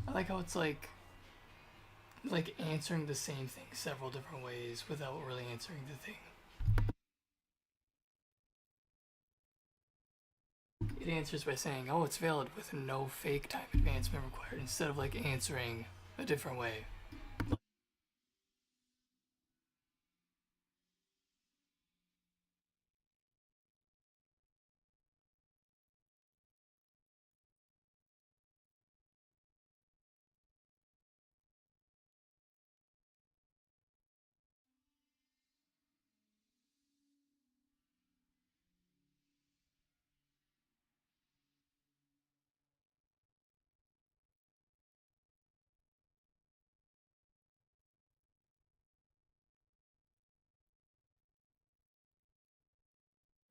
I like how it's like answering the same thing several different ways without really answering the thing. It answers by saying, oh, it's valid with no fake time advancement required, instead of like answering a different way.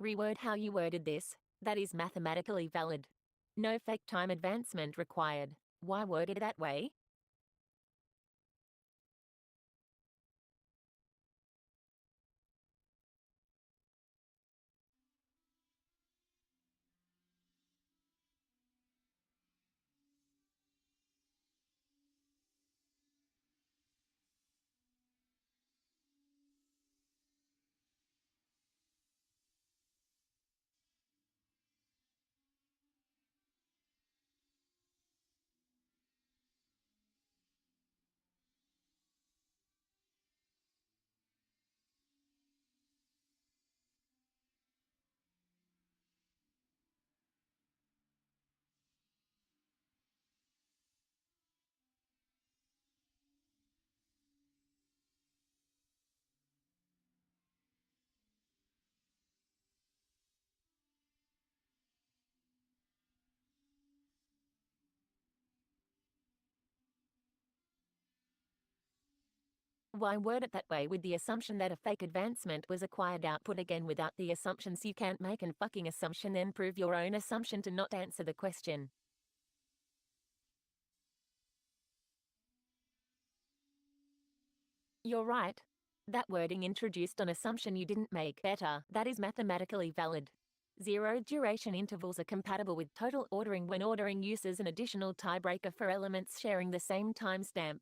Reword how you worded this. That is mathematically valid. No fake time advancement required. Why word it that way? Why word it that way with the assumption that a fake advancement was acquired output again without the assumptions you can't make an fucking assumption then prove your own assumption to not answer the question. You're right. That wording introduced an assumption you didn't make better. That is mathematically valid. Zero duration intervals are compatible with total ordering when ordering uses an additional tiebreaker for elements sharing the same timestamp.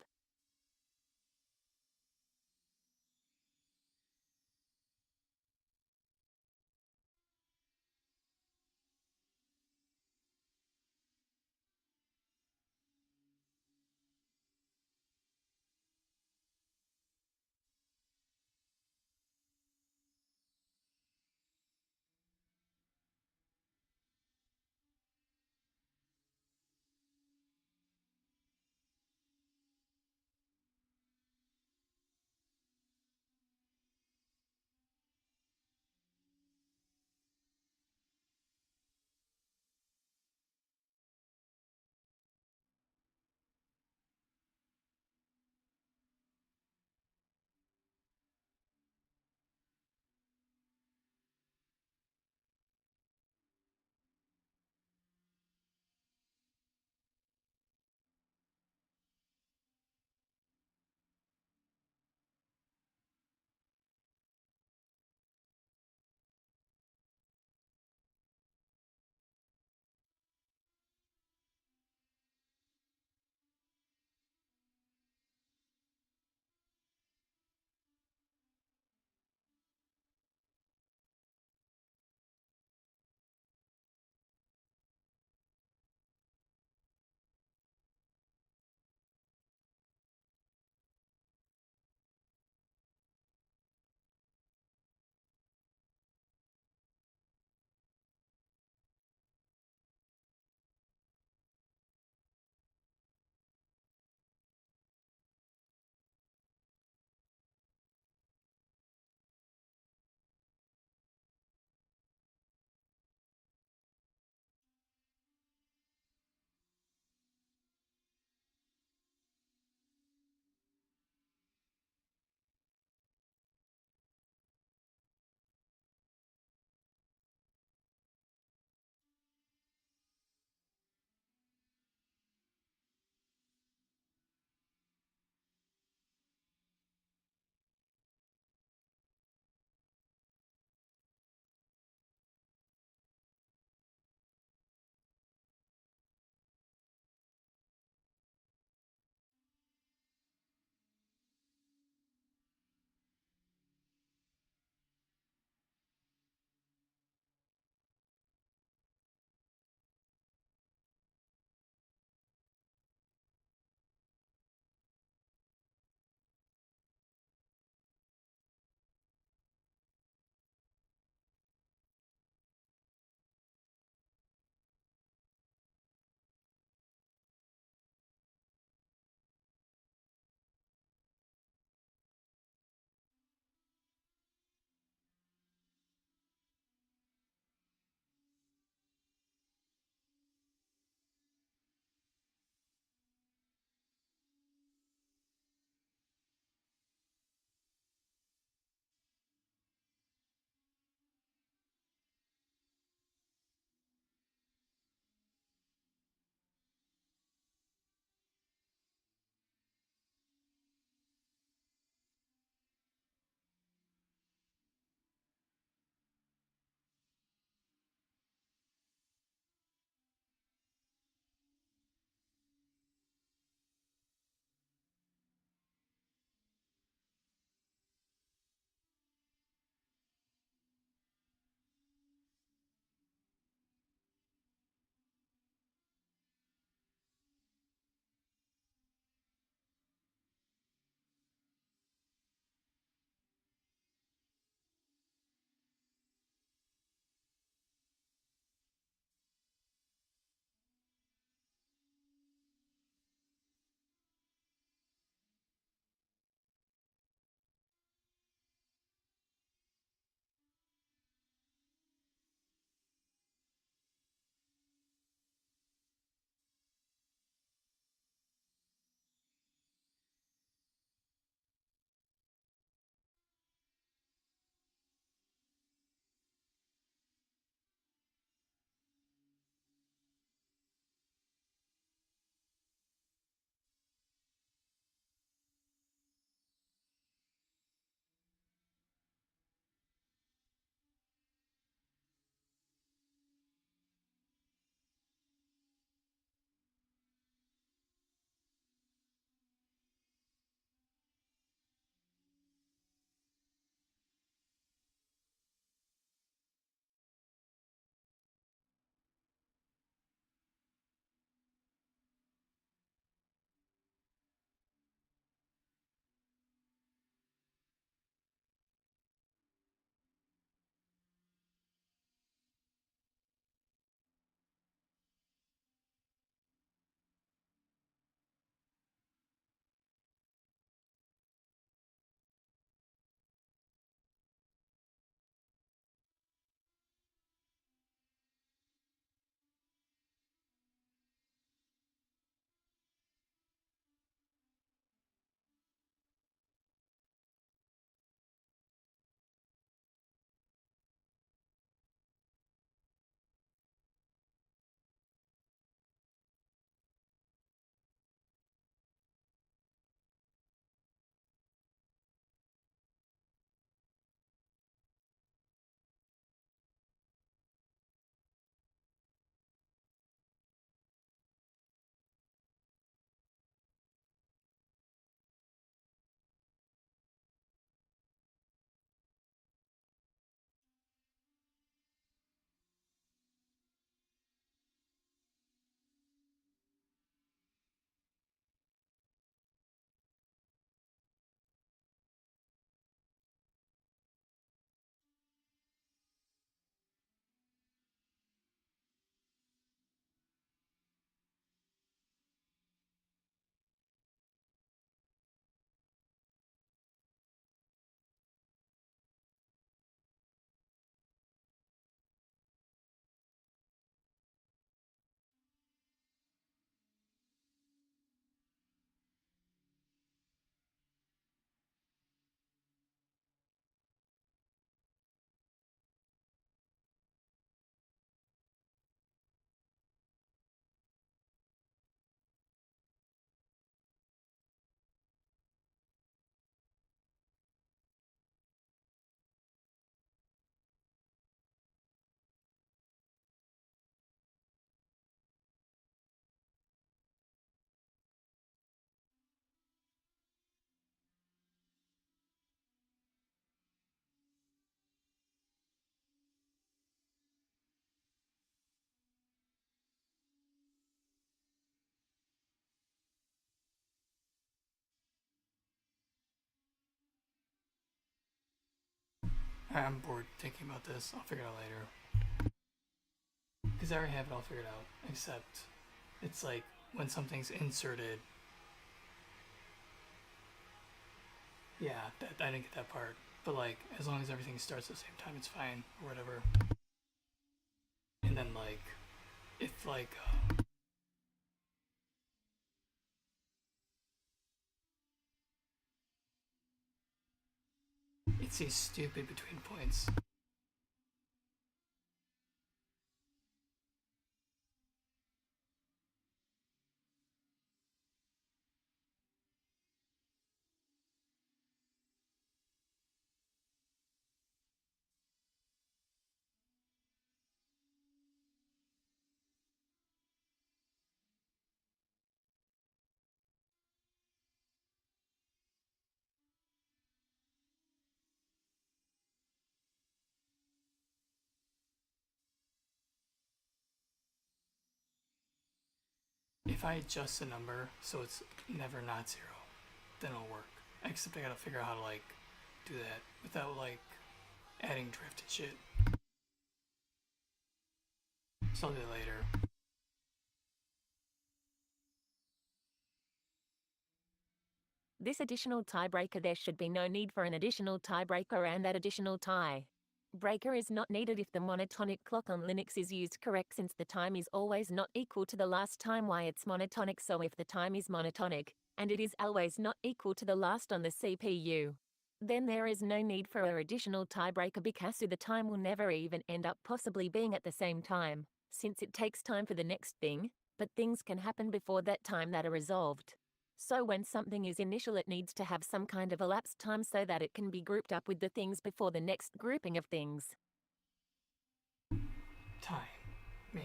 I'm bored thinking about this. I'll figure it out later. Because I already have it all figured out. Except, it's like, when something's inserted. Yeah, I didn't get that part. But like, as long as everything starts at the same time, it's fine, or whatever. And then like, if like, it's these stupid between points. If I adjust the number so it's never not 0, then it'll work. Except I gotta figure out how to like do that without like adding drift and shit. So I'll do it later. This additional tiebreaker, there should be no need for an additional tiebreaker and that additional tie breaker is not needed if the monotonic clock on Linux is used correct, since the time is always not equal to the last time why it's monotonic. So if the time is monotonic, and it is always not equal to the last on the CPU, then there is no need for an additional tiebreaker, because the time will never even end up possibly being at the same time, since it takes time for the next thing, but things can happen before that time that are resolved. So when something is initial, it needs to have some kind of elapsed time so that it can be grouped up with the things before the next grouping of things. Time. Man.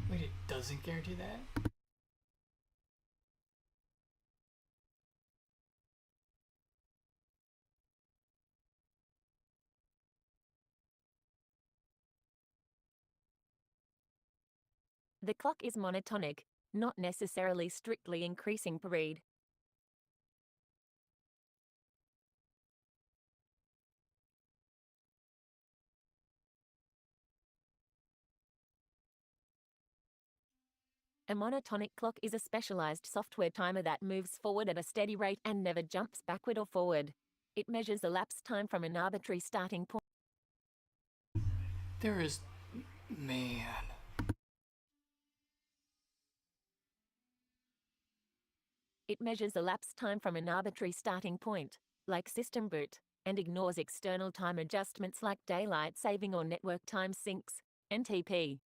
Wait, it doesn't guarantee that? The clock is monotonic, not necessarily strictly increasing per read. A monotonic clock is a specialized software timer that moves forward at a steady rate and never jumps backward or forward. It measures elapsed time from an arbitrary starting point. There is... Man. It measures elapsed time from an arbitrary starting point, like system boot, and ignores external time adjustments like daylight saving or network time sinks, NTP.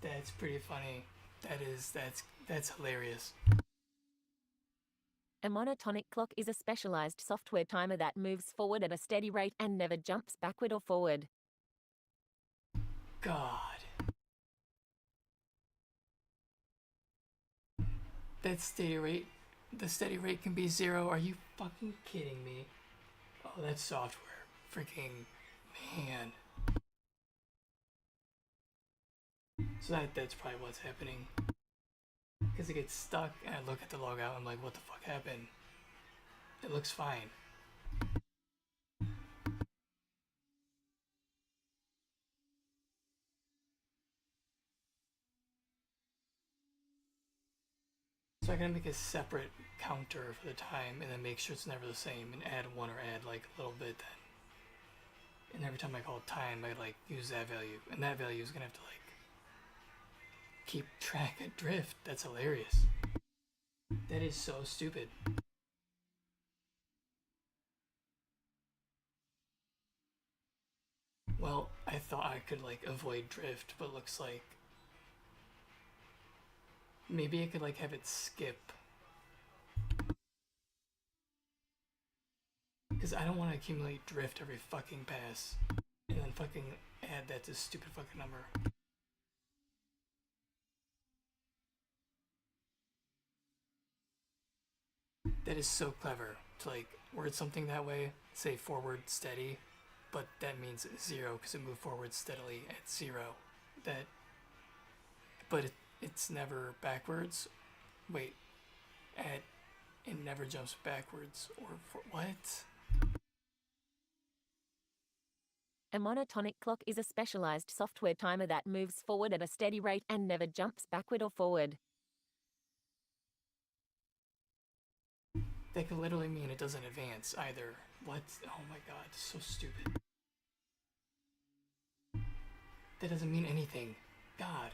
That's pretty funny. That's hilarious. A monotonic clock is a specialized software timer that moves forward at a steady rate and never jumps backward or forward. God. That steady rate, the steady rate can be 0. Are you fucking kidding me? Oh, that's software. Freaking man. So that's probably what's happening. Because it gets stuck and I look at the logout, I'm like, what the fuck happened? It looks fine. So I gotta make a separate counter for the time and then make sure it's never the same and add 1 or add like a little bit then. And every time I call time, I like use that value. And that value is gonna have to like keep track of drift. That's hilarious. That is so stupid. Well, I thought I could like avoid drift, but looks like maybe I could like have it skip. Because I don't want to accumulate drift every fucking pass and then fucking add that to stupid fucking number. That is so clever to like word something that way. Say forward steady, but that means 0 because it moved forward steadily at 0. That, but it's never backwards. Wait, at it never jumps backwards or what? A monotonic clock is a specialized software timer that moves forward at a steady rate and never jumps backward or forward. That could literally mean it doesn't advance either. What? Oh my god, so stupid. That doesn't mean anything. God.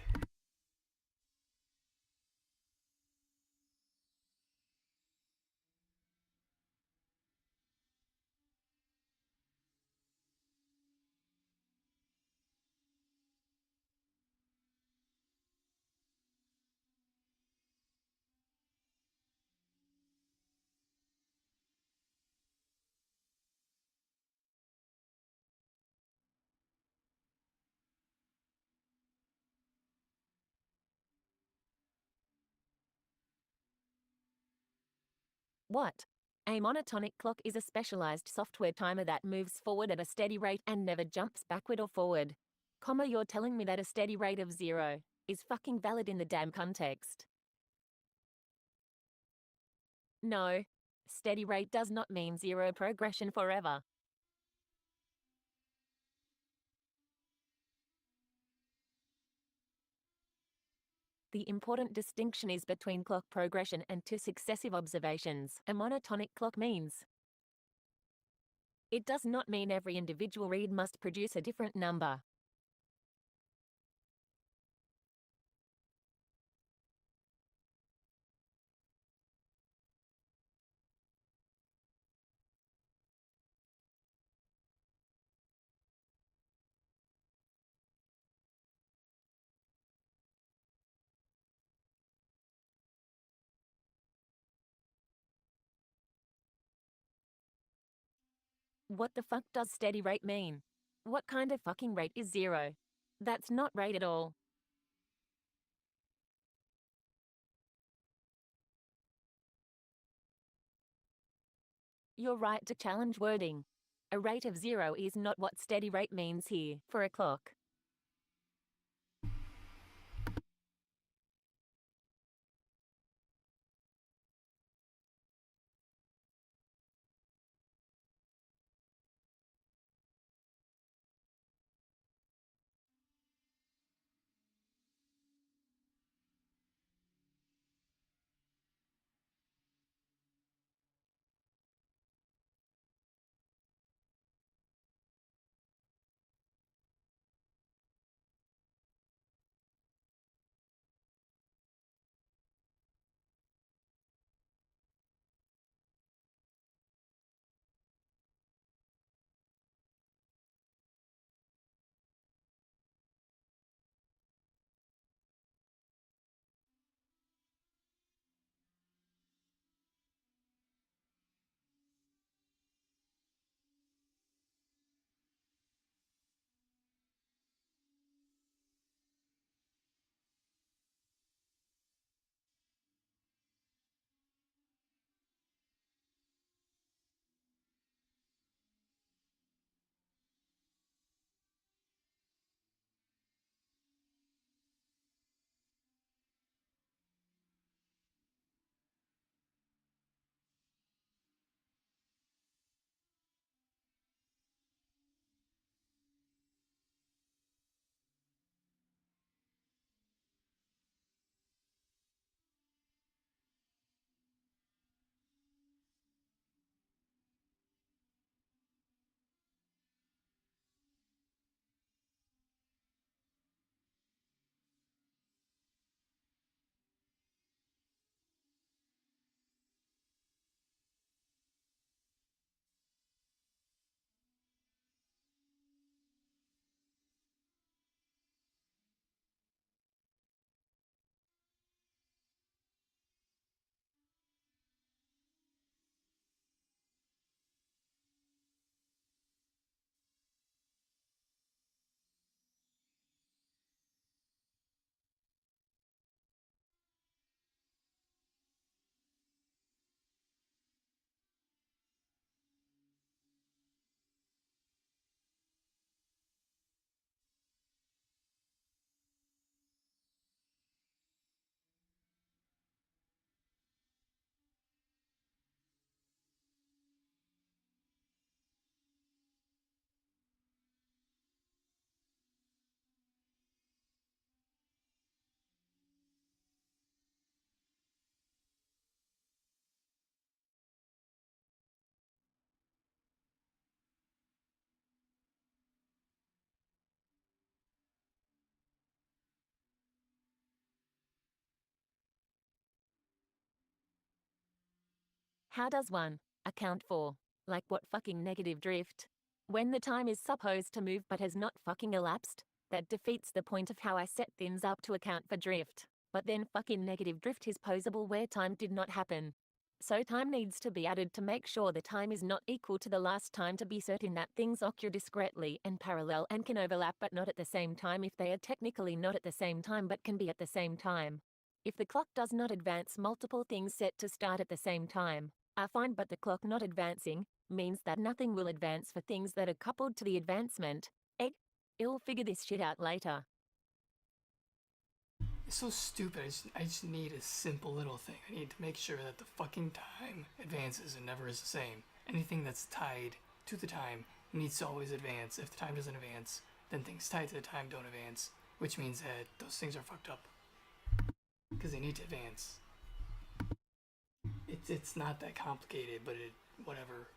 What? A monotonic clock is a specialized software timer that moves forward at a steady rate and never jumps backward or forward. Comma, you're telling me that a steady rate of 0 is fucking valid in the damn context. No. Steady rate does not mean 0 progression forever. The important distinction is between clock progression and two successive observations. A monotonic clock means it does not mean every individual read must produce a different number. What the fuck does steady rate mean? What kind of fucking rate is 0? That's not rate at all. You're right to challenge wording. A rate of 0 is not what steady rate means here for a clock. How does one account for, like, what fucking negative drift? When the time is supposed to move but has not fucking elapsed, that defeats the point of how I set things up to account for drift. But then fucking negative drift is posable where time did not happen. So time needs to be added to make sure the time is not equal to the last time to be certain that things occur discretely and parallel and can overlap but not at the same time if they are technically not at the same time but can be at the same time. If the clock does not advance, multiple things set to start at the same time are fine, but the clock not advancing means that nothing will advance for things that are coupled to the advancement. I'll figure this shit out later. It's so stupid. I just need a simple little thing. I need to make sure that the fucking time advances and never is the same. Anything that's tied to the time needs to always advance. If the time doesn't advance, then things tied to the time don't advance, which means that those things are fucked up. Because they need to advance. It's not that complicated, but whatever.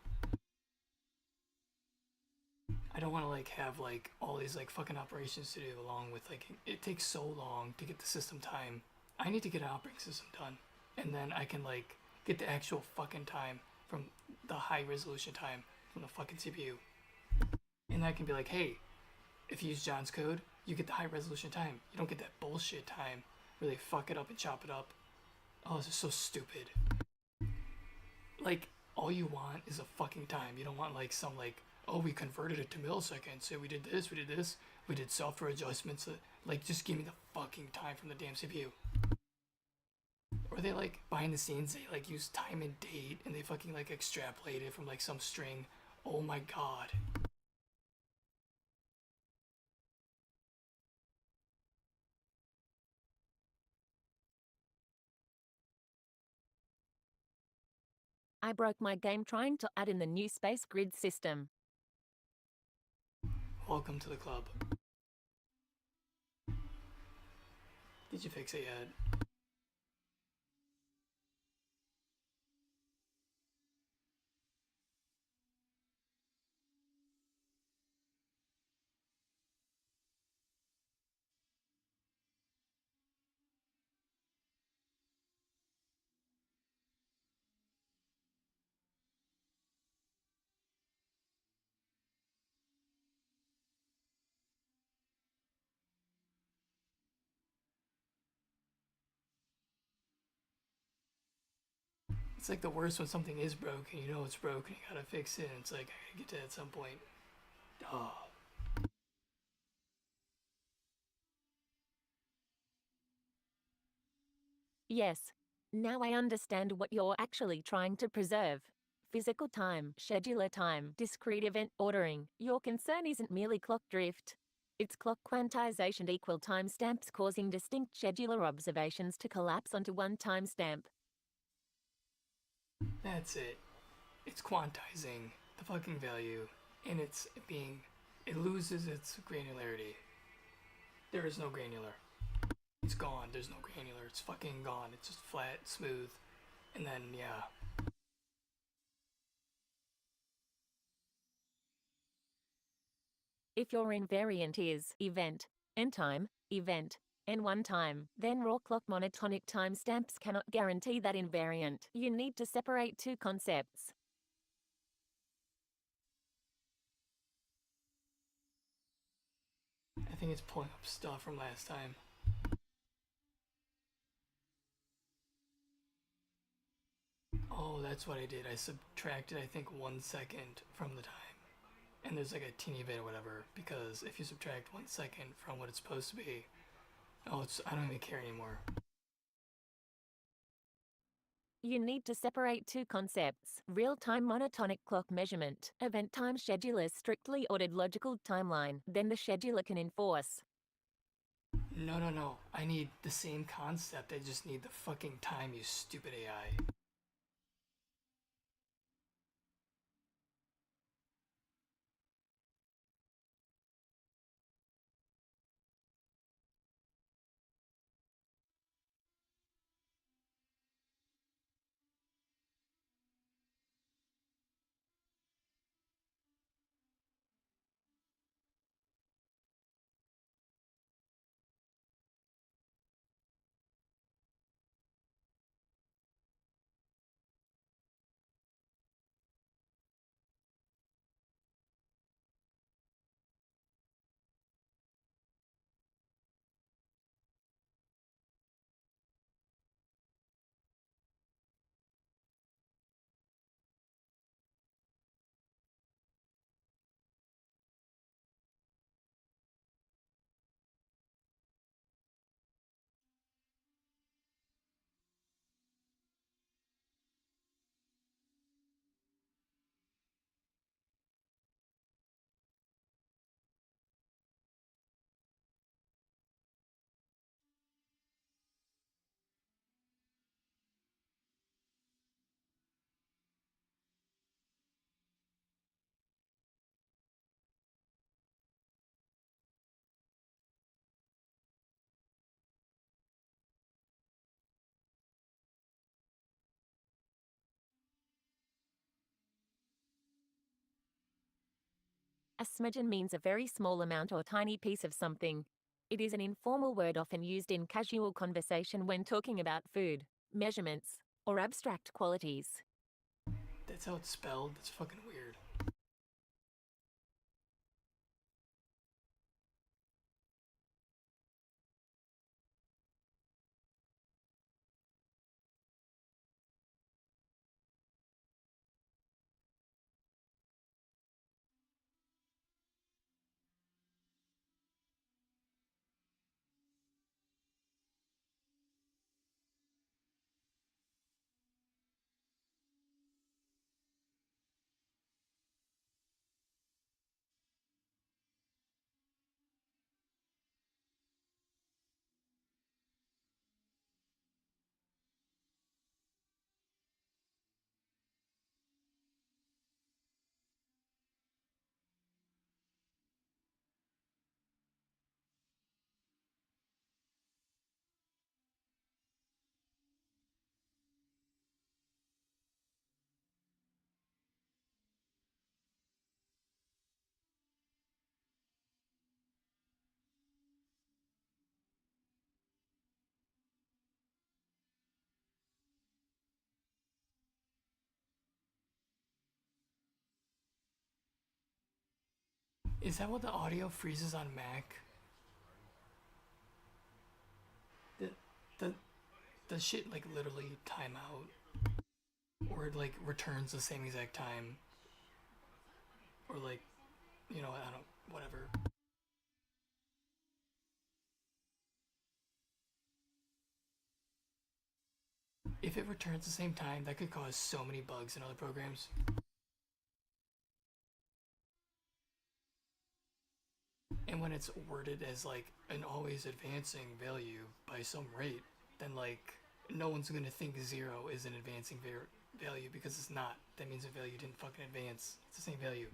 I don't want to like have like all these like fucking operations to do along with like it takes so long to get the system time. I need to get an operating system done, and then I can like get the actual fucking time from the high resolution time from the fucking CPU. And I can be like, hey, if you use John's code, you get the high resolution time. You don't get that bullshit time where they fuck it up and chop it up. Oh, this is so stupid. Like, all you want is a fucking time. You don't want like some like, oh, we converted it to milliseconds, so we did this, we did software adjustments. Like, just give me the fucking time from the damn CPU. Or they like, behind the scenes, they like use time and date, and they fucking like extrapolate it from like some string. Oh my god. I broke my game trying to add in the new space grid system. Welcome to the club. Did you fix it yet? It's like the worst when something is broken, you know it's broken, you gotta fix it, and it's like, I gotta get to it at some point. Oh. Yes. Now I understand what you're actually trying to preserve. Physical time, scheduler time, discrete event ordering. Your concern isn't merely clock drift. It's clock quantization equal timestamps causing distinct scheduler observations to collapse onto one timestamp. That's it. It's quantizing the fucking value, and it loses its granularity. There is no granular. It's gone. There's no granular. It's fucking gone. It's just flat, smooth, and then, yeah. If your invariant is event, end time, event, and one time, then raw clock monotonic timestamps cannot guarantee that invariant. You need to separate two concepts. I think it's pulling up stuff from last time. Oh, that's what I did. I subtracted, I think, 1 second from the time. And there's like a teeny bit or whatever, because if you subtract 1 second from what it's supposed to be, I don't even care anymore. You need to separate two concepts: real-time monotonic clock measurement, event time scheduler's strictly ordered logical timeline, then the scheduler can enforce. No. I need the same concept. I just need the fucking time, you stupid AI. A smidgen means a very small amount or tiny piece of something. It is an informal word often used in casual conversation when talking about food, measurements, or abstract qualities. That's how it's spelled. That's fucking weird. Is that what the audio freezes on Mac? The, the, the shit like literally time out? Or it like returns the same exact time? Or like, you know, I don't, whatever. If it returns the same time, that could cause so many bugs in other programs. And when it's worded as like an always advancing value by some rate, then like no one's gonna think 0 is an advancing value because it's not. That means the value didn't fucking advance. It's the same value.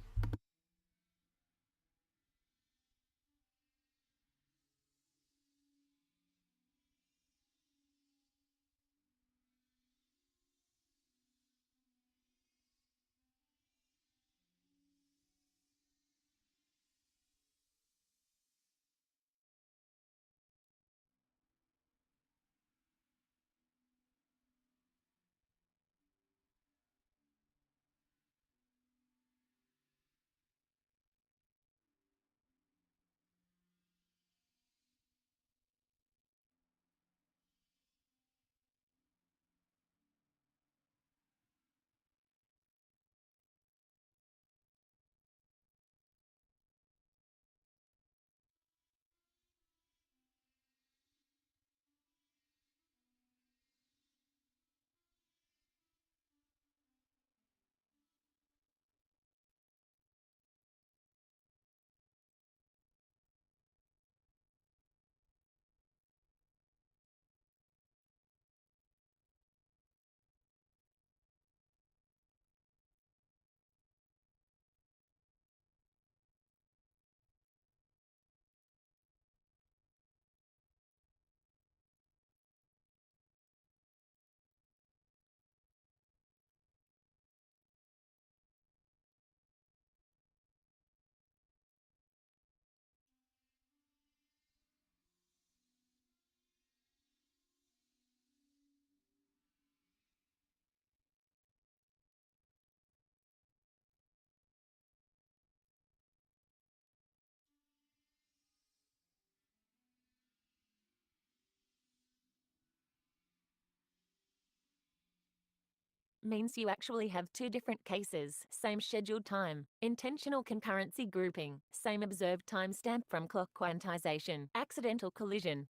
Means you actually have two different cases, same scheduled time, intentional concurrency grouping, same observed timestamp from clock quantization, accidental collision.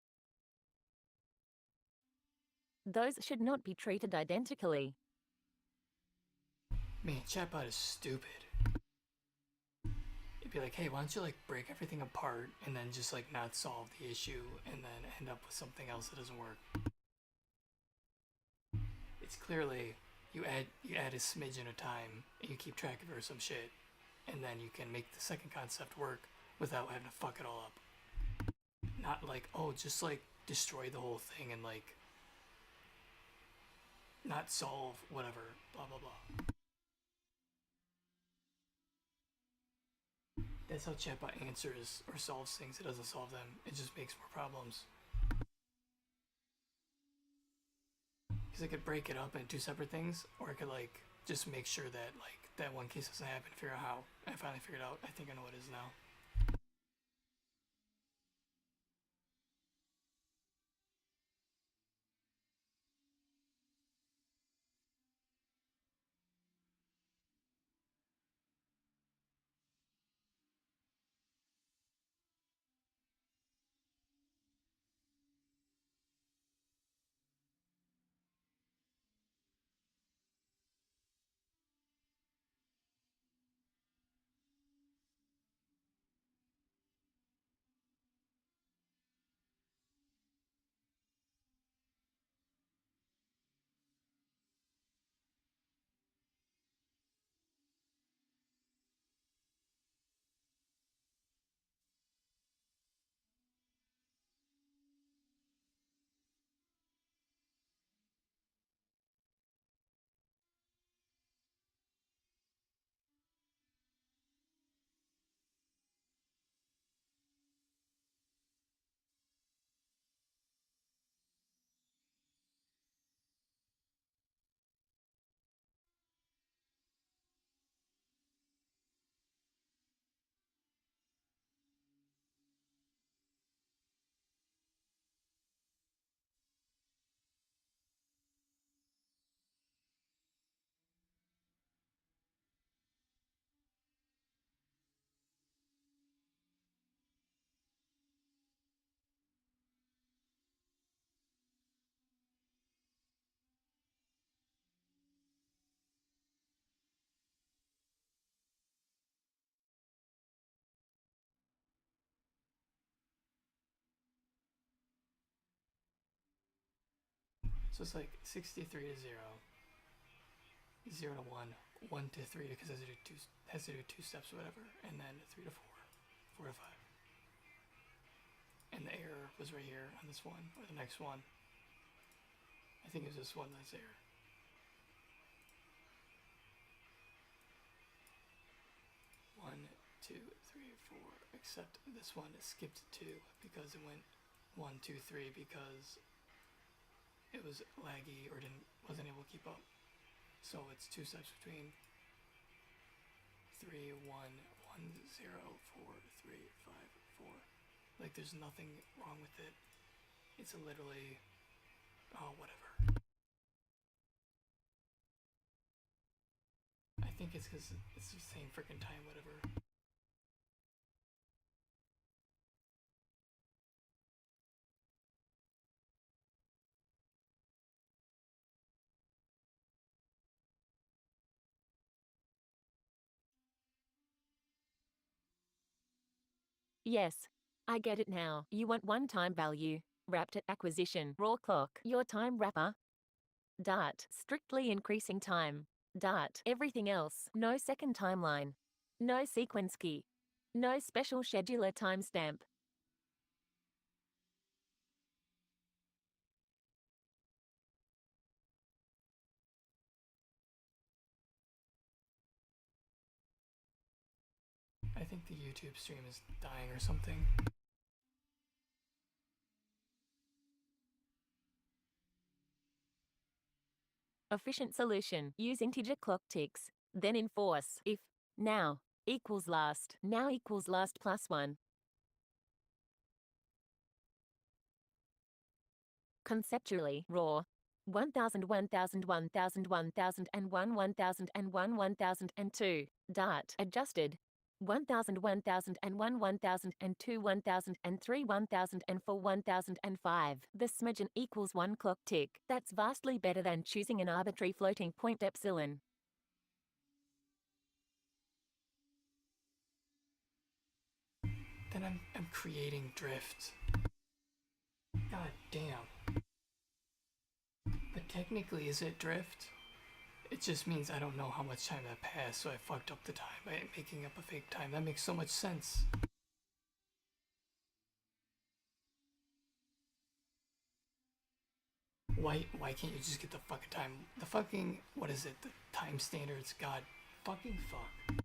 Those should not be treated identically. Man, chatbot is stupid. It'd be like, hey, why don't you like break everything apart and then just like not solve the issue and then end up with something else that doesn't work. It's clearly you add a smidgen of time and you keep track of it or some shit, and then you can make the second concept work without having to fuck it all up. Not like, oh, just like destroy the whole thing and like not solve whatever, blah blah blah. That's how chatbot answers or solves things. It doesn't solve them. It just makes more problems. Because it could break it up into two separate things, or it could like just make sure that like that one case doesn't happen. Figure out how. I finally figured out. I think I know what it is now. So it's like 63 to 0, 0 to 1, 1 to 3 because it has to do two steps or whatever, and then 3 to 4, 4 to 5. And the error was right here on this one, or the next one. I think it was this one that's error. One, two, three, four. Except this one is skipped 2 because it went 1, 2, 3 because it was laggy or wasn't able to keep up. So it's 2 steps between 3, 1, 1, 0, 4, 3, 5, 4. Like there's nothing wrong with it. It's literally, oh, whatever. I think it's because it's the same freaking time, whatever. Yes. I get it now. You want one-time value. Wrapped at acquisition. Raw clock. Your time wrapper. Dart. Strictly increasing time. Dart. Everything else. No second timeline. No sequence key. No special scheduler timestamp. I think the YouTube stream is dying or something. Efficient solution. Use integer clock ticks. Then enforce if now equals last. Now equals last plus 1. Conceptually, raw. 1000, 1000, 1000, 1001, 1001, 1002. Dart. Adjusted. 1000, 1001, 1002, 1003, 1004, 1005. The smidgen equals 1 clock tick. That's vastly better than choosing an arbitrary floating point epsilon. Then I'm creating drift. God damn. But technically, is it drift? It just means I don't know how much time that passed, so I fucked up the time by making up a fake time. That makes so much sense. Why can't you just get the fucking time? The fucking, what is it? The time standards? God fucking fuck.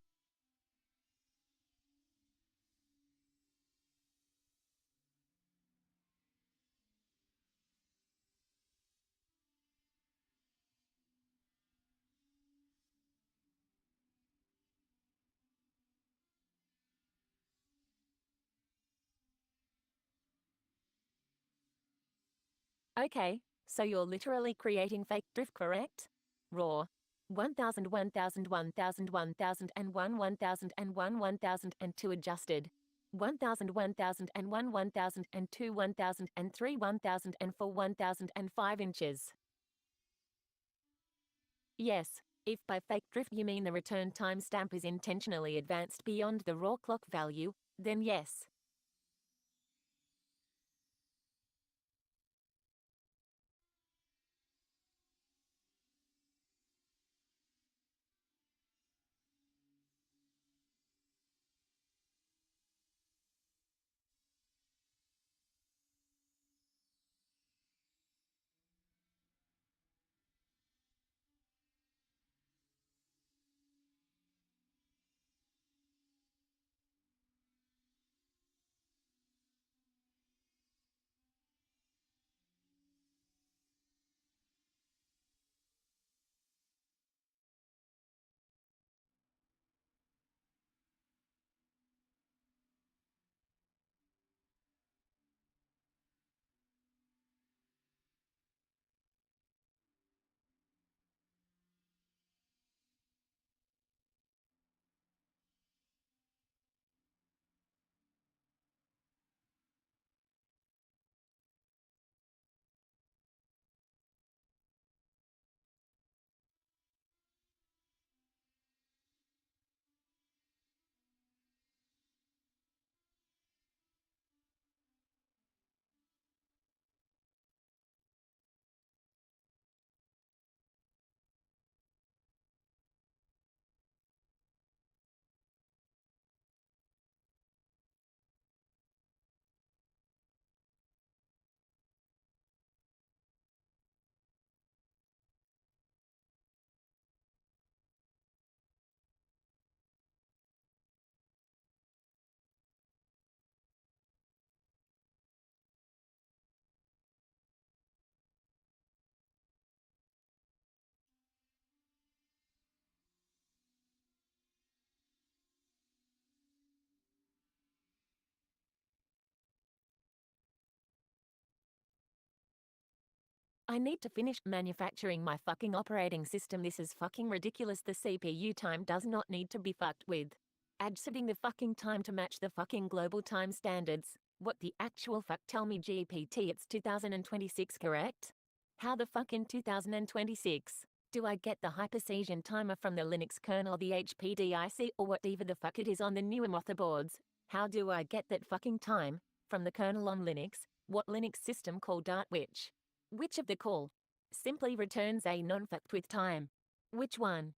Okay, so you're literally creating fake drift, correct? Raw. 1000, 1000, 1000, 1001, 1001, 1002 adjusted. 1000, 1001, 1002, 1003, 1004, 1005 inches. Yes, if by fake drift you mean the return timestamp is intentionally advanced beyond the raw clock value, then yes. I need to finish manufacturing my fucking operating system. This is fucking ridiculous. The CPU time does not need to be fucked with. Add setting the fucking time to match the fucking global time standards. What the actual fuck? Tell me GPT, it's 2026, correct? How the fuck in 2026? Do I get the hypersession timer from the Linux kernel, the HPDIC, or whatever the fuck it is on the newer motherboards? How do I get that fucking time from the kernel on Linux? What Linux system called Which of the call simply returns a non-fucked with time? Which one?